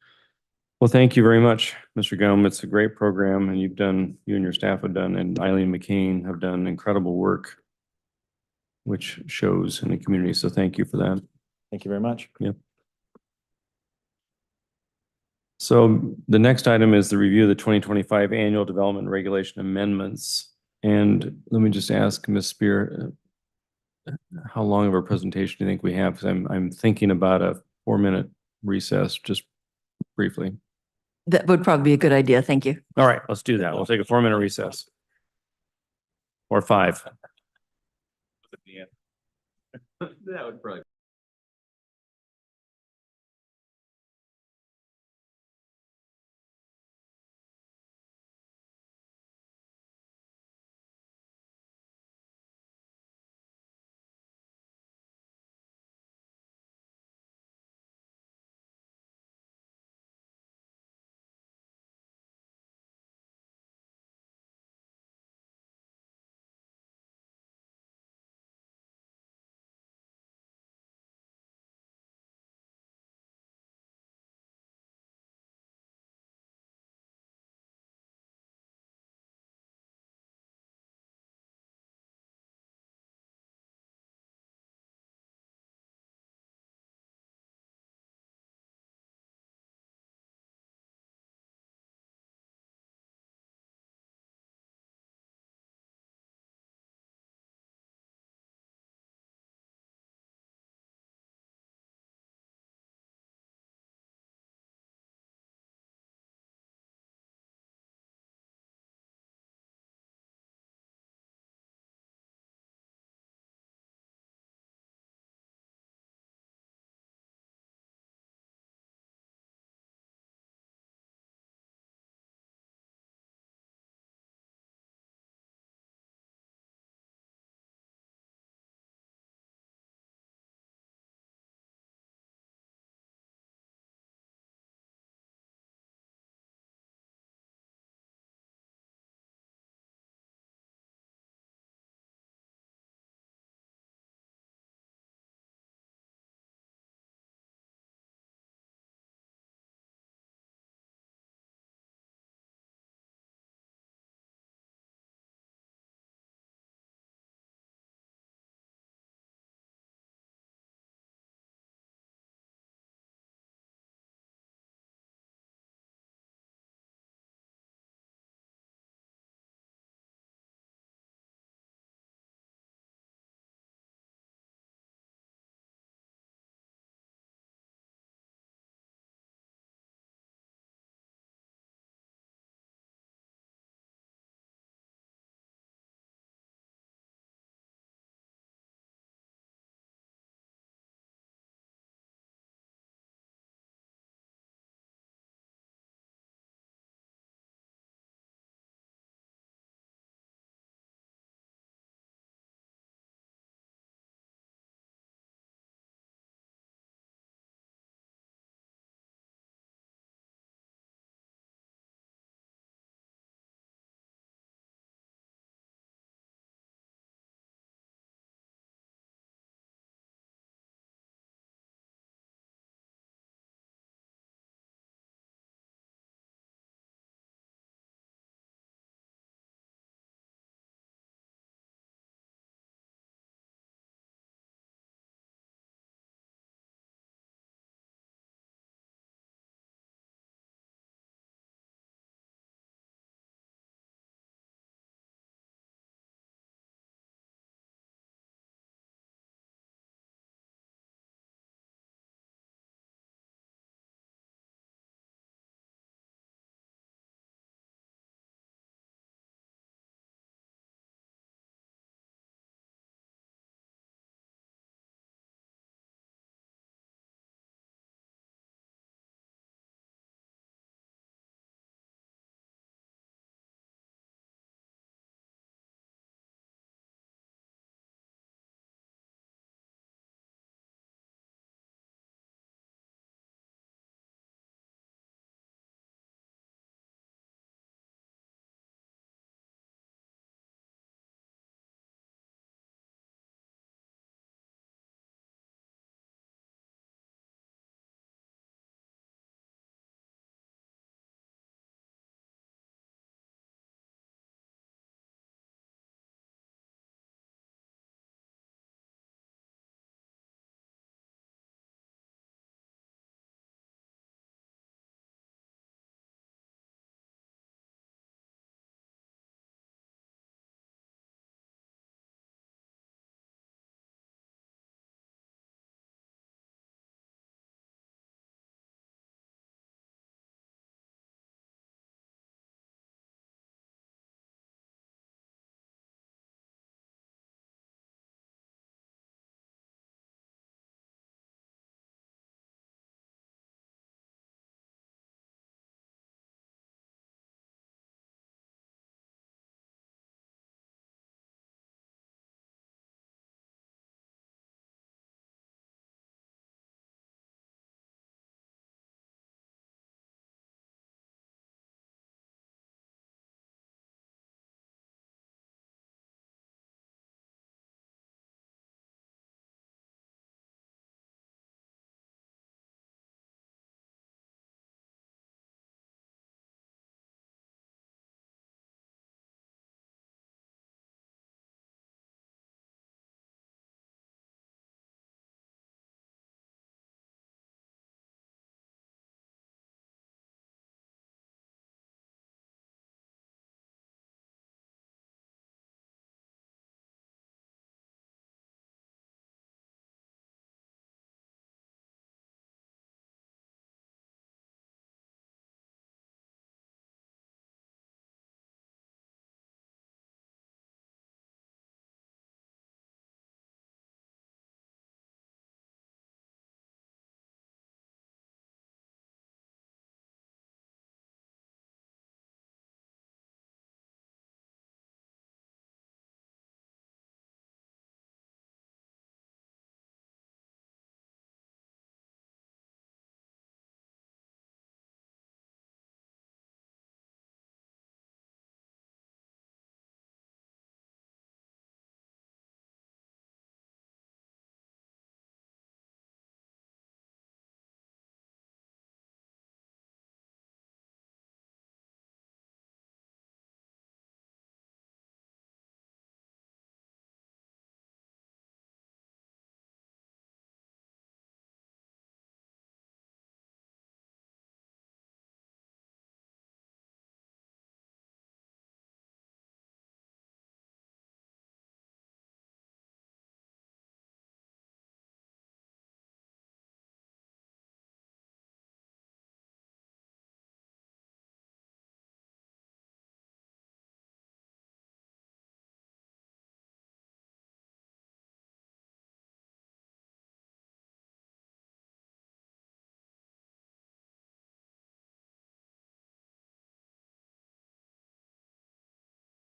Well, thank you very much, Mr. Gum. It's a great program, and you and your staff have done, and Eileen McCain have done incredible work, which shows in the community. So thank you for that. Thank you very much. Yep. So the next item is the review of the 2025 Annual Development Regulation Amendments. And let me just ask Ms. Spear, how long of a presentation do you think we have? Because I'm thinking about a 4-minute recess, just briefly. That would probably be a good idea. Thank you. All right, let's do that. We'll take a 4-minute recess. Or 5. That would probably.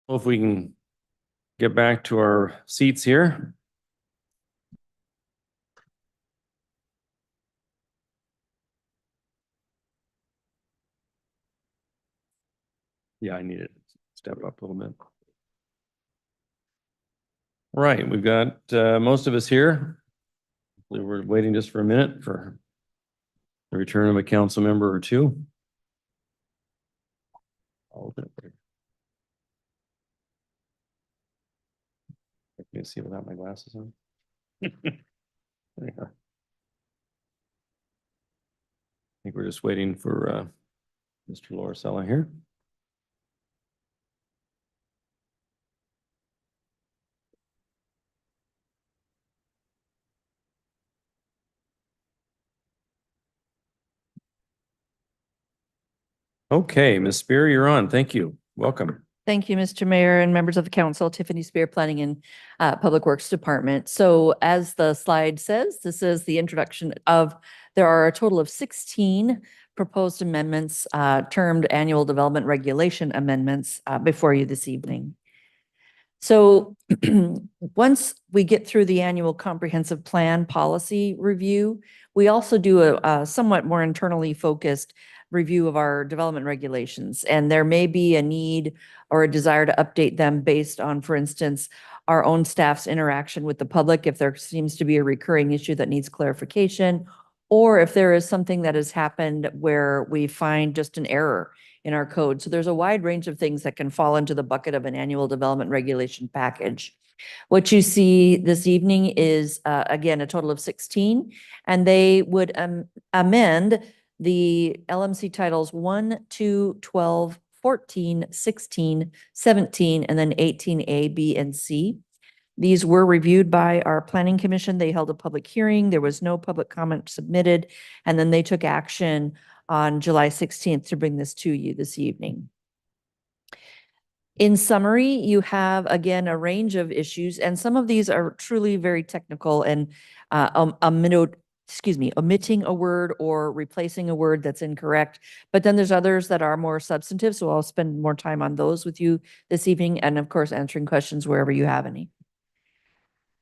Well, if we can get back to our seats here. Yeah, I need to step up a little bit. Right, we've got most of us here. We're waiting just for a minute for the return of a council member or two. I can see without my glasses on. There you go. I think we're just waiting for Mr. Lauricella here. Okay, Ms. Spear, you're on. Thank you. Welcome. Thank you, Mr. Mayor and members of the council. Tiffany Spear, Planning and Public Works Department. So as the slide says, this is the introduction of, there are a total of 16 proposed amendments, termed annual development regulation amendments before you this evening. So once we get through the annual comprehensive plan policy review, we also do a somewhat more internally focused review of our development regulations. And there may be a need or a desire to update them based on, for instance, our own staff's interaction with the public, if there seems to be a recurring issue that needs clarification, or if there is something that has happened where we find just an error in our code. So there's a wide range of things that can fall into the bucket of an annual development regulation package. What you see this evening is, again, a total of 16, and they would amend the LMC titles 1, 2, 12, 14, 16, 17, and then 18A, B, and C. These were reviewed by our planning commission. They held a public hearing. There was no public comment submitted, and then they took action on July 16th to bring this to you this evening. In summary, you have, again, a range of issues, and some of these are truly very technical and omitting a word or replacing a word that's incorrect. But then there's others that are more substantive, so I'll spend more time on those with you this evening, and of course, answering questions wherever you have any.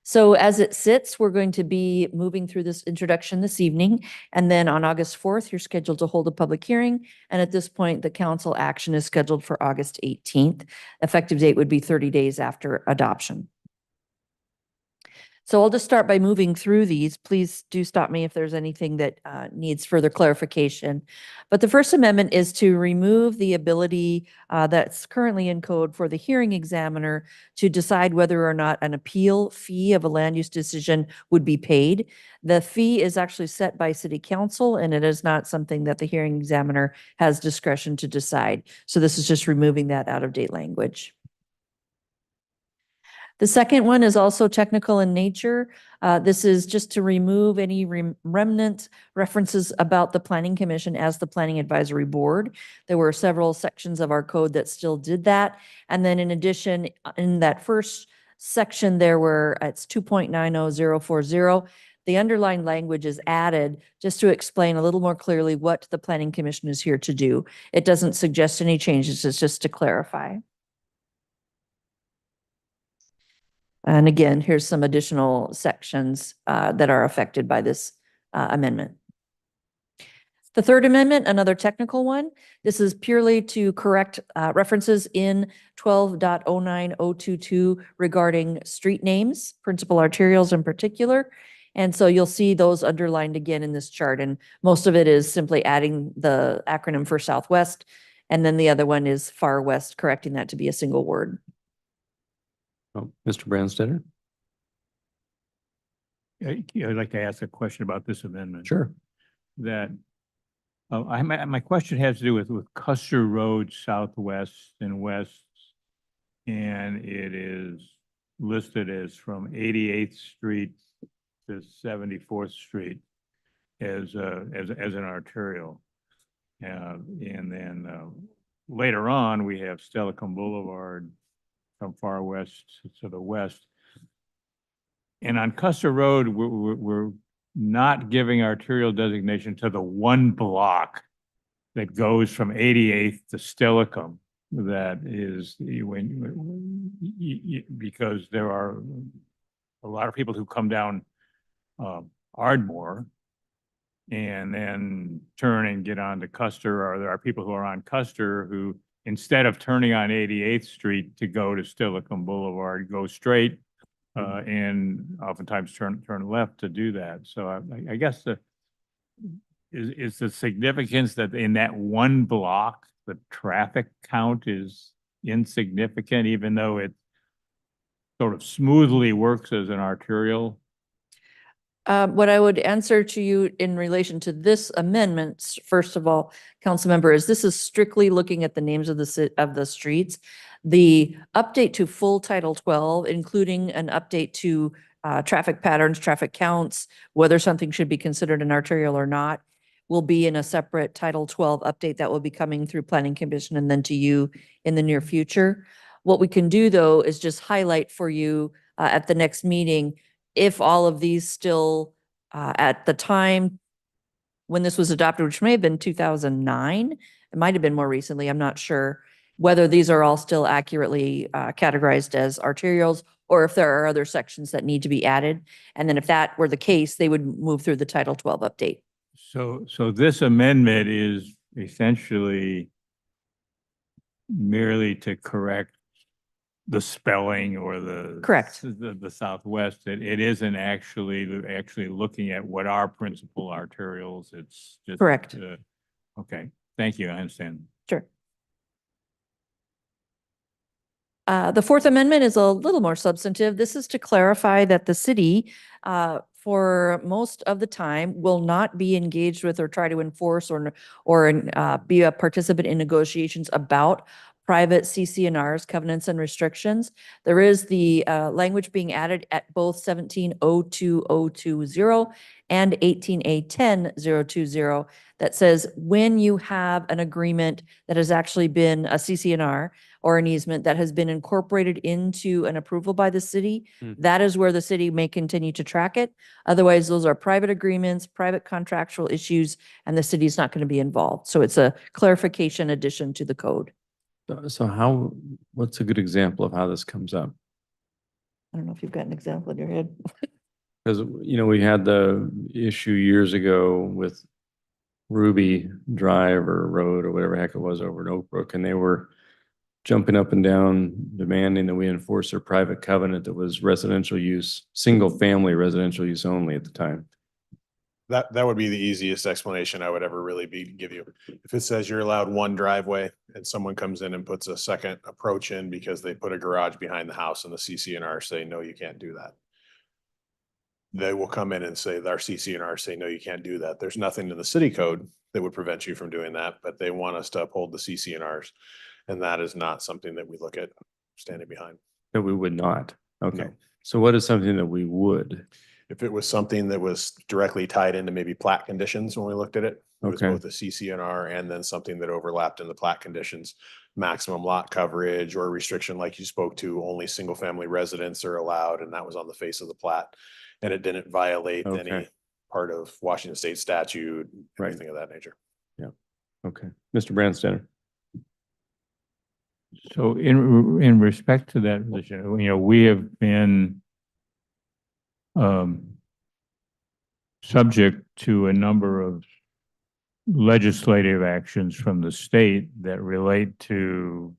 So as it sits, we're going to be moving through this introduction this evening, and then on August 4th, you're scheduled to hold a public hearing. And at this point, the council action is scheduled for August 18th. Effective date would be 30 days after adoption. So I'll just start by moving through these. Please do stop me if there's anything that needs further clarification. But the First Amendment is to remove the ability that's currently in code for the hearing examiner to decide whether or not an appeal fee of a land use decision would be paid. The fee is actually set by City Council, and it is not something that the hearing examiner has discretion to decide. So this is just removing that out-of-date language. The second one is also technical in nature. This is just to remove any remnant references about the Planning Commission as the Planning Advisory Board. There were several sections of our code that still did that. And then in addition, in that first section, there were, it's 2.90040. The underlined language is added just to explain a little more clearly what the Planning Commission is here to do. It doesn't suggest any changes, it's just to clarify. And again, here's some additional sections that are affected by this amendment. The third amendment, another technical one. This is purely to correct references in 12.09022 regarding street names, principal arterials in particular. And so you'll see those underlined again in this chart. And most of it is simply adding the acronym for Southwest. And then the other one is Far West, correcting that to be a single word. Oh, Mr. Branstetter? I'd like to ask a question about this amendment. Sure. That, my question has to do with Custer Road Southwest and West. And it is listed as from 88th Street to 74th Street as an arterial. And then later on, we have Stellicum Boulevard from Far West to the west. And on Custer Road, we're not giving arterial designation to the one block that goes from 88th to Stellicum. that is because there are a lot of people who come down Ardmore and then turn and get onto Custer, or there are people who are on Custer who, instead of turning on 88th Street to go to Steilacoom Boulevard, go straight and oftentimes turn left to do that. So I guess is the significance that in that one block, the traffic count is insignificant, even though it sort of smoothly works as an arterial? What I would answer to you in relation to this amendment, first of all, council member, is this is strictly looking at the names of the streets. The update to full Title 12, including an update to traffic patterns, traffic counts, whether something should be considered an arterial or not, will be in a separate Title 12 update that will be coming through Planning Commission and then to you in the near future. What we can do, though, is just highlight for you at the next meeting if all of these still, at the time when this was adopted, which may have been 2009, it might have been more recently, I'm not sure, whether these are all still accurately categorized as arterials or if there are other sections that need to be added. And then if that were the case, they would move through the Title 12 update. So this amendment is essentially merely to correct the spelling or the correct the Southwest. It isn't actually looking at what are principal arterials. It's just correct. Okay, thank you. I understand. Sure. The Fourth Amendment is a little more substantive. This is to clarify that the city, for most of the time, will not be engaged with or try to enforce or be a participant in negotiations about private CC&Rs, covenants and restrictions. There is the language being added at both 1702.020 and 18A10.020 that says when you have an agreement that has actually been a CC&R or an easement that has been incorporated into an approval by the city, that is where the city may continue to track it. Otherwise, those are private agreements, private contractual issues, and the city's not going to be involved. So it's a clarification addition to the code. So what's a good example of how this comes up? I don't know if you've got an example in your head. Because, we had the issue years ago with Ruby Drive or Road or whatever the heck it was over in Oak Brook, and they were jumping up and down demanding that we enforce their private covenant that was residential use, single family residential use only at the time. That would be the easiest explanation I would ever really give you. If it says you're allowed one driveway and someone comes in and puts a second approach in because they put a garage behind the house and the CC&R say, no, you can't do that. They will come in and say, our CC&R say, no, you can't do that. There's nothing in the city code that would prevent you from doing that, but they want us to uphold the CC&Rs. And that is not something that we look at standing behind. That we would not. Okay. No. So what is something that we would? If it was something that was directly tied into maybe plat conditions when we looked at it, it was Okay. both a CC&R and then something that overlapped in the plat conditions, maximum lot coverage or restriction like you spoke to, only single family residents are allowed, and that was on the face of the plat. And it didn't violate Okay. any part of Washington State statute, Right. anything of that nature. Yeah. Okay. Mr. Branstetter. So in respect to that position, we have been subject to a number of legislative actions from the state that relate to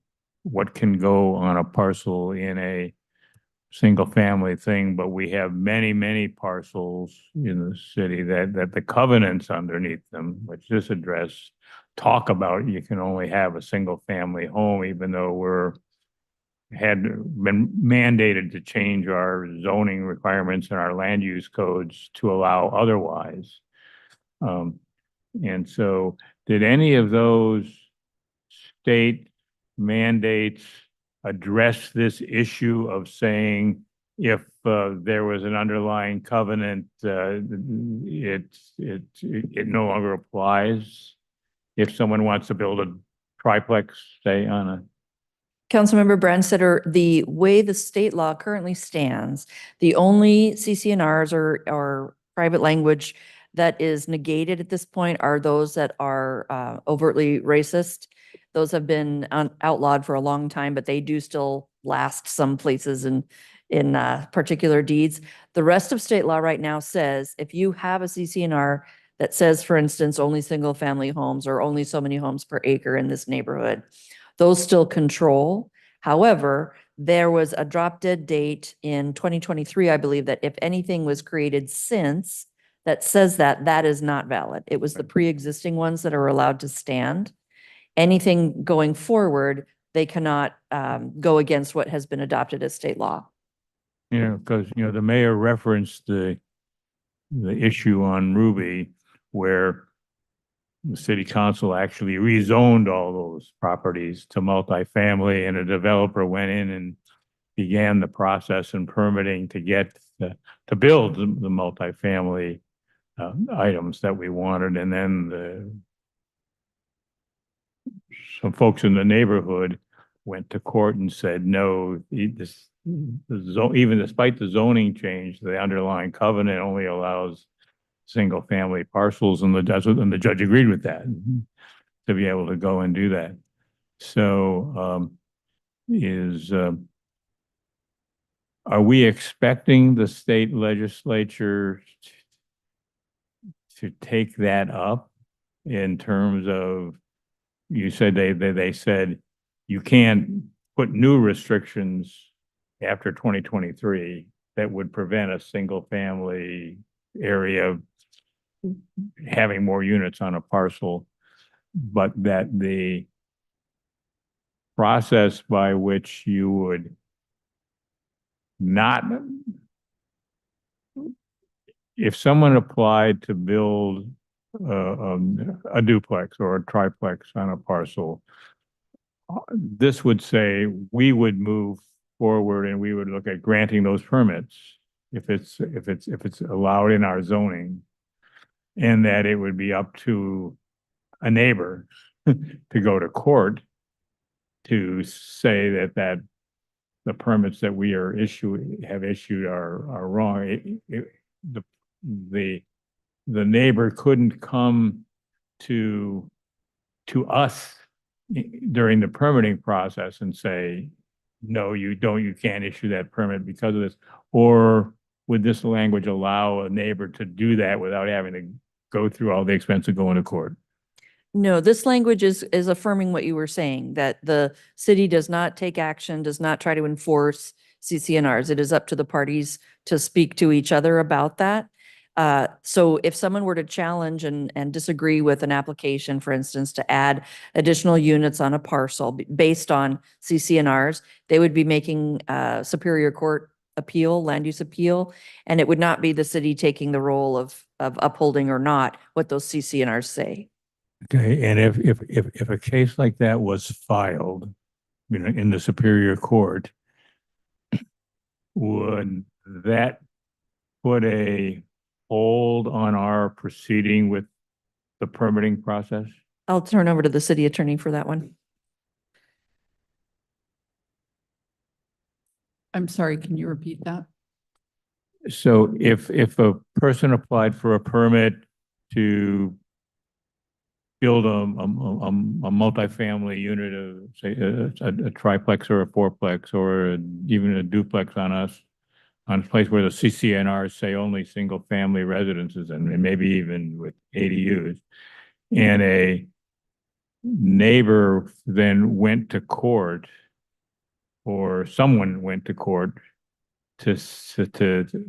what can go on a parcel in a single family thing, but we have many, many parcels in the city that the covenants underneath them, which this address talk about, you can only have a single family home, even though had been mandated to change our zoning requirements and our land use codes to allow otherwise. And so did any of those state mandates address this issue of saying if there was an underlying covenant, it no longer applies if someone wants to build a triplex, say, on a... Councilmember Branstetter, the way the state law currently stands, the only CC&Rs or private language that is negated at this point are those that are overtly racist. Those have been outlawed for a long time, but they do still last some places in particular deeds. The rest of state law right now says if you have a CCNR that says, for instance, only single family homes or only so many homes per acre in this neighborhood, those still control. However, there was a drop dead date in 2023, I believe, that if anything was created since that says that, that is not valid. It was the pre-existing ones that are allowed to stand. Anything going forward, they cannot go against what has been adopted as state law. You know, because, you know, the mayor referenced the issue on Ruby where the city council actually rezoned all those properties to multifamily, and a developer went in and began the process and permitting to get to build the multifamily items that we wanted. And then some folks in the neighborhood went to court and said, no, even despite the zoning change, the underlying covenant only allows single family parcels, and the judge agreed with that to be able to go and do that. So are we expecting the state legislature to take that up in terms of, you said they said you can't put new restrictions after 2023 that would prevent a single family area having more units on a parcel, but that the process by which you would not, if someone applied to build a duplex or a triplex on a parcel, this would say we would move forward and we would look at granting those permits if it's allowed in our zoning, and that it would be up to a neighbor to go to court to say that the permits that we have issued are wrong. The neighbor couldn't come to us during the permitting process and say, no, you can't issue that permit because of this. Or would this language allow a neighbor to do that without having to go through all the expense of going to court? No, this language is affirming what you were saying, that the city does not take action, does not try to enforce CCNRs. It is up to the parties to speak to each other about that. So if someone were to challenge and disagree with an application, for instance, to add additional units on a parcel based on CCNRs, they would be making a Superior Court appeal, land use appeal, and it would not be the city taking the role of upholding or not what those CCNRs say. Okay, and if a case like that was filed, you know, in the Superior Court, would that put a hold on our proceeding with the permitting process? I'll turn over to the city attorney for that one. I'm sorry, can you repeat that? So if a person applied for a permit to build a multifamily unit of, say, a triplex or a fourplex or even a duplex on a place where the CCNRs say only single family residences and maybe even with ADUs, and a neighbor then went to court, or someone went to court to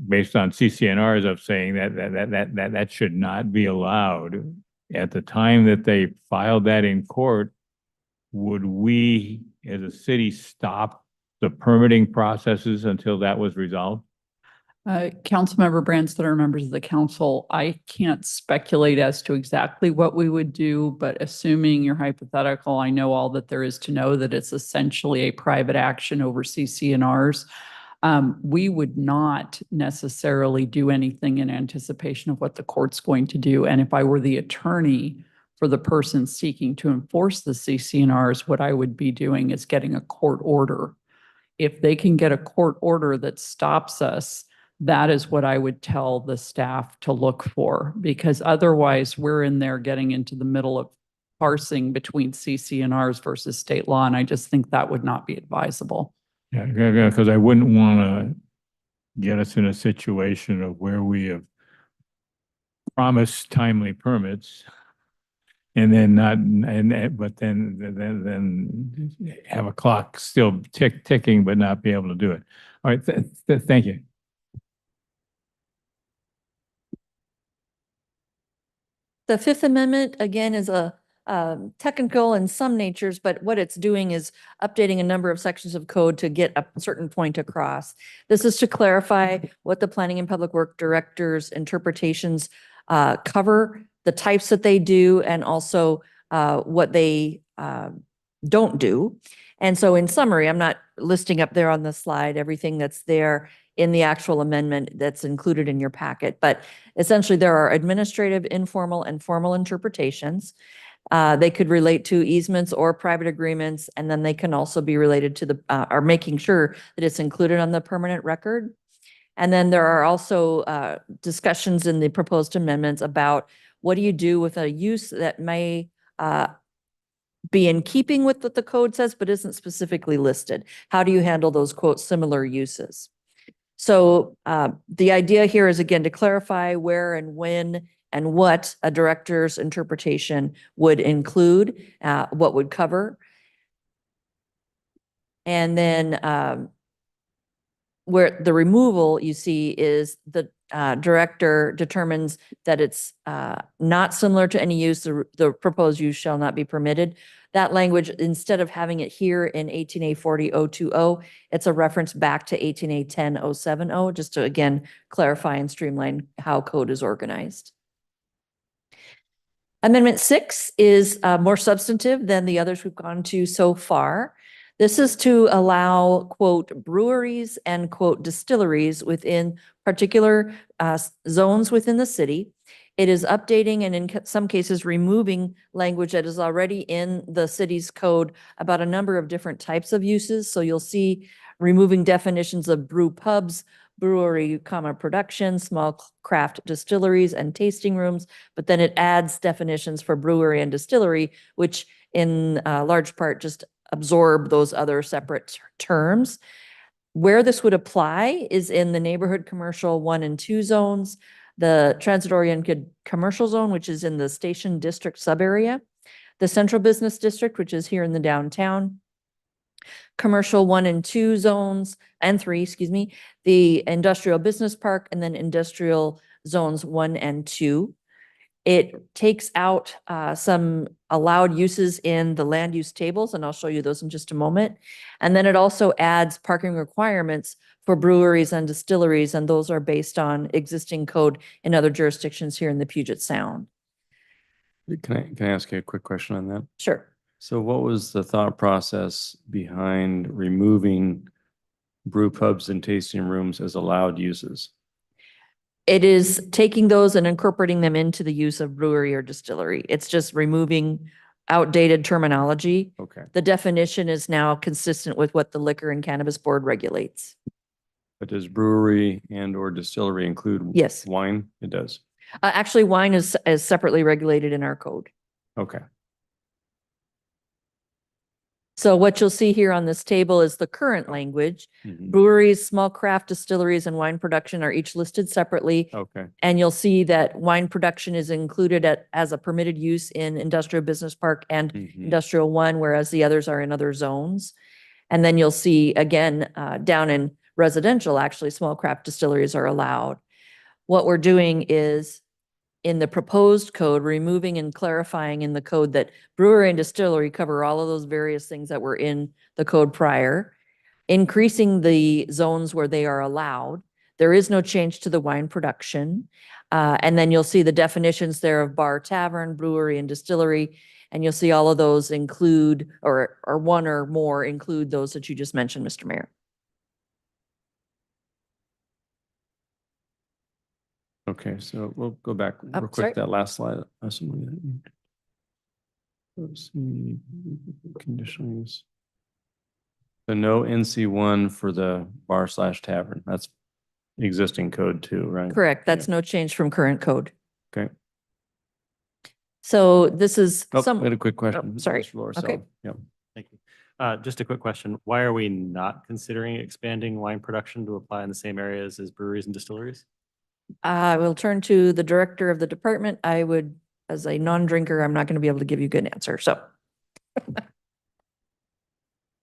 based on CCNRs of saying that should not be allowed. At the time that they filed that in court, would we as a city stop the permitting processes until that was resolved? Councilmember Brands, that are members of the council, I can't speculate as to exactly what we would do, but assuming you're hypothetical, I know all that there is to know, that it's essentially a private action over CCNRs. We would not necessarily do anything in anticipation of what the court's going to do. And if I were the attorney for the person seeking to enforce the CCNRs, what I would be doing is getting a court order. If they can get a court order that stops us, that is what I would tell the staff to look for, because otherwise we're in there getting into the middle of parsing between CCNRs versus state law, and I just think that would not be advisable. Yeah, because I wouldn't want to get us in a situation of where we have promised timely permits and then not, but then have a clock still ticking, but not be able to do it. All right, thank you. The Fifth Amendment, again, is a technical in some natures, but what it's doing is updating a number of sections of code to get a certain point across. This is to clarify what the Planning and Public Work Director's interpretations cover, the types that they do, and also what they don't do. And so in summary, I'm not listing up there on the slide everything that's there in the actual amendment that's included in your packet, but essentially there are administrative, informal, and formal interpretations. They could relate to easements or private agreements, and then they can also be related to the, or making sure that it's included on the permanent record. And then there are also discussions in the proposed amendments about what do you do with a use that may be in keeping with what the code says, but isn't specifically listed. How do you handle those, quote, similar uses? So the idea here is, again, to clarify where and when and what a director's interpretation would include, what would cover. And then where the removal you see is the director determines that it's not similar to any use, the proposed use shall not be permitted. That language, instead of having it here in 18A 40-020, it's a reference back to 18A 10-070, just to, again, clarify and streamline how code is organized. Amendment 6 is more substantive than the others we've gone to so far. This is to allow, quote, breweries and, quote, distilleries within particular zones within the city. It is updating and in some cases removing language that is already in the city's code about a number of different types of uses. So you'll see removing definitions of brew pubs, brewery, production, small craft distilleries, and tasting rooms. But then it adds definitions for brewery and distillery, which in large part just absorb those other separate terms. Where this would apply is in the neighborhood commercial 1 and 2 zones, the transit-oriented commercial zone, which is in the Station District subarea, the Central Business District, which is here in the downtown, commercial 1 and 2 zones, and 3, excuse me, the Industrial Business Park, and then industrial zones 1 and 2. It takes out some allowed uses in the land use tables, and I'll show you those in just a moment. And then it also adds parking requirements for breweries and distilleries, and those are based on existing code in other jurisdictions here in the Puget Sound. Can I ask you a quick question on that? Sure. So what was the thought process behind removing brew pubs and tasting rooms as allowed uses? It is taking those and incorporating them into the use of brewery or distillery. It's just removing outdated terminology. Okay. The definition is now consistent with what the Liquor and Cannabis Board regulates. But does brewery and or distillery include Yes. wine? It does. Actually, wine is separately regulated in our code. Okay. So what you'll see here on this table is the current language. Breweries, small craft distilleries, and wine production are each listed separately. Okay. And you'll see that wine production is included as a permitted use in Industrial Business Park and Industrial 1, whereas the others are in other zones. And then you'll see, again, down in residential, actually, small craft distilleries are allowed. What we're doing is, in the proposed code, removing and clarifying in the code that brewery and distillery cover all of those various things that were in the code prior, increasing the zones where they are allowed. There is no change to the wine production. And then you'll see the definitions there of bar, tavern, brewery, and distillery. And you'll see all of those include, or one or more include those that you just mentioned, Mr. Mayor. Okay, so we'll go back Oh, real sorry. quick, that last slide. Let's see, conditional use. The no NC1 for the bar/tavern. That's existing code too, right? Correct. That's no change from current code. Okay. So this is Oh, some. I had a quick question. sorry. Mr. Lorso. Okay. Yep. Thank you. Just a quick question. Why are we not considering expanding wine production to apply in the same areas as breweries and distilleries? I will turn to the director of the department. I would, as a non-drinker, I'm not going to be able to give you a good answer. So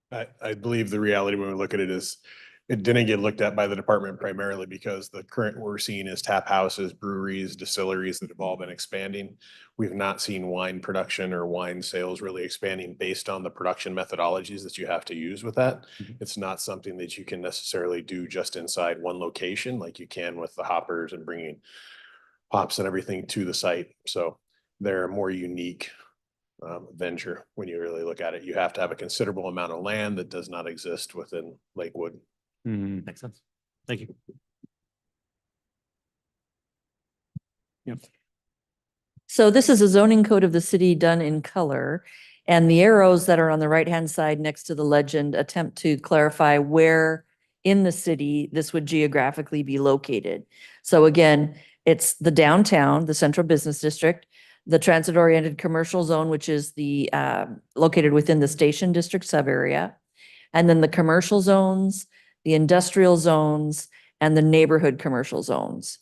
I believe the reality when we look at it is it didn't get looked at by the department primarily because the current we're seeing is tap houses, breweries, distilleries that have all been expanding. We've not seen wine production or wine sales really expanding based on the production methodologies that you have to use with that. It's not something that you can necessarily do just inside one location like you can with the hoppers and bringing hops and everything to the site. So they're a more unique venture when you really look at it. You have to have a considerable amount of land that does not exist within Lakewood. Makes sense. Thank you. Yep. So this is a zoning code of the city done in color. And the arrows that are on the right-hand side next to the legend attempt to clarify where in the city this would geographically be located. So again, it's the downtown, the central business district, the transit-oriented commercial zone, which is the located within the station district sub-area, and then the commercial zones, the industrial zones, and the neighborhood commercial zones.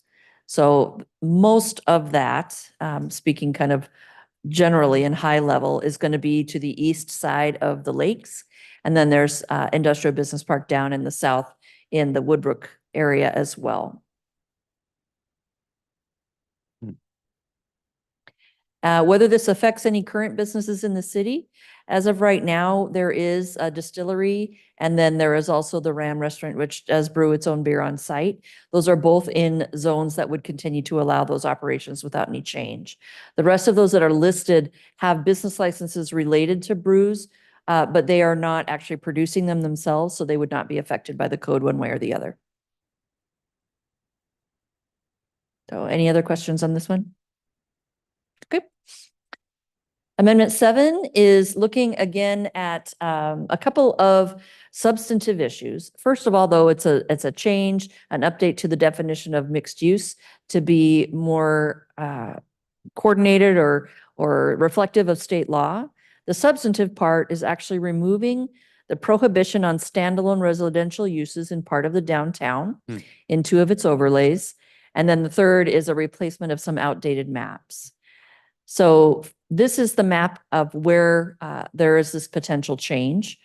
So most of that, speaking kind of generally in high level, is going to be to the east side of the lakes. And then there's industrial business park down in the south in the Woodbrook area as well. Whether this affects any current businesses in the city, as of right now, there is a distillery, and then there is also the Ram Restaurant, which does brew its own beer on site. Those are both in zones that would continue to allow those operations without any change. The rest of those that are listed have business licenses related to brews, but they are not actually producing them themselves, so they would not be affected by the code one way or the other. So any other questions on this one? Okay. Amendment 7 is looking again at a couple of substantive issues. First of all, though, it's a change, an update to the definition of mixed use to be more coordinated or reflective of state law. The substantive part is actually removing the prohibition on standalone residential uses in part of the downtown in 2 of its overlays. And then the third is a replacement of some outdated maps. So this is the map of where there is this potential change.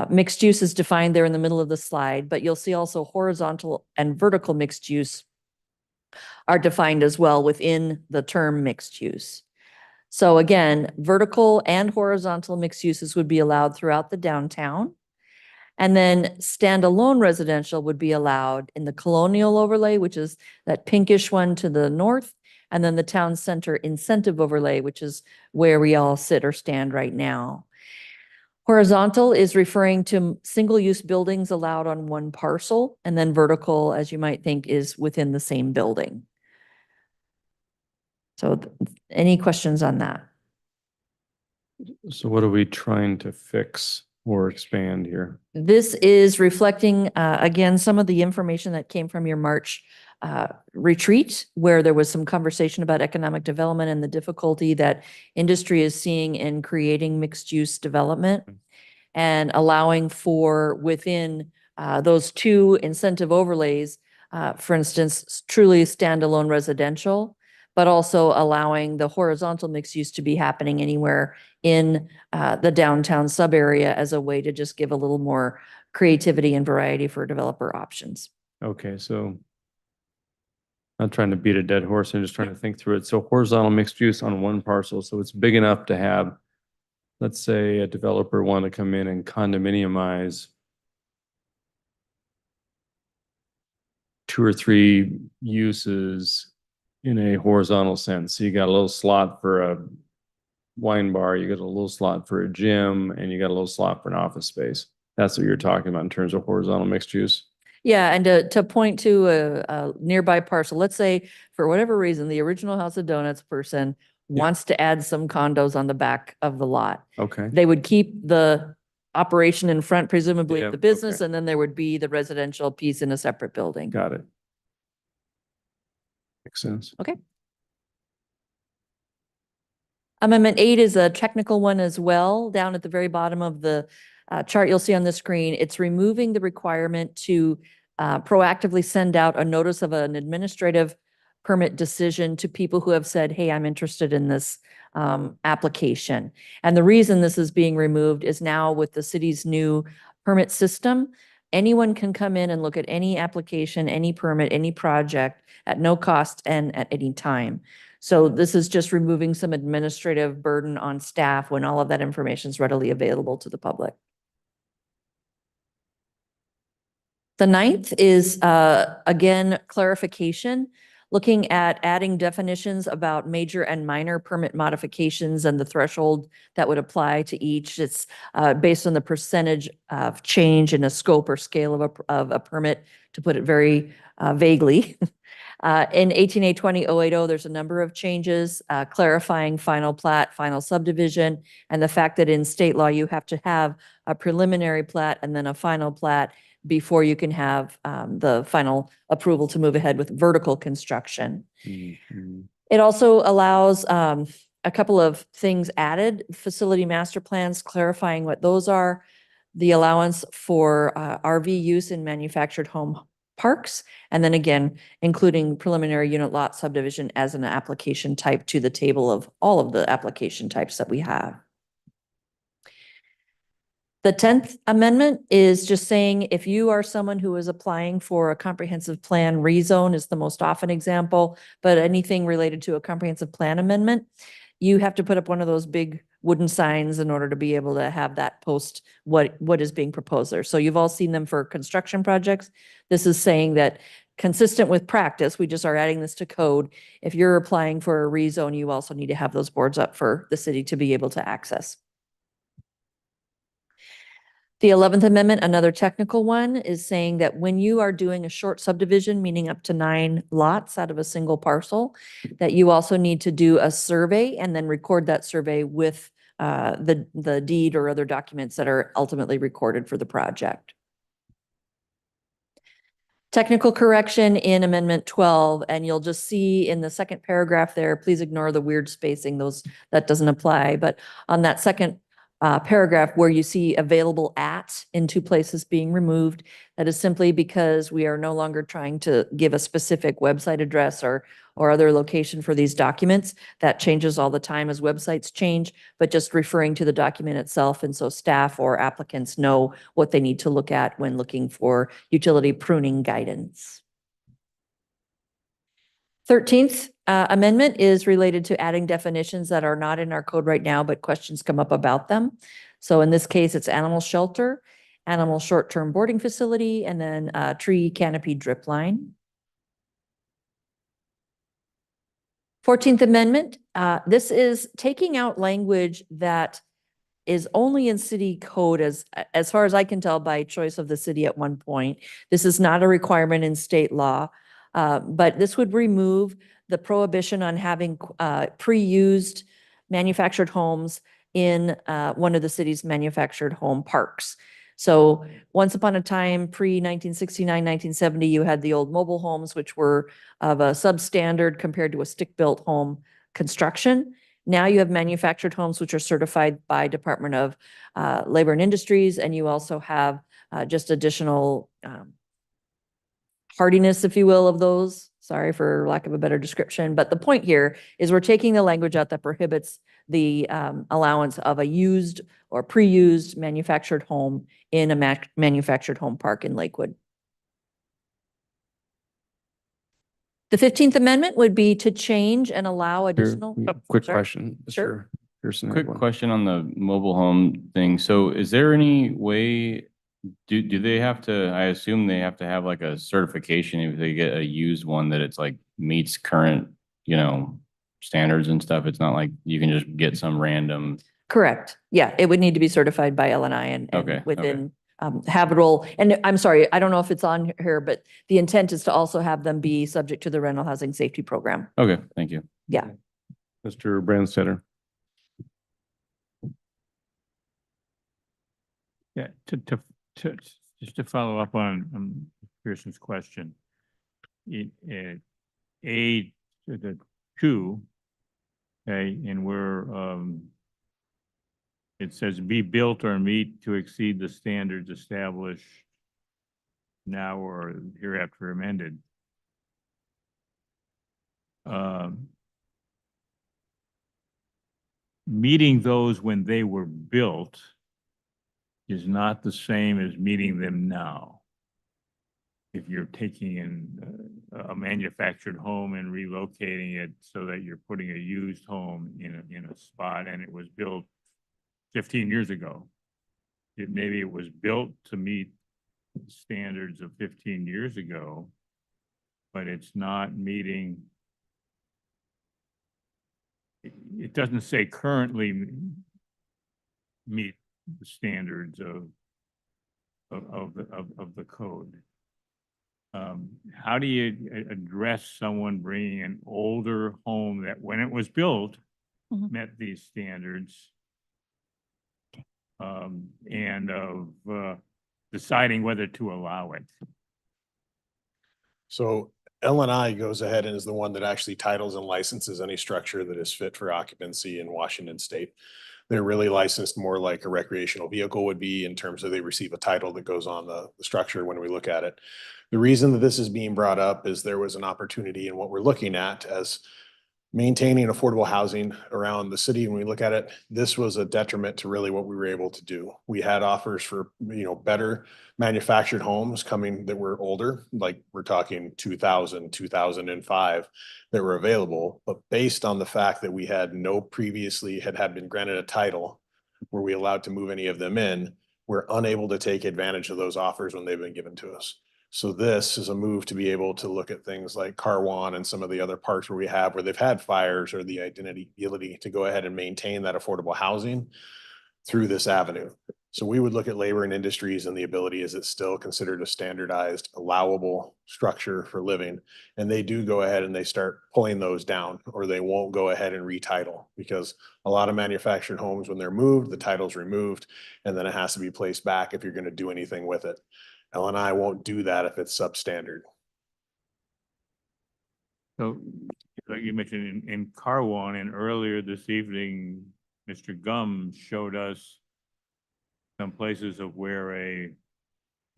Mixed use is defined there in the middle of the slide, but you'll see also horizontal and vertical mixed use are defined as well within the term mixed use. So again, vertical and horizontal mixed uses would be allowed throughout the downtown. And then standalone residential would be allowed in the colonial overlay, which is that pinkish one to the north, and then the town center incentive overlay, which is where we all sit or stand right now. Horizontal is referring to single-use buildings allowed on one parcel, and then vertical, as you might think, is within the same building. So any questions on that? So what are we trying to fix or expand here? This is reflecting, again, some of the information that came from your March retreat, where there was some conversation about economic development and the difficulty that industry is seeing in creating mixed-use development and allowing for within those 2 incentive overlays, for instance, truly standalone residential, but also allowing the horizontal mixed use to be happening anywhere in the downtown sub area as a way to just give a little more creativity and variety for developer options. Okay, so not trying to beat a dead horse, I'm just trying to think through it. So horizontal mixed use on one parcel, so it's big enough to have, let's say, a developer want to come in and condominiumize 2 or 3 uses in a horizontal sense. So you got a little slot for a wine bar, you got a little slot for a gym, and you got a little slot for an office space. That's what you're talking about in terms of horizontal mixed use. Yeah, and to point to a nearby parcel, let's say for whatever reason, the original House of Donuts person wants to add some condos on the back of the lot. Okay. They would keep the operation in front, presumably Yeah, of the business, okay. and then there would be the residential piece in a separate building. Got it. Makes sense. Okay. Amendment 8 is a technical one as well. Down at the very bottom of the chart you'll see on the screen, it's removing the requirement to proactively send out a notice of an administrative permit decision to people who have said, hey, I'm interested in this application. And the reason this is being removed is now with the city's new permit system, anyone can come in and look at any application, any permit, any project at no cost and at any time. So this is just removing some administrative burden on staff when all of that information is readily available to the public. The 9th is, again, clarification, looking at adding definitions about major and minor permit modifications and the threshold that would apply to each. It's based on the percentage of change in a scope or scale of a permit, to put it very vaguely. In 18A20-080, there's a number of changes, clarifying final plat, final subdivision, and the fact that in state law, you have to have a preliminary plat and then a final plat before you can have the final approval to move ahead with vertical construction. It also allows a couple of things added, facility master plans, clarifying what those are, the allowance for RV use in manufactured home parks, and then again, including preliminary unit lot subdivision as an application type to the table of all of the application types that we have. The 10th amendment is just saying if you are someone who is applying for a comprehensive plan, rezone is the most often example, but anything related to a comprehensive plan amendment, you have to put up one of those big wooden signs in order to be able to have that post what is being proposed there. So you've all seen them for construction projects. This is saying that consistent with practice, we just are adding this to code. If you're applying for a rezone, you also need to have those boards up for the city to be able to access. The 11th Amendment, another technical one, is saying that when you are doing a short subdivision, meaning up to 9 lots out of a single parcel, that you also need to do a survey and then record that survey with the deed or other documents that are ultimately recorded for the project. Technical correction in Amendment 12, and you'll just see in the second paragraph there, please ignore the weird spacing, that doesn't apply, but on that second paragraph where you see available at in 2 places being removed, that is simply because we are no longer trying to give a specific website address or other location for these documents. That changes all the time as websites change, but just referring to the document itself. And so staff or applicants know what they need to look at when looking for utility pruning guidance. 13th amendment is related to adding definitions that are not in our code right now, but questions come up about them. So in this case, it's animal shelter, animal short-term boarding facility, and then tree canopy drip line. 14th Amendment, this is taking out language that is only in city code as far as I can tell by choice of the city at one point. This is not a requirement in state law. But this would remove the prohibition on having pre-used manufactured homes in one of the city's manufactured home parks. So once upon a time, pre-1969, 1970, you had the old mobile homes, which were of a substandard compared to a stick-built home construction. Now you have manufactured homes, which are certified by Department of Labor and Industries, and you also have just additional hardiness, if you will, of those. Sorry for lack of a better description. But the point here is we're taking the language out that prohibits the allowance of a used or pre-used manufactured home in a manufactured home park in Lakewood. The 15th Amendment would be to change and allow additional. Quick Sorry. question. Sure. Mr. Pearson had Quick one. question on the mobile home thing. So is there any way, do they have to, I assume they have to have like a certification if they get a used one that it's like meets current, standards and stuff? It's not like you can just get some random. Correct. Yeah, it would need to be certified by LNI and Okay, within habitable. And I'm sorry, I don't know if it's on here, but the intent is to also have them be subject to the rental housing safety program. Okay, thank you. Yeah. Mr. Brandstetter. Yeah, just to follow up on Pearson's question. The 2, Okay, and it says be built or meet to exceed the standards established now or hereafter amended. Meeting those when they were built is not the same as meeting them now. If you're taking in a manufactured home and relocating it so that you're putting a used home in a spot and it was built 15 years ago. Maybe it was built to meet standards of 15 years ago, but it's not meeting. It doesn't say currently meet the standards of the code. How do you address someone bringing an older home that when it was built met these standards? And of deciding whether to allow it. So L&I goes ahead and is the one that actually titles and licenses any structure that is fit for occupancy in Washington State. They're really licensed more like a recreational vehicle would be in terms of they receive a title that goes on the structure when we look at it. The reason that this is being brought up is there was an opportunity in what we're looking at as maintaining affordable housing around the city. When we look at it, this was a detriment to really what we were able to do. We had offers for, better manufactured homes coming that were older, like we're talking 2000, 2005 that were available. But based on the fact that we had previously had been granted a title, were we allowed to move any of them in, we're unable to take advantage of those offers when they've been given to us. So this is a move to be able to look at things like Carwan and some of the other parks where they've had fires or the ability to go ahead and maintain that affordable housing through this avenue. So we would look at labor and industries and the ability, is it still considered a standardized allowable structure for living? And they do go ahead and they start pulling those down, or they won't go ahead and retitle, because a lot of manufactured homes, when they're moved, the title's removed and then it has to be placed back if you're going to do anything with it. L&I won't do that if it's substandard. So, like you mentioned in Carwan, and earlier this evening, Mr. Gum showed us some places of where a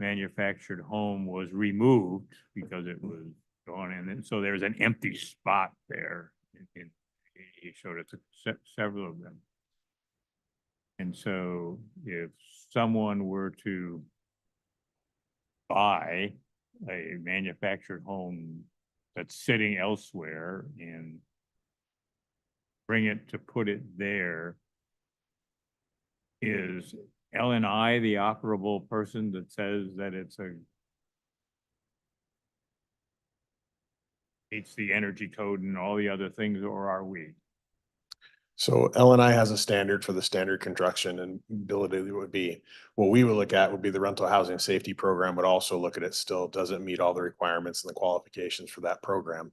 manufactured home was removed because it was gone, and then so there's an empty spot there. He showed us several of them. And so if someone were to buy a manufactured home that's sitting elsewhere and bring it to put it there, is L&I the operable person that says that meets the energy code and all the other things, or are we? So L&I has a standard for the standard construction and ability would be, what we would look at would be the rental housing safety program would also look at it still, does it meet all the requirements and the qualifications for that program?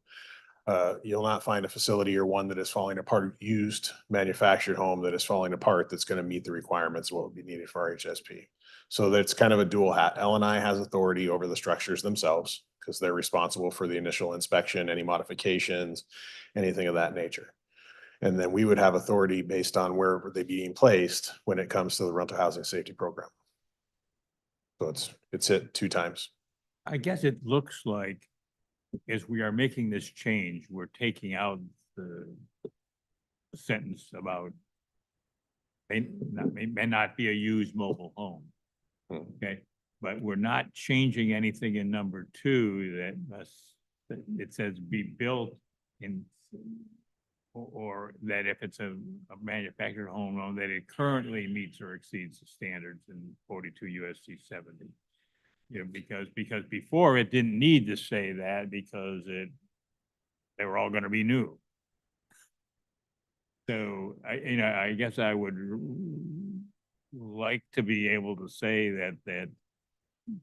You'll not find a facility or one that is falling apart, used manufactured home that is falling apart that's going to meet the requirements of what would be needed for RHSP. So that's kind of a dual hat. L&I has authority over the structures themselves because they're responsible for the initial inspection, any modifications, anything of that nature. And then we would have authority based on where they being placed when it comes to the rental housing safety program. So it's hit 2 times. I guess it looks like as we are making this change, we're taking out the sentence about may not be a used mobile home. Okay, but we're not changing anything in number 2 that it says be built in, or that if it's a manufactured home loan, that it currently meets or exceeds the standards in 42 USC 70. Because before it didn't need to say that because they were all going to be new. So I guess I would like to be able to say that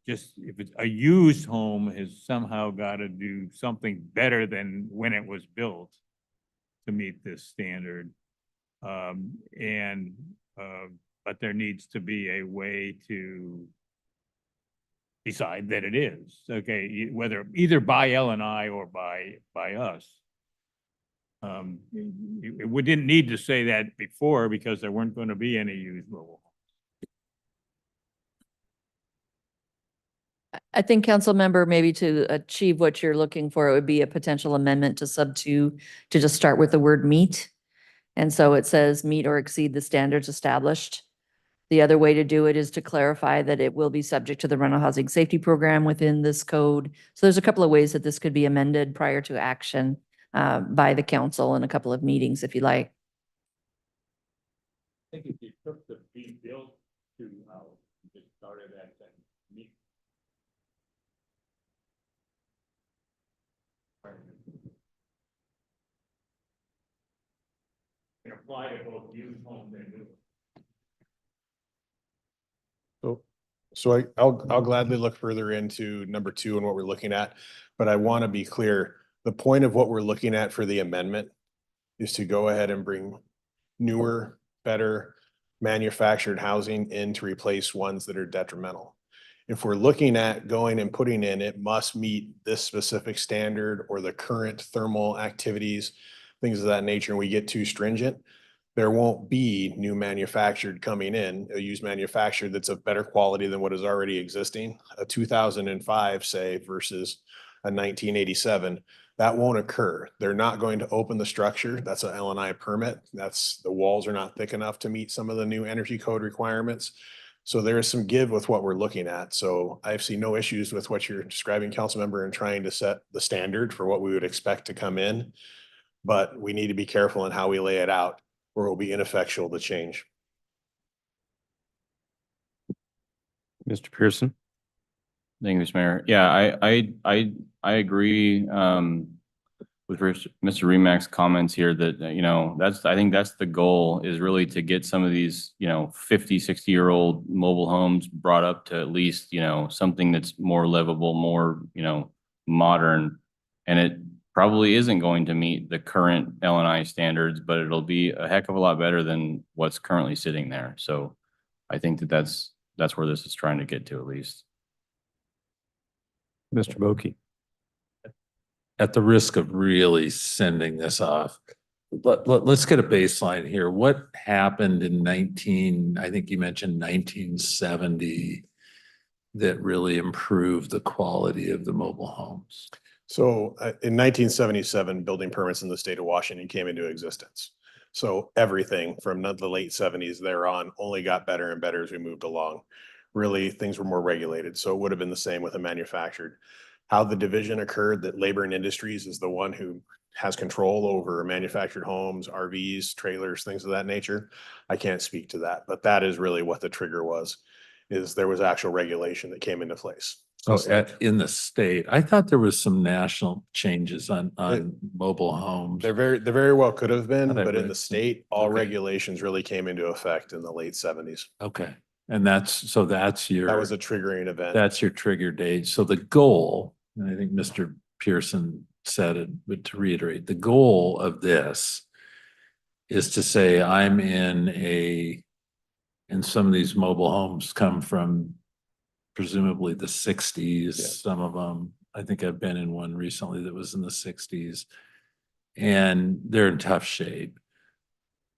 just if it's a used home has somehow got to do something better than when it was built to meet this standard. But there needs to be a way to decide that it is, okay, whether either by L&I or by us. We didn't need to say that before because there weren't going to be any used mobile. I think council member, maybe to achieve what you're looking for, it would be a potential amendment to sub 2 to just start with the word meet. And so it says meet or exceed the standards established. The other way to do it is to clarify that it will be subject to the rental housing safety program within this code. So there's a couple of ways that this could be amended prior to action by the council in a couple of meetings, if you like. I think if you took the be built to out, you just started at that meet. And apply to both used homes and new. I'll gladly look further into number 2 and what we're looking at, but I want to be clear. The point of what we're looking at for the amendment is to go ahead and bring newer, better manufactured housing in to replace ones that are detrimental. If we're looking at going and putting in, it must meet this specific standard or the current thermal activities, things of that nature, and we get too stringent, there won't be new manufactured coming in, a used manufactured that's of better quality than what is already existing. A 2005, say, versus a 1987, that won't occur. They're not going to open the structure. That's an L&I permit. The walls are not thick enough to meet some of the new energy code requirements. So there is some give with what we're looking at. So I see no issues with what you're describing, council member, and trying to set the standard for what we would expect to come in. But we need to be careful in how we lay it out, or it will be ineffectual to change. Mr. Pearson? Thank you, Mr. Mayor. Yeah, I agree with Mr. Remack's comments here that, I think that's the goal, is really to get some of these, 50, 60-year-old mobile homes brought up to at least, something that's more livable, more, modern. And it probably isn't going to meet the current L&I standards, but it'll be a heck of a lot better than what's currently sitting there. So I think that's where this is trying to get to, at least. Mr. Boki? At the risk of really sending this off, let's get a baseline here. What happened in I think you mentioned 1970, that really improved the quality of the mobile homes? So in 1977, building permits in the state of Washington came into existence. So everything from the late 70s thereon only got better and better as we moved along. Really, things were more regulated. So it would have been the same with a manufactured. How the division occurred, that Labor and Industries is the one who has control over manufactured homes, RVs, trailers, things of that nature. I can't speak to that, but that is really what the trigger was, is there was actual regulation that came into place. So in the state, I thought there was some national changes on mobile homes. There very well could have been, but in right. the state, all regulations really came into effect in the late 70s. Okay. And that's your. That was a triggering event. That's your trigger date. So the goal, and I think Mr. Pearson said it, but to reiterate, the goal of this is to say I'm and some of these mobile homes come from presumably the 60s, some of them. I think I've been in one recently that was in the 60s, and they're in tough shape.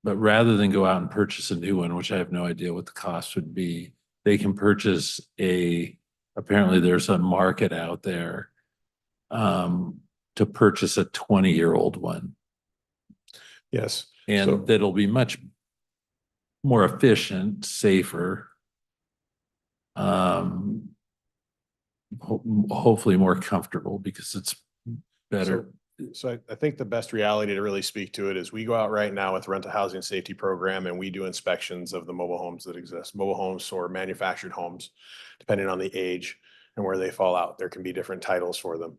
But rather than go out and purchase a new one, which I have no idea what the cost would be, they can purchase apparently there's a market out there to purchase a 20-year-old one. Yes. And that'll be much more efficient, safer, hopefully more comfortable because it's better. So I think the best reality to really speak to it is we go out right now with rental housing safety program and we do inspections of the mobile homes that exist, mobile homes or manufactured homes, depending on the age and where they fall out. There can be different titles for them.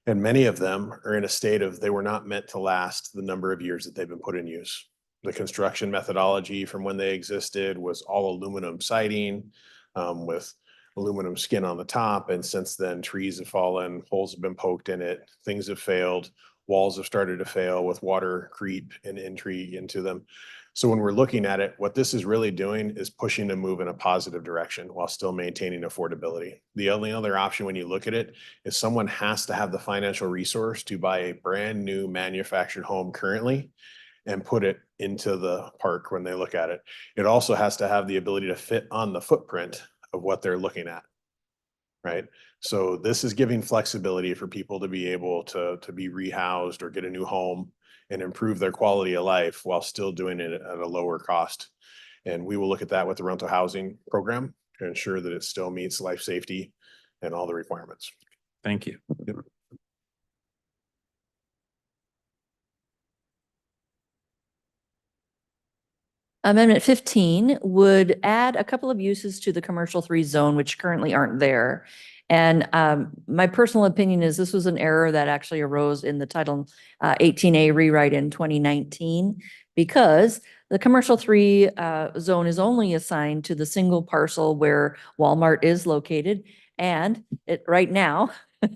And many of them are in a state of, they were not meant to last the number of years that they've been put in use. The construction methodology from when they existed was all aluminum siding with aluminum skin on the top. And since then, trees have fallen, holes have been poked in it, things have failed, walls have started to fail with water creep and entry into them. So when we're looking at it, what this is really doing is pushing to move in a positive direction while still maintaining affordability. The only other option when you look at it is someone has to have the financial resource to buy a brand new manufactured home currently and put it into the park when they look at it. It also has to have the ability to fit on the footprint of what they're looking at. Right? So this is giving flexibility for people to be able to be rehoused or get a new home and improve their quality of life while still doing it at a lower cost. And we will look at that with the rental housing program to ensure that it still meets life safety and all the requirements. Thank you. Yep. Amendment 15 would add a couple of uses to the commercial 3 zone, which currently aren't there. And my personal opinion is this was an error that actually arose in the Title 18A rewrite in 2019, because the commercial 3 zone is only assigned to the single parcel where Walmart is located. And it right now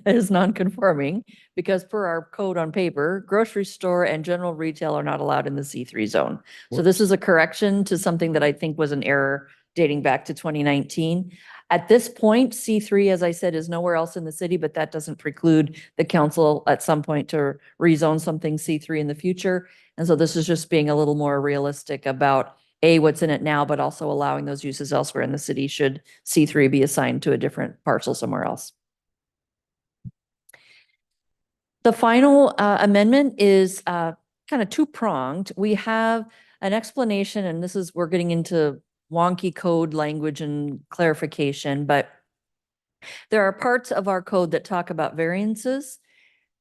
is non-conforming because per our code on paper, grocery store and general retail are not allowed in the C3 zone. So this is a correction to something that I think was an error dating back to 2019. At this point, C3, as I said, is nowhere else in the city, but that doesn't preclude the council at some point to rezone something C3 in the future. And so this is just being a little more realistic about what's in it now, but also allowing those uses elsewhere in the city should C3 be assigned to a different parcel somewhere else. The final amendment is kind of two-pronged. We have an explanation, and this is, we're getting into wonky code language and clarification, but there are parts of our code that talk about variances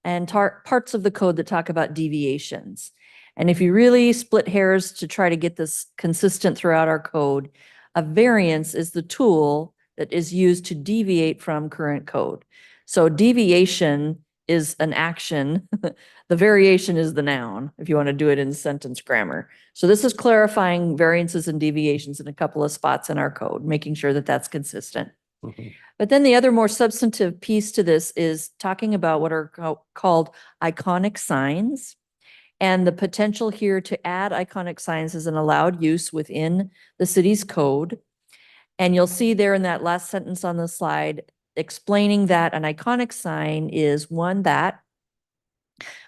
and parts of the code that talk about deviations. And if you really split hairs to try to get this consistent throughout our code, a variance is the tool that is used to deviate from current code. So deviation is an action. The variation is the noun, if you want to do it in sentence grammar. So this is clarifying variances and deviations in a couple of spots in our code, making sure that that's consistent. But then the other more substantive piece to this is talking about what are called iconic signs. And the potential here to add iconic signs is an allowed use within the city's code. And you'll see there in that last sentence on the slide, explaining that an iconic sign is one that,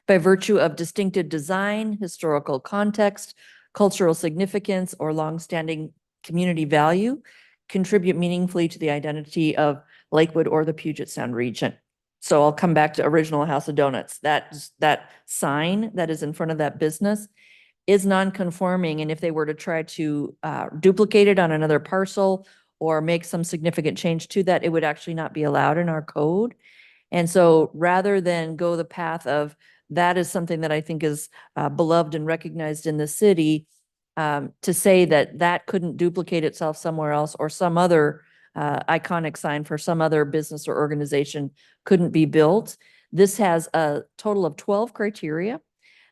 by virtue of distinctive design, historical context, cultural significance, or longstanding community value, contribute meaningfully to the identity of Lakewood or the Puget Sound region. So I'll come back to original House of Donuts. That sign that is in front of that business is non-conforming, and if they were to try to duplicate it on another parcel or make some significant change to that, it would actually not be allowed in our code. And so rather than go the path of that is something that I think is beloved and recognized in the city, to say that that couldn't duplicate itself somewhere else or some other iconic sign for some other business or organization couldn't be built. This has a total of 12 criteria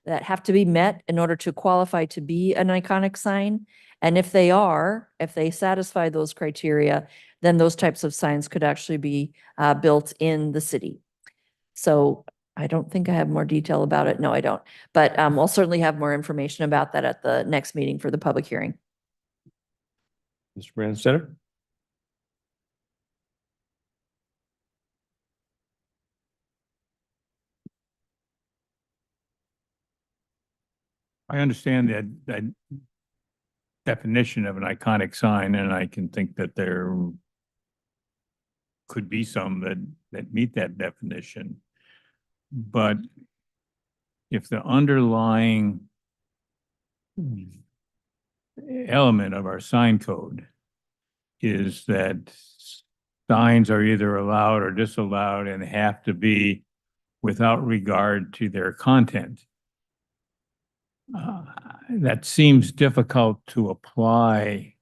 that have to be met in order to qualify to be an iconic sign. And if they satisfy those criteria, then those types of signs could actually be built in the city. So I don't think I have more detail about it. No, I don't. But I'll certainly have more information about that at the next meeting for the public hearing. Mr. Branstetter? I understand that definition of an iconic sign, and I can think that there could be some that meet that definition. But if the underlying element of our sign code is that signs are either allowed or disallowed and have to be without regard to their content, that seems difficult to apply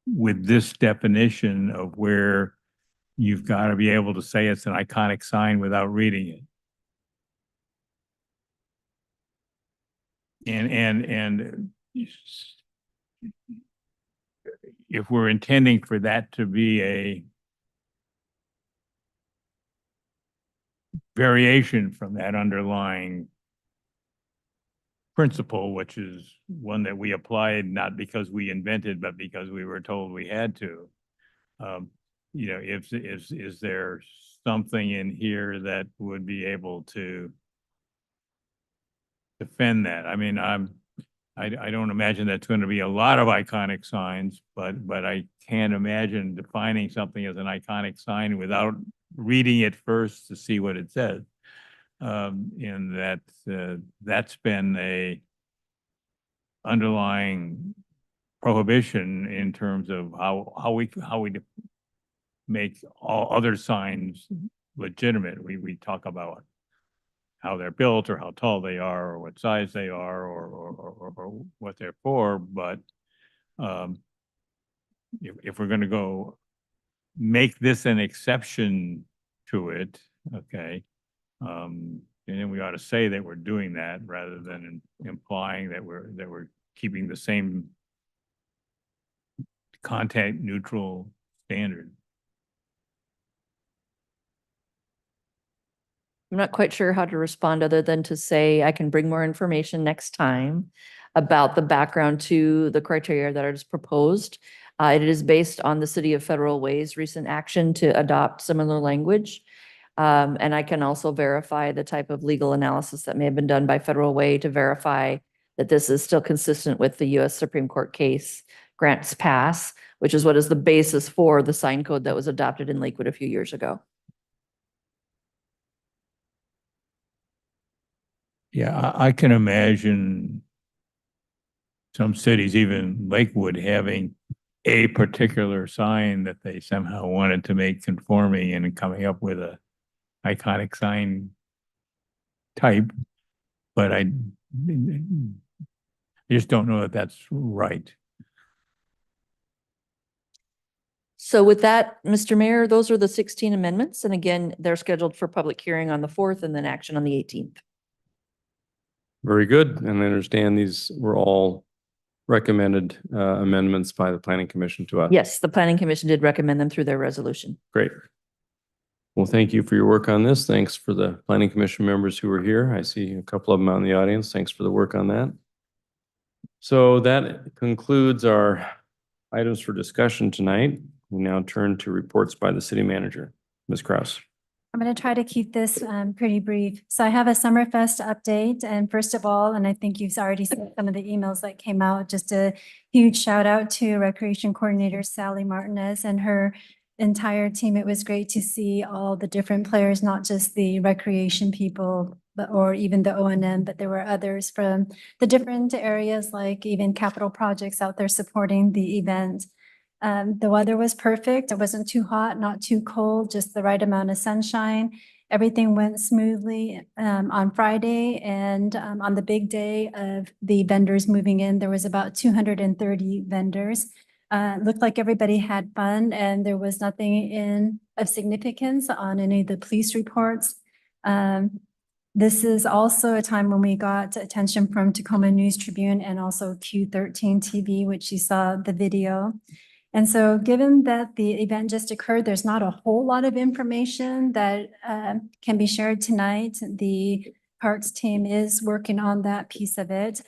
with this definition of where you've got to be able to say it's an iconic sign without reading it. And if we're intending for that to be a variation from that underlying principle, which is one that we applied not because we invented, but because we were told we had to. You know, is there something in here that would be able to defend that? I mean, I don't imagine that's going to be a lot of iconic signs, but I can't imagine defining something as an iconic sign without reading it first to see what it says. And that's been a underlying prohibition in terms of how we make all other signs legitimate. We talk about how they're built or how tall they are or what size they are or what they're for, but if we're going to go make this an exception to it, okay, and then we ought to say that we're doing that rather than implying that we're keeping the same content neutral standard. I'm not quite sure how to respond other than to say I can bring more information next time about the background to the criteria that is proposed. It is based on the City of Federal Way's recent action to adopt similar language. And I can also verify the type of legal analysis that may have been done by Federal Way to verify that this is still consistent with the U.S. Supreme Court case Grants Pass, which is what is the basis for the sign code that was adopted in Lakewood a few years ago. Yeah, I can imagine some cities, even Lakewood, having a particular sign that they somehow wanted to make conforming and coming up with a iconic sign type, but I just don't know that that's right. So with that, Mr. Mayor, those are the 16 amendments. And again, they're scheduled for public hearing on the 4th and then action on the 18th. Very good. And I understand these were all recommended amendments by the Planning Commission to us. Yes, the Planning Commission did recommend them through their resolution. Great. Well, thank you for your work on this. Thanks for the Planning Commission members who are here. I see a couple of them out in the audience. Thanks for the work on that. So that concludes our items for discussion tonight. We now turn to reports by the city manager. Ms. Kraus. I'm going to try to keep this pretty brief. So I have a Summerfest update. And first of all, and I think you've already seen some of the emails that came out, just a huge shout out to Recreation Coordinator Sally Martinez and her entire team. It was great to see all the different players, not just the recreation people, but or even the O&M, but there were others from the different areas, like even capital projects out there supporting the event. The weather was perfect. It wasn't too hot, not too cold, just the right amount of sunshine. Everything went smoothly on Friday, and on the big day of the vendors moving in, there was about 230 vendors. Looked like everybody had fun, and there was nothing of significance on any of the police reports. This is also a time when we got attention from Tacoma News Tribune and also Q13 TV, which you saw the video. And so given that the event just occurred, there's not a whole lot of information that can be shared tonight. The Parks team is working on that piece of it.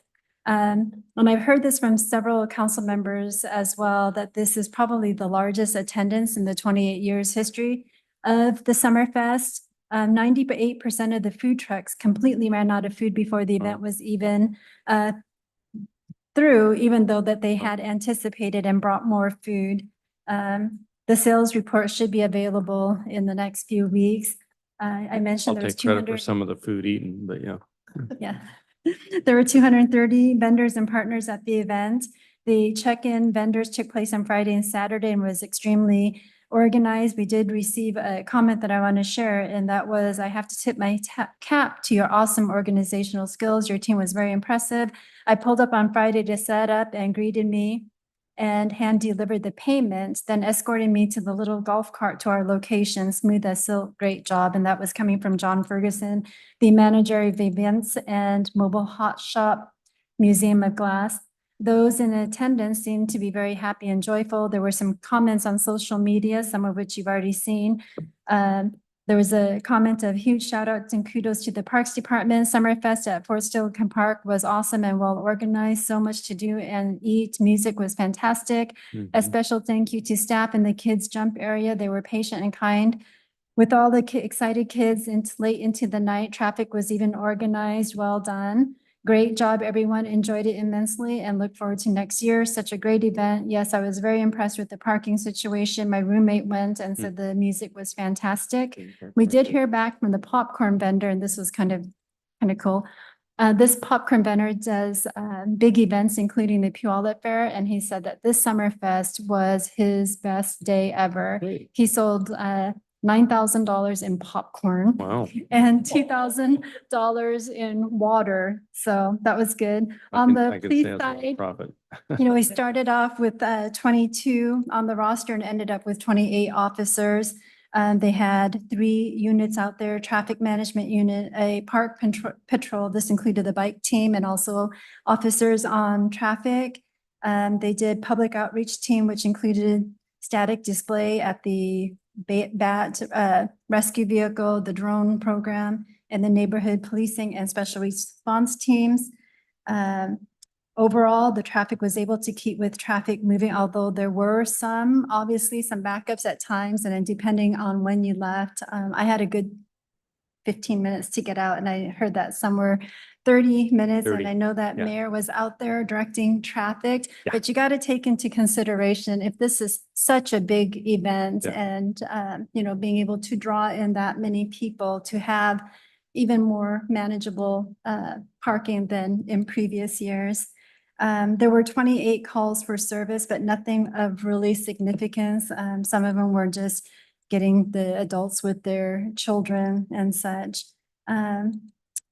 And I've heard this from several council members as well, that this is probably the largest attendance in the 28 years history of the Summerfest. 98% of the food trucks completely ran out of food before the event was even through, even though that they had anticipated and brought more food. The sales report should be available in the next few weeks. I mentioned I'll there was take credit for 200. some of the food eaten, but yeah. Yeah. There were 230 vendors and partners at the event. The check-in vendors took place on Friday and Saturday and was extremely organized. We did receive a comment that I want to share, and that was, I have to tip my cap to your awesome organizational skills. Your team was very impressive. I pulled up on Friday to set up and greeted me and hand delivered the payments, then escorted me to the little golf cart to our location, smooth as silk, great job. And that was coming from John Ferguson, the manager of events and Mobile Hot Shop Museum of Glass. Those in attendance seemed to be very happy and joyful. There were some comments on social media, some of which you've already seen. There was a comment of huge shout outs and kudos to the Parks Department. Summerfest at Fort Steilacoom Park was awesome and well organized. So much to do and eat. Music was fantastic. A special thank you to staff in the kids jump area. They were patient and kind. With all the excited kids late into the night, traffic was even organized. Well done. Great job, everyone. Enjoyed it immensely and look forward to next year. Such a great event. Yes, I was very impressed with the parking situation. My roommate went and said the music was fantastic. We did hear back from the popcorn vendor, and this was kind of cool. This popcorn vendor does big events, including the Puyallup Fair, and he said that this Summerfest was his best day ever. He sold $9,000 in popcorn. Wow. And $2,000 in water. So that was good. On the police side, Profit. we started off with 22 on the roster and ended up with 28 officers. They had 3 units out there, traffic management unit, a park patrol. This included the bike team and also officers on traffic. They did public outreach team, which included static display at the BAT rescue vehicle, the drone program, and the neighborhood policing and special response teams. Overall, the traffic was able to keep with traffic moving, although there were obviously some backups at times, and then depending on when you left, I had a good 15 minutes to get out, and I heard that somewhere 30 minutes, and I know that mayor was out there directing traffic, but you got to take into consideration if this is such a big event and, being able to draw in that many people to have even more manageable parking than in previous years. There were 28 calls for service, but nothing of really significance. Some of them were just getting the adults with their children and such.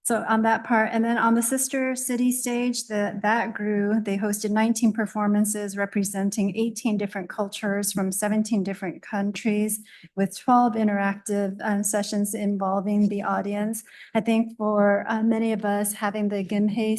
So on that part, and then on the sister city stage, that grew. They hosted 19 performances representing 18 different cultures from 17 different countries with 12 interactive sessions involving the audience. I think for many of us, having the Gimhae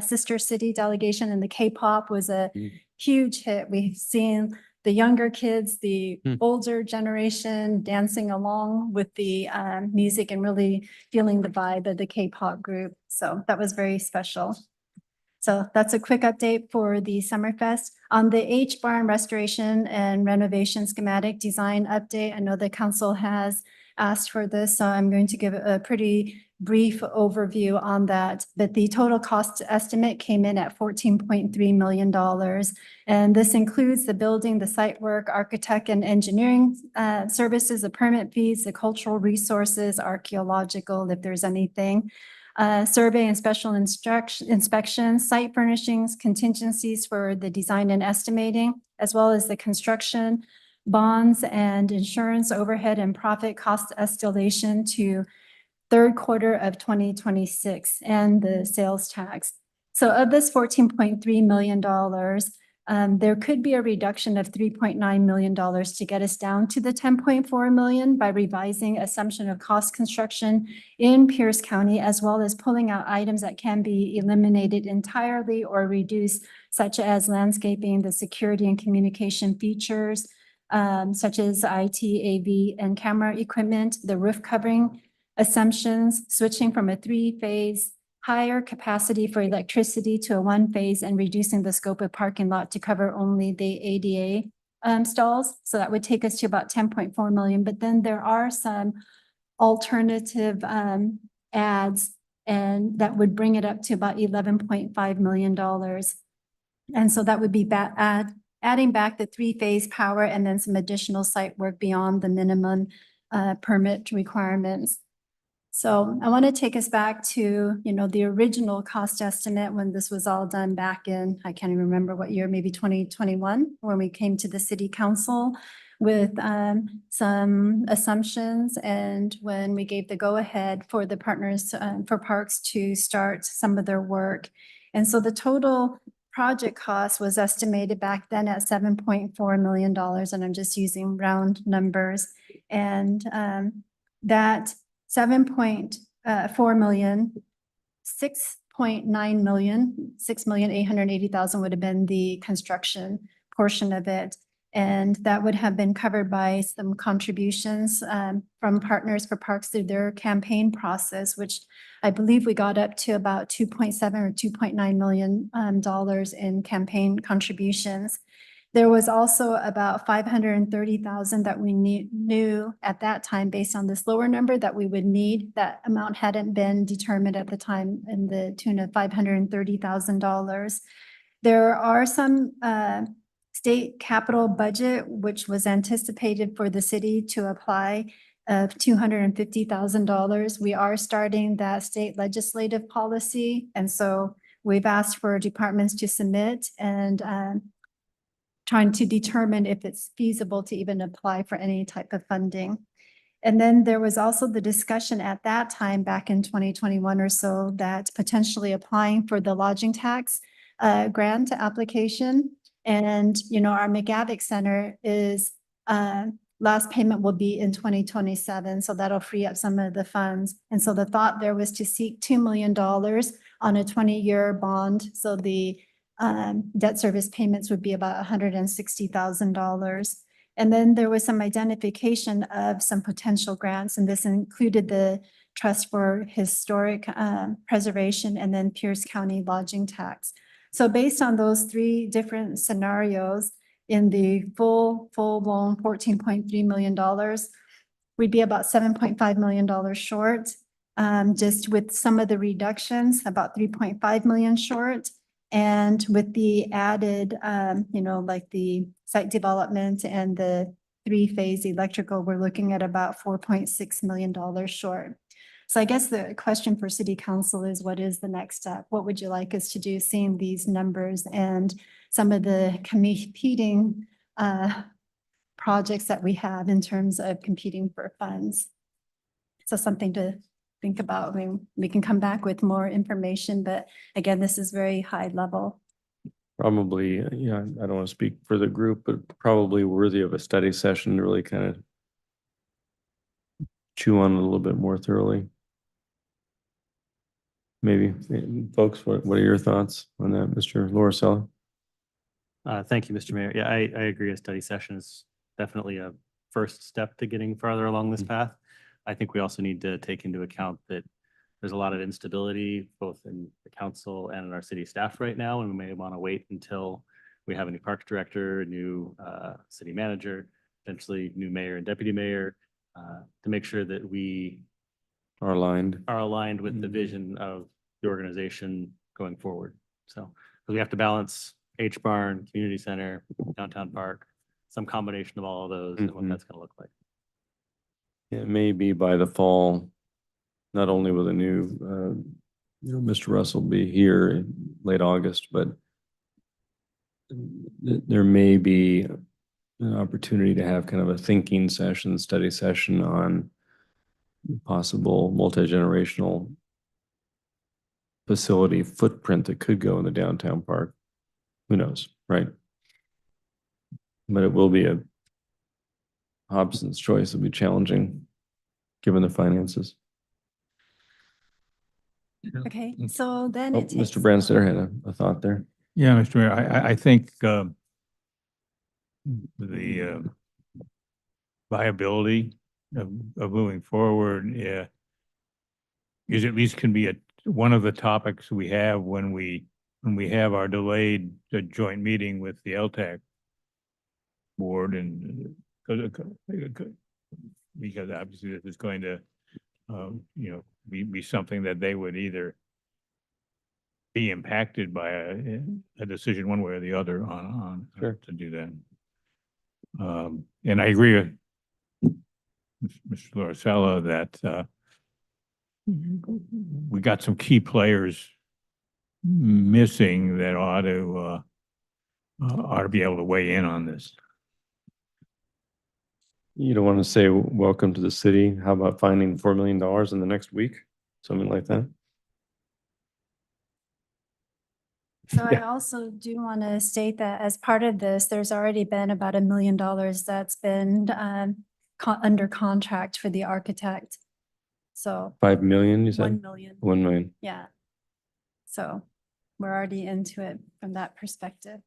sister city delegation and the K-pop was a huge hit. We've seen the younger kids, the older generation dancing along with the music and really feeling the vibe of the K-pop group. So that was very special. So that's a quick update for the Summerfest. On the H Barn restoration and renovation schematic design update, I know the council has asked for this, so I'm going to give a pretty brief overview on that. But the total cost estimate came in at $14.3 million. And this includes the building, the site work, architect and engineering services, the permit fees, the cultural resources, archaeological, if there's anything, survey and special inspections, site furnishings, contingencies for the design and estimating, as well as the construction, bonds and insurance overhead and profit cost escalation to third quarter of 2026 and the sales tax. So of this $14.3 million, there could be a reduction of $3.9 million to get us down to the $10.4 million by revising assumption of cost construction in Pierce County, as well as pulling out items that can be eliminated entirely or reduced, such as landscaping, the security and communication features, such as IT, AV, and camera equipment, the roof covering assumptions, switching from a 3-phase higher capacity for electricity to a 1-phase and reducing the scope of parking lot to cover only the ADA stalls. So that would take us to about 10.4 million. But then there are some alternative adds, and that would bring it up to about $11.5 million. And so that would be adding back the 3-phase power and then some additional site work beyond the minimum permit requirements. So I want to take us back to, the original cost estimate when this was all done back in, I can't even remember what year, maybe 2021, when we came to the city council with some assumptions, and when we gave the go-ahead for the partners for parks to start some of their work. And so the total project cost was estimated back then at $7.4 million, and I'm just using round numbers. And that 7.4 million, 6.9 million, 6,880,000 would have been the construction portion of it. And that would have been covered by some contributions from Partners for Parks through their campaign process, which I believe we got up to about 2.7 or $2.9 million dollars in campaign contributions. There was also about 530,000 that we knew at that time, based on this lower number, that we would need. That amount hadn't been determined at the time, in the tune of $530,000. There are some state capital budget, which was anticipated for the city to apply, of $250,000. We are starting that state legislative policy. And so we've asked for departments to submit and trying to determine if it's feasible to even apply for any type of funding. And then there was also the discussion at that time, back in 2021 or so, that potentially applying for the lodging tax grant application. And, you know, our McGavick Center is, last payment will be in 2027. So that'll free up some of the funds. And so the thought there was to seek $2 million on a 20-year bond. So the debt service payments would be about $160,000. And then there was some identification of some potential grants, and this included the Trust for Historic Preservation and then Pierce County Lodging Tax. So based on those three different scenarios, in the full-blown $14.3 million, we'd be about $7.5 million short. Just with some of the reductions, about $3.5 million short. And with the added, you know, like the site development and the three-phase electrical, we're looking at about $4.6 million short. So I guess the question for City Council is, what is the next step? What would you like us to do, seeing these numbers and some of the competing projects that we have in terms of competing for funds? So something to think about. I mean, we can come back with more information, but again, this is very high level. Probably, yeah, I don't want to speak for the group, but probably worthy of a study session to really kind of chew on it a little bit more thoroughly. Maybe, folks, what are your thoughts on that, Mr. Loricella? Thank you, Mr. Mayor. Yeah, I agree. A study session is definitely a first step to getting farther along this path. I think we also need to take into account that there's a lot of instability both in the council and in our city staff right now, and we may want to wait until we have a new parks director, a new city manager, potentially new mayor and deputy mayor, to make sure that we are aligned with the vision of the organization going forward. So we have to balance H Barn, community center, downtown park, some combination of all of those and what that's going to look like. It may be by the fall, not only will the new, Mr. Russell be here in late August, but there may be an opportunity to have kind of a thinking session, study session on possible multi-generational facility footprint that could go in the downtown park. Who knows, right? But it will be a Hobson's choice. It'll be challenging given the finances. Okay, so then Oh, it takes. Mr. Branstetter had a thought there. Yeah, Mr. Mayor, I think the viability of moving forward is at least can be one of the topics we have when we have our delayed joint meeting with the LTAC board, and because obviously this is going to be something that they would either be impacted by a decision one way or the other on to do that. And I agree with Mr. Loricella that we got some key players missing that ought to be able to weigh in on this. You don't want to say welcome to the city. How about finding $4 million in the next week? Something like that. So I also do want to state that as part of this, there's already been about $1 million that's been under contract for the architect. So 5 million, you said? 1 million. 1 million. Yeah. So we're already into it from that perspective.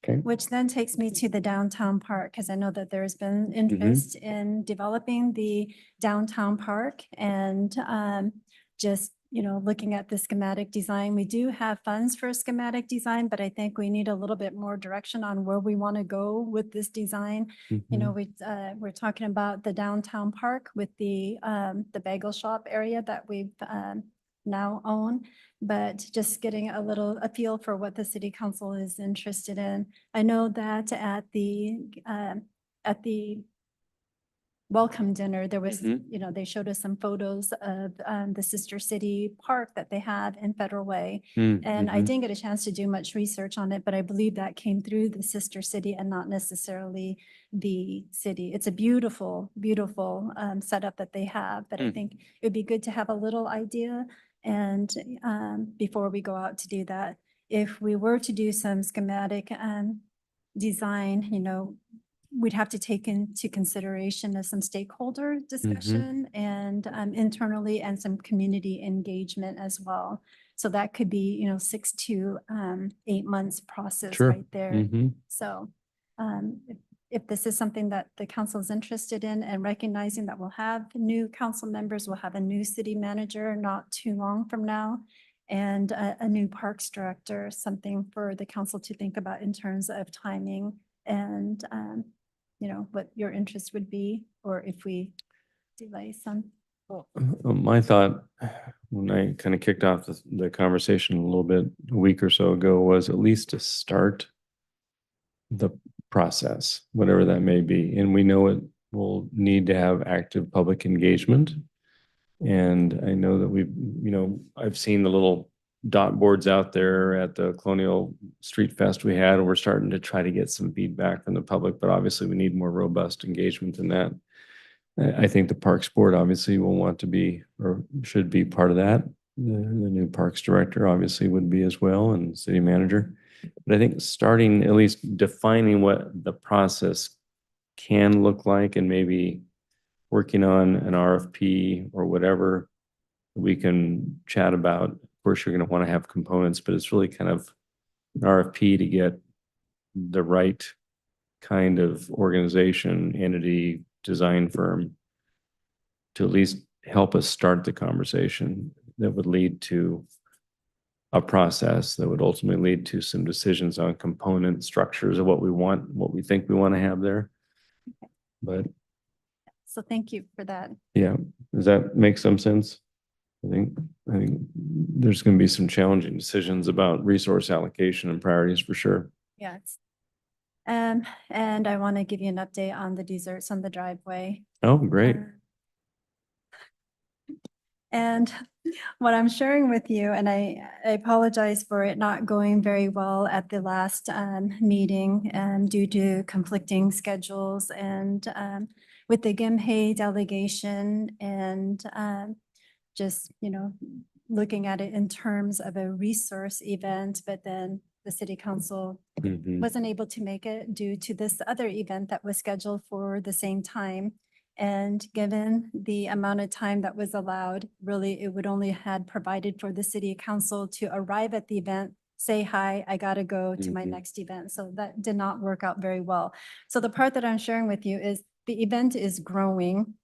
Okay. Which then takes me to the downtown park, because I know that there's been interest in developing the downtown park and just, looking at the schematic design. We do have funds for schematic design, but I think we need a little bit more direction on where we want to go with this design. We're talking about the downtown park with the bagel shop area that we've now own, but just getting a feel for what the city council is interested in. I know that at the welcome dinner, there was, they showed us some photos of the sister city park that they have in Federal Way. And I didn't get a chance to do much research on it, but I believe that came through the sister city and not necessarily the city. It's a beautiful, beautiful setup that they have, but I think it would be good to have a little idea. And before we go out to do that, if we were to do some schematic design, we'd have to take into consideration some stakeholder discussion and internally and some community engagement as well. So that could be, 6 to 8 months process right there. So if this is something that the council is interested in and recognizing that we'll have new council members, we'll have a new city manager not too long from now, and a new parks director, something for the council to think about in terms of timing and, what your interest would be, or if we delay some. My thought, when I kind of kicked off the conversation a little bit a week or so ago, was at least to start the process, whatever that may be. And we know it will need to have active public engagement. And I know that I've seen the little dot boards out there at the Colonial Street Fest we had, and we're starting to try to get some feedback from the public, but obviously we need more robust engagement than that. I think the Parks Board obviously will want to be, or should be part of that. The new Parks Director obviously would be as well, and City Manager. But I think starting, at least defining what the process can look like, and maybe working on an RFP or whatever we can chat about. Of course, you're going to want to have components, but it's really kind of an RFP to get the right kind of organization, entity, design firm to at least help us start the conversation that would lead to a process that would ultimately lead to some decisions on component structures of what we want, what we think we want to have there. But So thank you for that. yeah, does that make some sense? I think there's going to be some challenging decisions about resource allocation and priorities for sure. Yes. And I want to give you an update on the desserts on the driveway. Oh, great. And what I'm sharing with you, and I apologize for it not going very well at the last meeting due to conflicting schedules and with the Gimhe delegation and just, looking at it in terms of a resource event, but then the city council wasn't able to make it due to this other event that was scheduled for the same time. And given the amount of time that was allowed, really, it would only had provided for the city council to arrive at the event, say hi, I gotta go to my next event. So that did not work out very well. So the part that I'm sharing with you is the event is growing.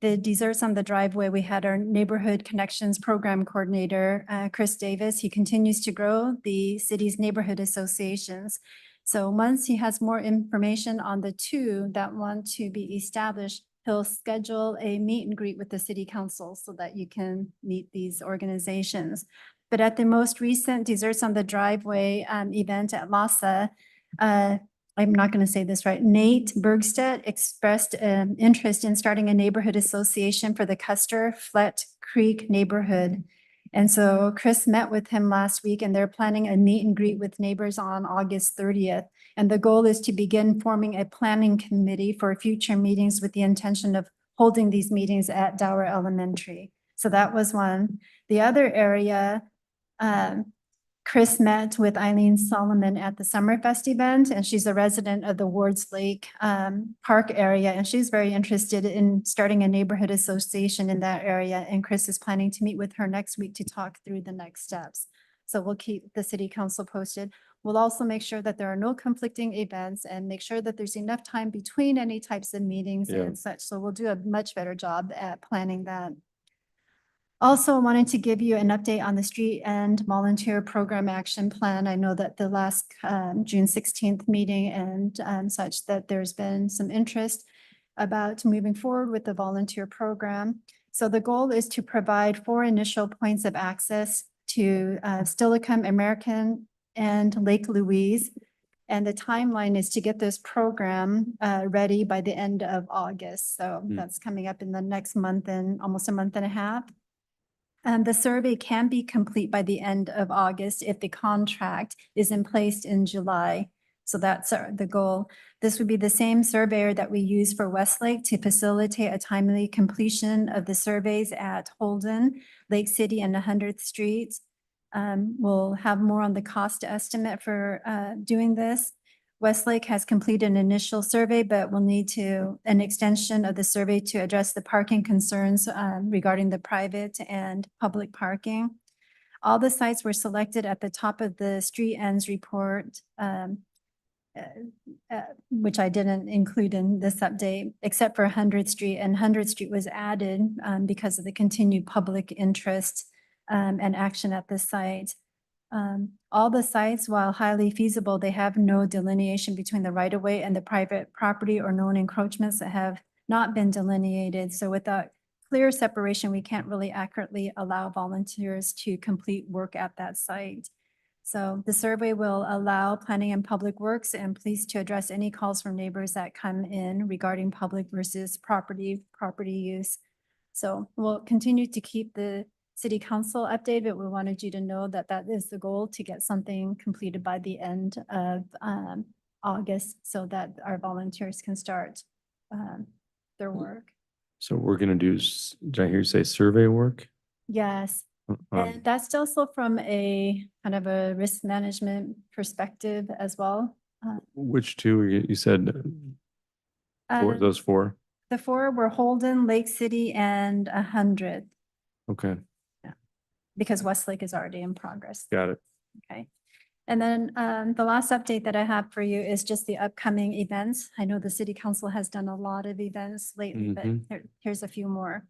The desserts on the driveway, we had our Neighborhood Connections Program Coordinator, Chris Davis. He continues to grow the city's neighborhood associations. So once he has more information on the two that want to be established, he'll schedule a meet and greet with the city council so that you can meet these organizations. But at the most recent Desserts on the Driveway event at LASA, I'm not going to say this right, Nate Bergstedt expressed interest in starting a neighborhood association for the Custer Flat Creek neighborhood. And so Chris met with him last week, and they're planning a meet and greet with neighbors on August 30th. And the goal is to begin forming a planning committee for future meetings with the intention of holding these meetings at Dower Elementary. So that was one. The other area, Chris met with Eileen Solomon at the Summerfest event, and she's a resident of the Wards Lake Park area, and she's very interested in starting a neighborhood association in that area. And Chris is planning to meet with her next week to talk through the next steps. So we'll keep the city council posted. We'll also make sure that there are no conflicting events and make sure that there's enough time between any types of meetings Yeah. and such. So we'll do a much better job at planning that. Also, I wanted to give you an update on the street and volunteer program action plan. I know that the last June 16th meeting and such that there's been some interest about moving forward with the volunteer program. So the goal is to provide 4 initial points of access to Steilacoom, American, and Lake Louise. And the timeline is to get this program ready by the end of August. So that's coming up in the next month and almost a month and a half. The survey can be complete by the end of August if the contract is in place in July. So that's the goal. This would be the same surveyor that we use for Westlake to facilitate a timely completion of the surveys at Holden, Lake City, and 100th Street. We'll have more on the cost estimate for doing this. Westlake has completed an initial survey, but will need an extension of the survey to address the parking concerns regarding the private and public parking. All the sites were selected at the top of the street ends report, which I didn't include in this update, except for 100th Street. And 100th Street was added because of the continued public interest and action at the site. All the sites, while highly feasible, they have no delineation between the right-of-way and the private property or known encroachments that have not been delineated. So without clear separation, we can't really accurately allow volunteers to complete work at that site. So the survey will allow Planning and Public Works and police to address any calls from neighbors that come in regarding public versus property use. So we'll continue to keep the city council update, but we wanted you to know that that is the goal, to get something completed by the end of August so that our volunteers can start their work. So we're gonna do, did I hear you say survey work? Yes, and that's also from a kind of a risk management perspective as well. Which two, you said, those 4? The 4 were Holden, Lake City, and 100. Okay, Because Westlake is already in progress. got it. Okay. And then the last update that I have for you is just the upcoming events. I know the city council has done a lot of events lately, but here's a few more.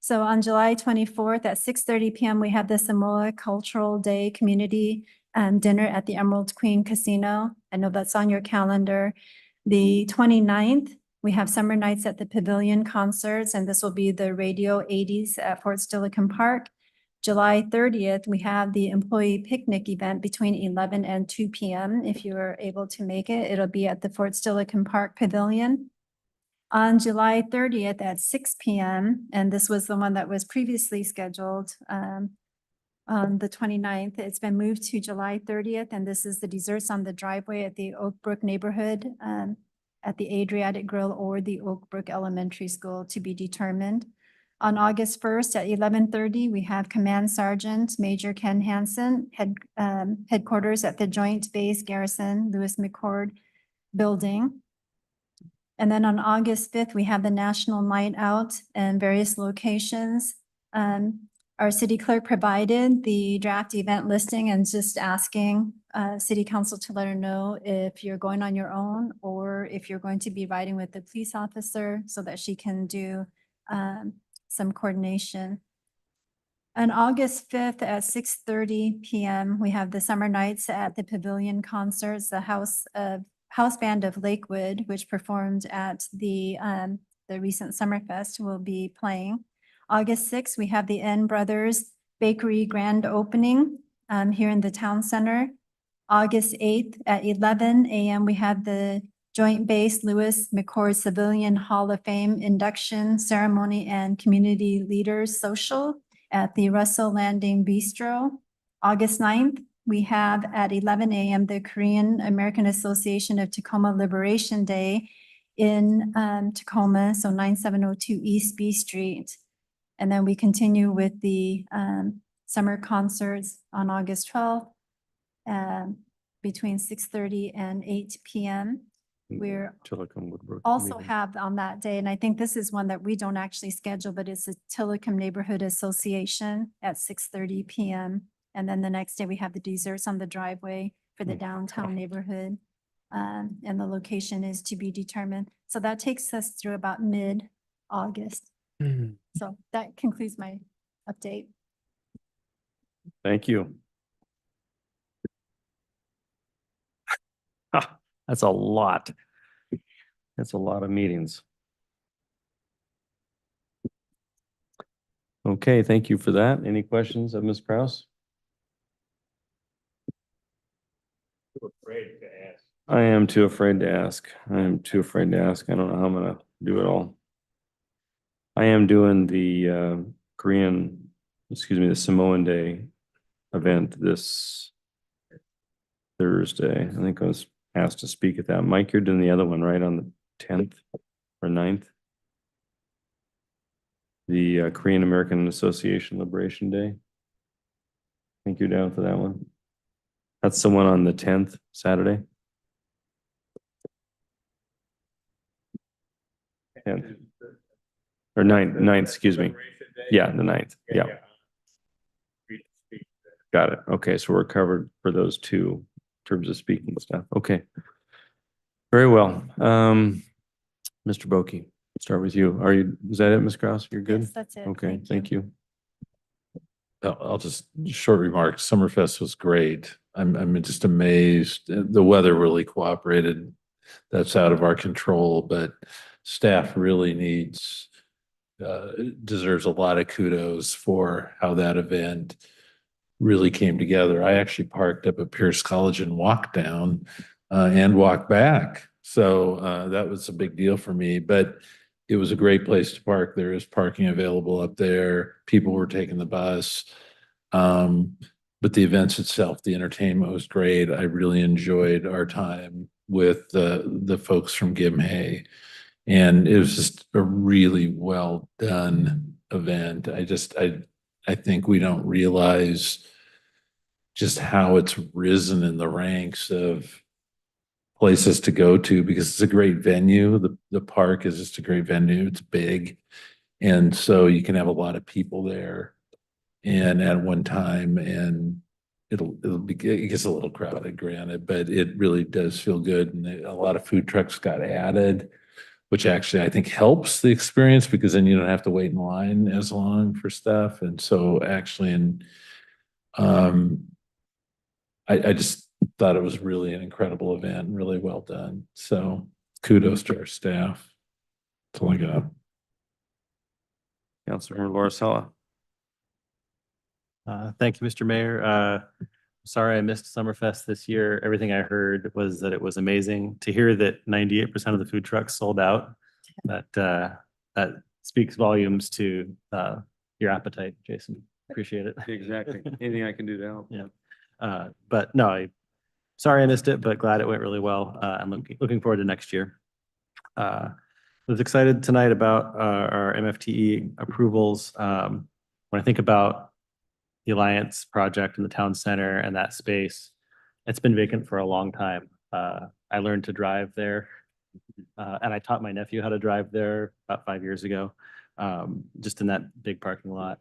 So on July 24th at 6:30 p.m., we have the Samoa Cultural Day Community Dinner at the Emerald Queen Casino. I know that's on your calendar. The 29th, we have Summer Nights at the Pavilion Concerts, and this will be the Radio 80s at Fort Steilacoom Park. July 30th, we have the employee picnic event between 11 and 2 p.m. If you are able to make it, it'll be at the Fort Steilacoom Park Pavilion. On July 30th at 6 p.m., and this was the one that was previously scheduled on the 29th, it's been moved to July 30th, and this is the desserts on the driveway at the Oak Brook neighborhood at the Adriatic Grill or the Oak Brook Elementary School to be determined. On August 1st at 11:30, we have Command Sergeant Major Ken Hansen, headquarters at the Joint Base Garrison Lewis McChord building. And then on August 5th, we have the National Night Out in various locations. Our city clerk provided the draft event listing and just asking city council to let her know if you're going on your own or if you're going to be riding with the police officer so that she can do some coordination. On August 5th at 6:30 p.m., we have the Summer Nights at the Pavilion Concerts, the House Band of Lakewood, which performed at the recent Summerfest, will be playing. August 6th, we have the N Brothers Bakery grand opening here in the town center. August 8th at 11 a.m., we have the Joint Base Lewis McChord Civilian Hall of Fame induction ceremony and community leaders social at the Russell Landing Bistro. August 9th, we have at 11 a.m. the Korean American Association of Tacoma Liberation Day in Tacoma, so 9702 East B Street. And then we continue with the summer concerts on August 12th between 6:30 and 8 p.m. We're also have on that day, and I think this is one that we don't actually schedule, but it's the Tillicum Neighborhood Association at 6:30 p.m. And then the next day we have the desserts on the driveway for the downtown neighborhood. And the location is to be determined. So that takes us through about mid-August. So that concludes my update. Thank you. That's a lot. That's a lot of meetings. Okay, thank you for that. Any questions of Ms. Kraus? I am too afraid to ask. I am too afraid to ask. I don't know how I'm gonna do it all. I am doing the the Samoan Day event this Thursday. I think I was asked to speak at that. Mike, you're doing the other one, right, on the 10th or 9th? The Korean American Association Liberation Day. I think you're down for that one. That's the one on the 10th, Saturday. 10th. Or 9th, excuse me. Yeah, the 9th. Yeah. Got it. Okay, so we're covered for those two in terms of speaking stuff. Okay. Very well. Mr. Boki, start with you. Is that it, Ms. Kraus? You're good? Yes, that's it. Okay, Thank you. thank you. I'll just short remark. Summerfest was great. I'm just amazed. The weather really cooperated. That's out of our control, but staff really deserves a lot of kudos for how that event really came together. I actually parked up at Pierce College and walked down and walked back. So that was a big deal for me, but it was a great place to park. There is parking available up there. People were taking the bus. But the events itself, the entertainment was great. I really enjoyed our time with the folks from Gimhe. And it was just a really well done event. I think we don't realize just how it's risen in the ranks of places to go to because it's a great venue. The park is just a great venue. It's big. And so you can have a lot of people there and at one time, and it gets a little crowded, granted, but it really does feel good. And a lot of food trucks got added, which actually I think helps the experience because then you don't have to wait in line as long for stuff. And so actually, I just thought it was really an incredible event, really well done. So kudos to our staff. That's all I got. Councilor Laura. Thank you, Mr. Mayor. Sorry I missed Summerfest this year. Everything I heard was that it was amazing. To hear that 98% of the food trucks sold out, that speaks volumes to your appetite, Jason. Appreciate it. Exactly. Anything I can do to help. Yeah. But no, sorry I missed it, but glad it went really well. I'm looking forward to next year. I was excited tonight about our MFTE approvals. When I think about the Alliance project in the town center and that space, it's been vacant for a long time. I learned to drive there and I taught my nephew how to drive there about 5 years ago, just in that big parking lot.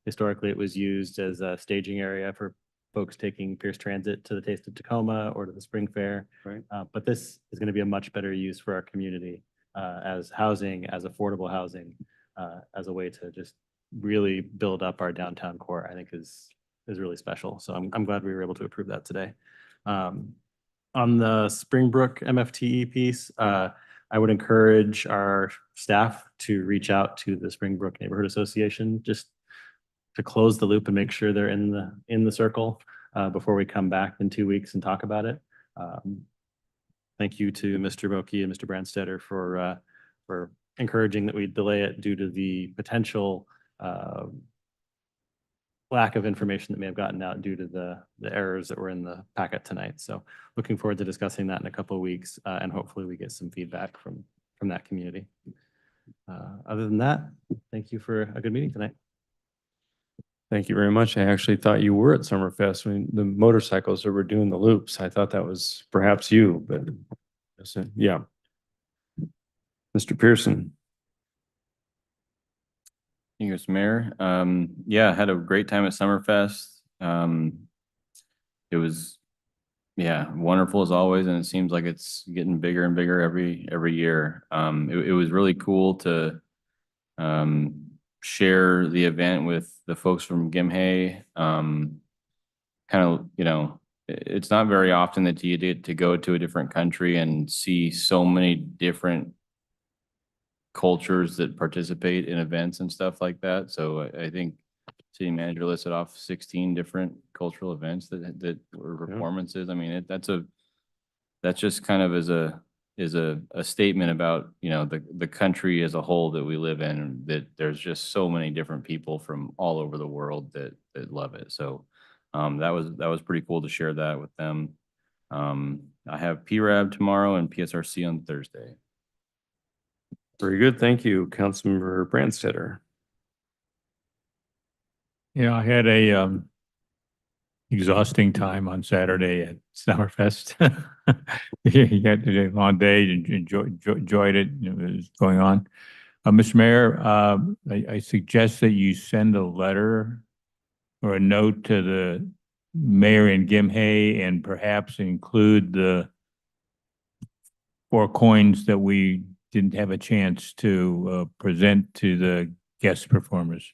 Historically, it was used as a staging area for folks taking Pierce Transit to the Taste of Tacoma or to the Spring Fair. Right. But this is going to be a much better use for our community as housing, as affordable housing, as a way to just really build up our downtown core. I think is really special. So I'm glad we were able to approve that today. On the Springbrook MFTE piece, I would encourage our staff to reach out to the Springbrook Neighborhood Association just to close the loop and make sure they're in the circle before we come back in 2 weeks and talk about it. Thank you to Mr. Boki and Mr. Brandstetter for encouraging that we delay it due to the potential lack of information that may have gotten out due to the errors that were in the packet tonight. So looking forward to discussing that in a couple of weeks and hopefully we get some feedback from that community. Other than that, thank you for a good meeting tonight. Thank you very much. I actually thought you were at Summerfest when the motorcycles that were doing the loops. I thought that was perhaps you, but yeah. Mr. Pearson. Thank you, Mr. Mayor. Yeah, I had a great time at Summerfest. It was, yeah, wonderful as always, and it seems like it's getting bigger and bigger every year. It was really cool to share the event with the folks from Gimhe. Kind of, it's not very often that you get to go to a different country and see so many different cultures that participate in events and stuff like that. So I think city manager listed off 16 different cultural events that were performances. I mean, that's just kind of is a statement about, the country as a whole that we live in, that there's just so many different people from all over the world that love it. So that was pretty cool to share that with them. I have PRAB tomorrow and PSRC on Thursday. Very good. Thank you, Councilmember Brandstetter. Yeah, I had a exhausting time on Saturday at Summerfest. You got to do a long day and enjoyed it. It was going on. Mr. Mayor, I suggest that you send a letter or a note to the mayor in Gimhe and perhaps include the 4 coins that we didn't have a chance to present to the guest performers.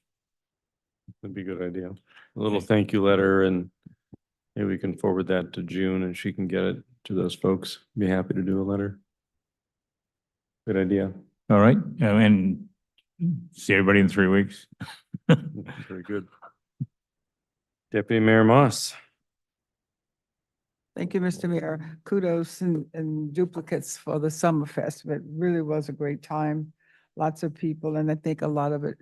That'd be a good idea. A little thank you letter, and maybe we can forward that to June and she can get it to those folks. Be happy to do a letter. Good idea. All right, and see everybody in 3 weeks. Very good. Deputy Mayor Moss. Thank you, Mr. Mayor. Kudos and duplicates for the Summer Festival. It really was a great time. Lots of people, and I think a lot of it,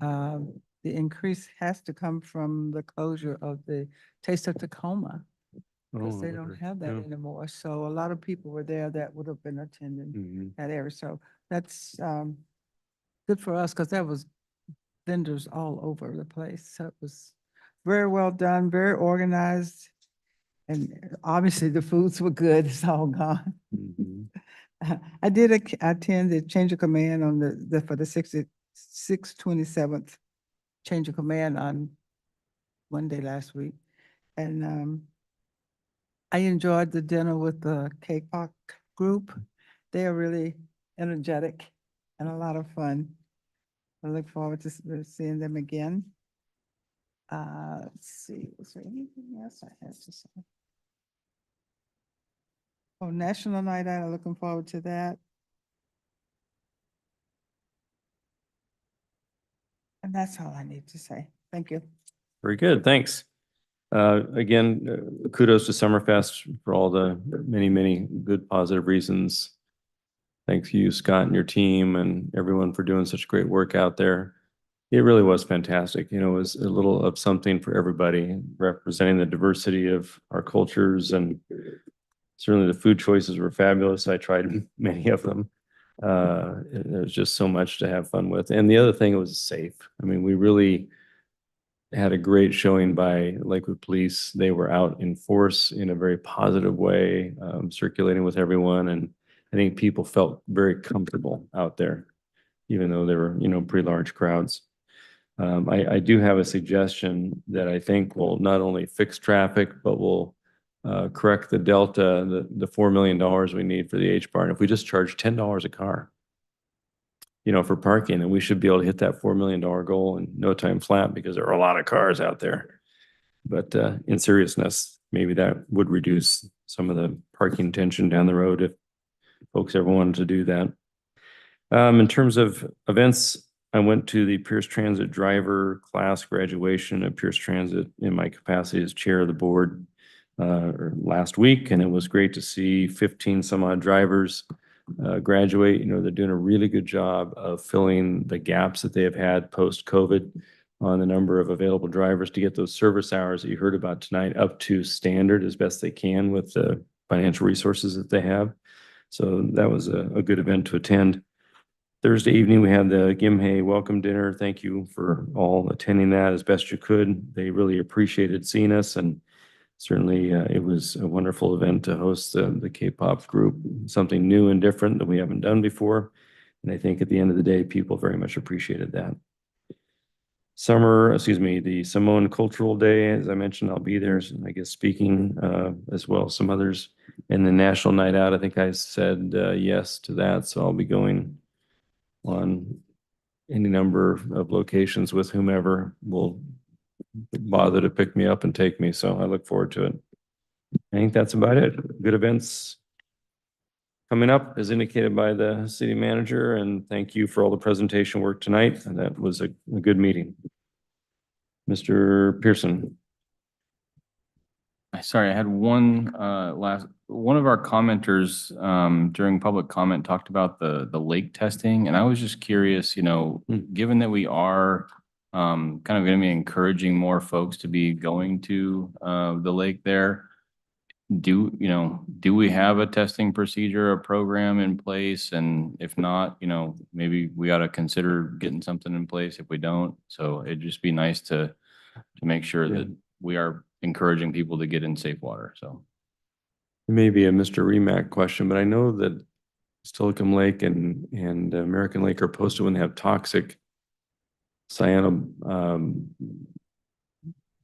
the increase has to come from the closure of the Taste of Tacoma, because they don't have that anymore. So a lot of people were there that would have been attending that area. So that's good for us, because that was vendors all over the place. So it was very well done, very organized. And obviously the foods were good. It's all gone. I did attend the change of command on for the 627th change of command on Monday last week. And I enjoyed the dinner with the K-pop group. They are really energetic and a lot of fun. I look forward to seeing them again. Let's see, was there anything else I had to say? Oh, National Night Out, I'm looking forward to that. And that's all I need to say. Thank you. Very good. Thanks. Again, kudos to Summerfest for all the many, many good positive reasons. Thanks you, Scott, and your team, and everyone for doing such great work out there. It really was fantastic. It was a little of something for everybody, representing the diversity of our cultures, and certainly the food choices were fabulous. I tried many of them. There's just so much to have fun with. And the other thing, it was safe. I mean, we really had a great showing by Lakewood Police. They were out in force in a very positive way, circulating with everyone. And I think people felt very comfortable out there, even though there were, pretty large crowds. I do have a suggestion that I think will not only fix traffic, but will correct the delta, the $4 million we need for the H-Bar. If we just charge $10 a car, for parking, and we should be able to hit that $4 million goal in no time flat, because there are a lot of cars out there. But in seriousness, maybe that would reduce some of the parking tension down the road if folks ever wanted to do that. In terms of events, I went to the Pierce Transit driver class graduation at Pierce Transit in my capacity as chair of the board last week, and it was great to see 15 some odd drivers graduate. They're doing a really good job of filling the gaps that they have had post-COVID on the number of available drivers to get those service hours that you heard about tonight up to standard as best they can with the financial resources that they have. So that was a good event to attend. Thursday evening, we had the Gimhe welcome dinner. Thank you for all attending that as best you could. They really appreciated seeing us, and certainly it was a wonderful event to host the K-pop group, something new and different that we haven't done before. And I think at the end of the day, people very much appreciated that. the Samoan Cultural Day. As I mentioned, I'll be there, I guess, speaking as well as some others. And the National Night Out, I think I said yes to that, so I'll be going on any number of locations with whomever will bother to pick me up and take me, so I look forward to it. I think that's about it. Good events coming up as indicated by the city manager, and thank you for all the presentation work tonight. And that was a good meeting. Mr. Pearson. Sorry, I had one one of our commenters during public comment talked about the lake testing, and I was just curious, given that we are kind of going to be encouraging more folks to be going to the lake there, do we have a testing procedure, a program in place? And if not, maybe we ought to consider getting something in place if we don't. So it'd just be nice to make sure that we are encouraging people to get in safe water. So Maybe a Mr. Remack question, but I know that Stillicum Lake and American Lake are posted when they have toxic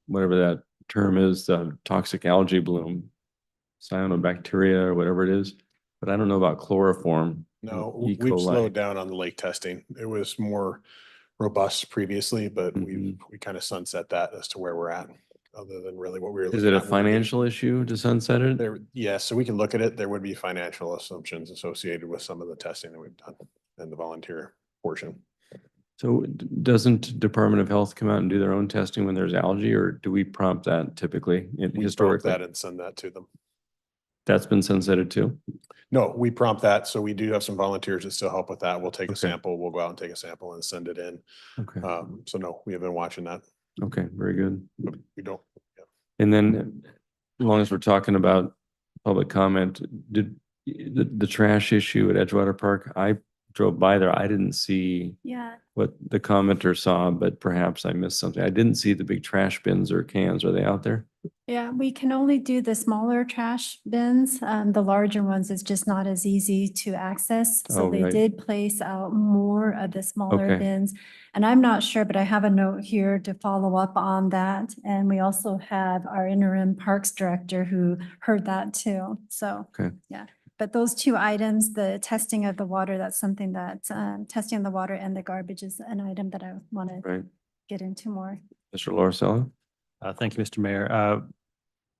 whatever that term is, toxic algae bloom, cyanobacteria or whatever it is. But I don't know about chloroform. No, E. we've coli. slowed down on the lake testing. It was more robust previously, but we kind of sunset that as to where we're at, other than really what we were. Is it a financial issue to sunset it? Yeah, so we can look at it. There would be financial assumptions associated with some of the testing that we've done and the volunteer portion. So doesn't Department of Health come out and do their own testing when there's algae, or do we prompt that typically We prompt historically? that and send that to them. That's been sunsetted too? No, we prompt that. So we do have some volunteers that still help with that. We'll take a sample, we'll go out and take a sample and send it in. Okay. So no, we have been watching that. Okay, very good. We don't. And then, as long as we're talking about public comment, did the trash issue at Edgewater Park, I drove by there. I didn't see what the commenter saw, but perhaps I missed something. I didn't see the big trash bins or cans. Are they out there? Yeah, we can only do the smaller trash bins. The larger ones is just not as easy to access. So Oh, they right. did place out more of the smaller Okay. bins. And I'm not sure, but I have a note here to follow up on that. And we also have our interim parks director who heard that too. So, Okay. yeah. But those two items, the testing of the water, that's something that, testing the water and the garbage is an item that I want to Right. get into more. Mr. Lorcella? Thank you, Mr. Mayor.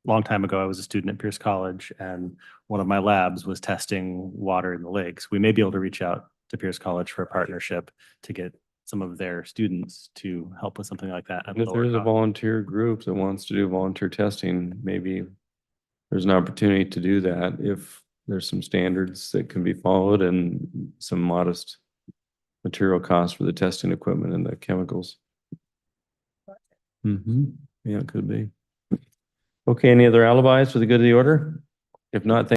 Long time ago, I was a student at Pierce College, and one of my labs was testing water in the lakes. We may be able to reach out to Pierce College for a partnership to get some of their students to help with something like that. at And if lower there's a cost. volunteer group that wants to do volunteer testing, maybe there's an opportunity to do that if there's some standards that can be followed and some modest material costs for the testing equipment and the chemicals. Yeah, it could be. Okay, any other alibis for the good of the order? If not,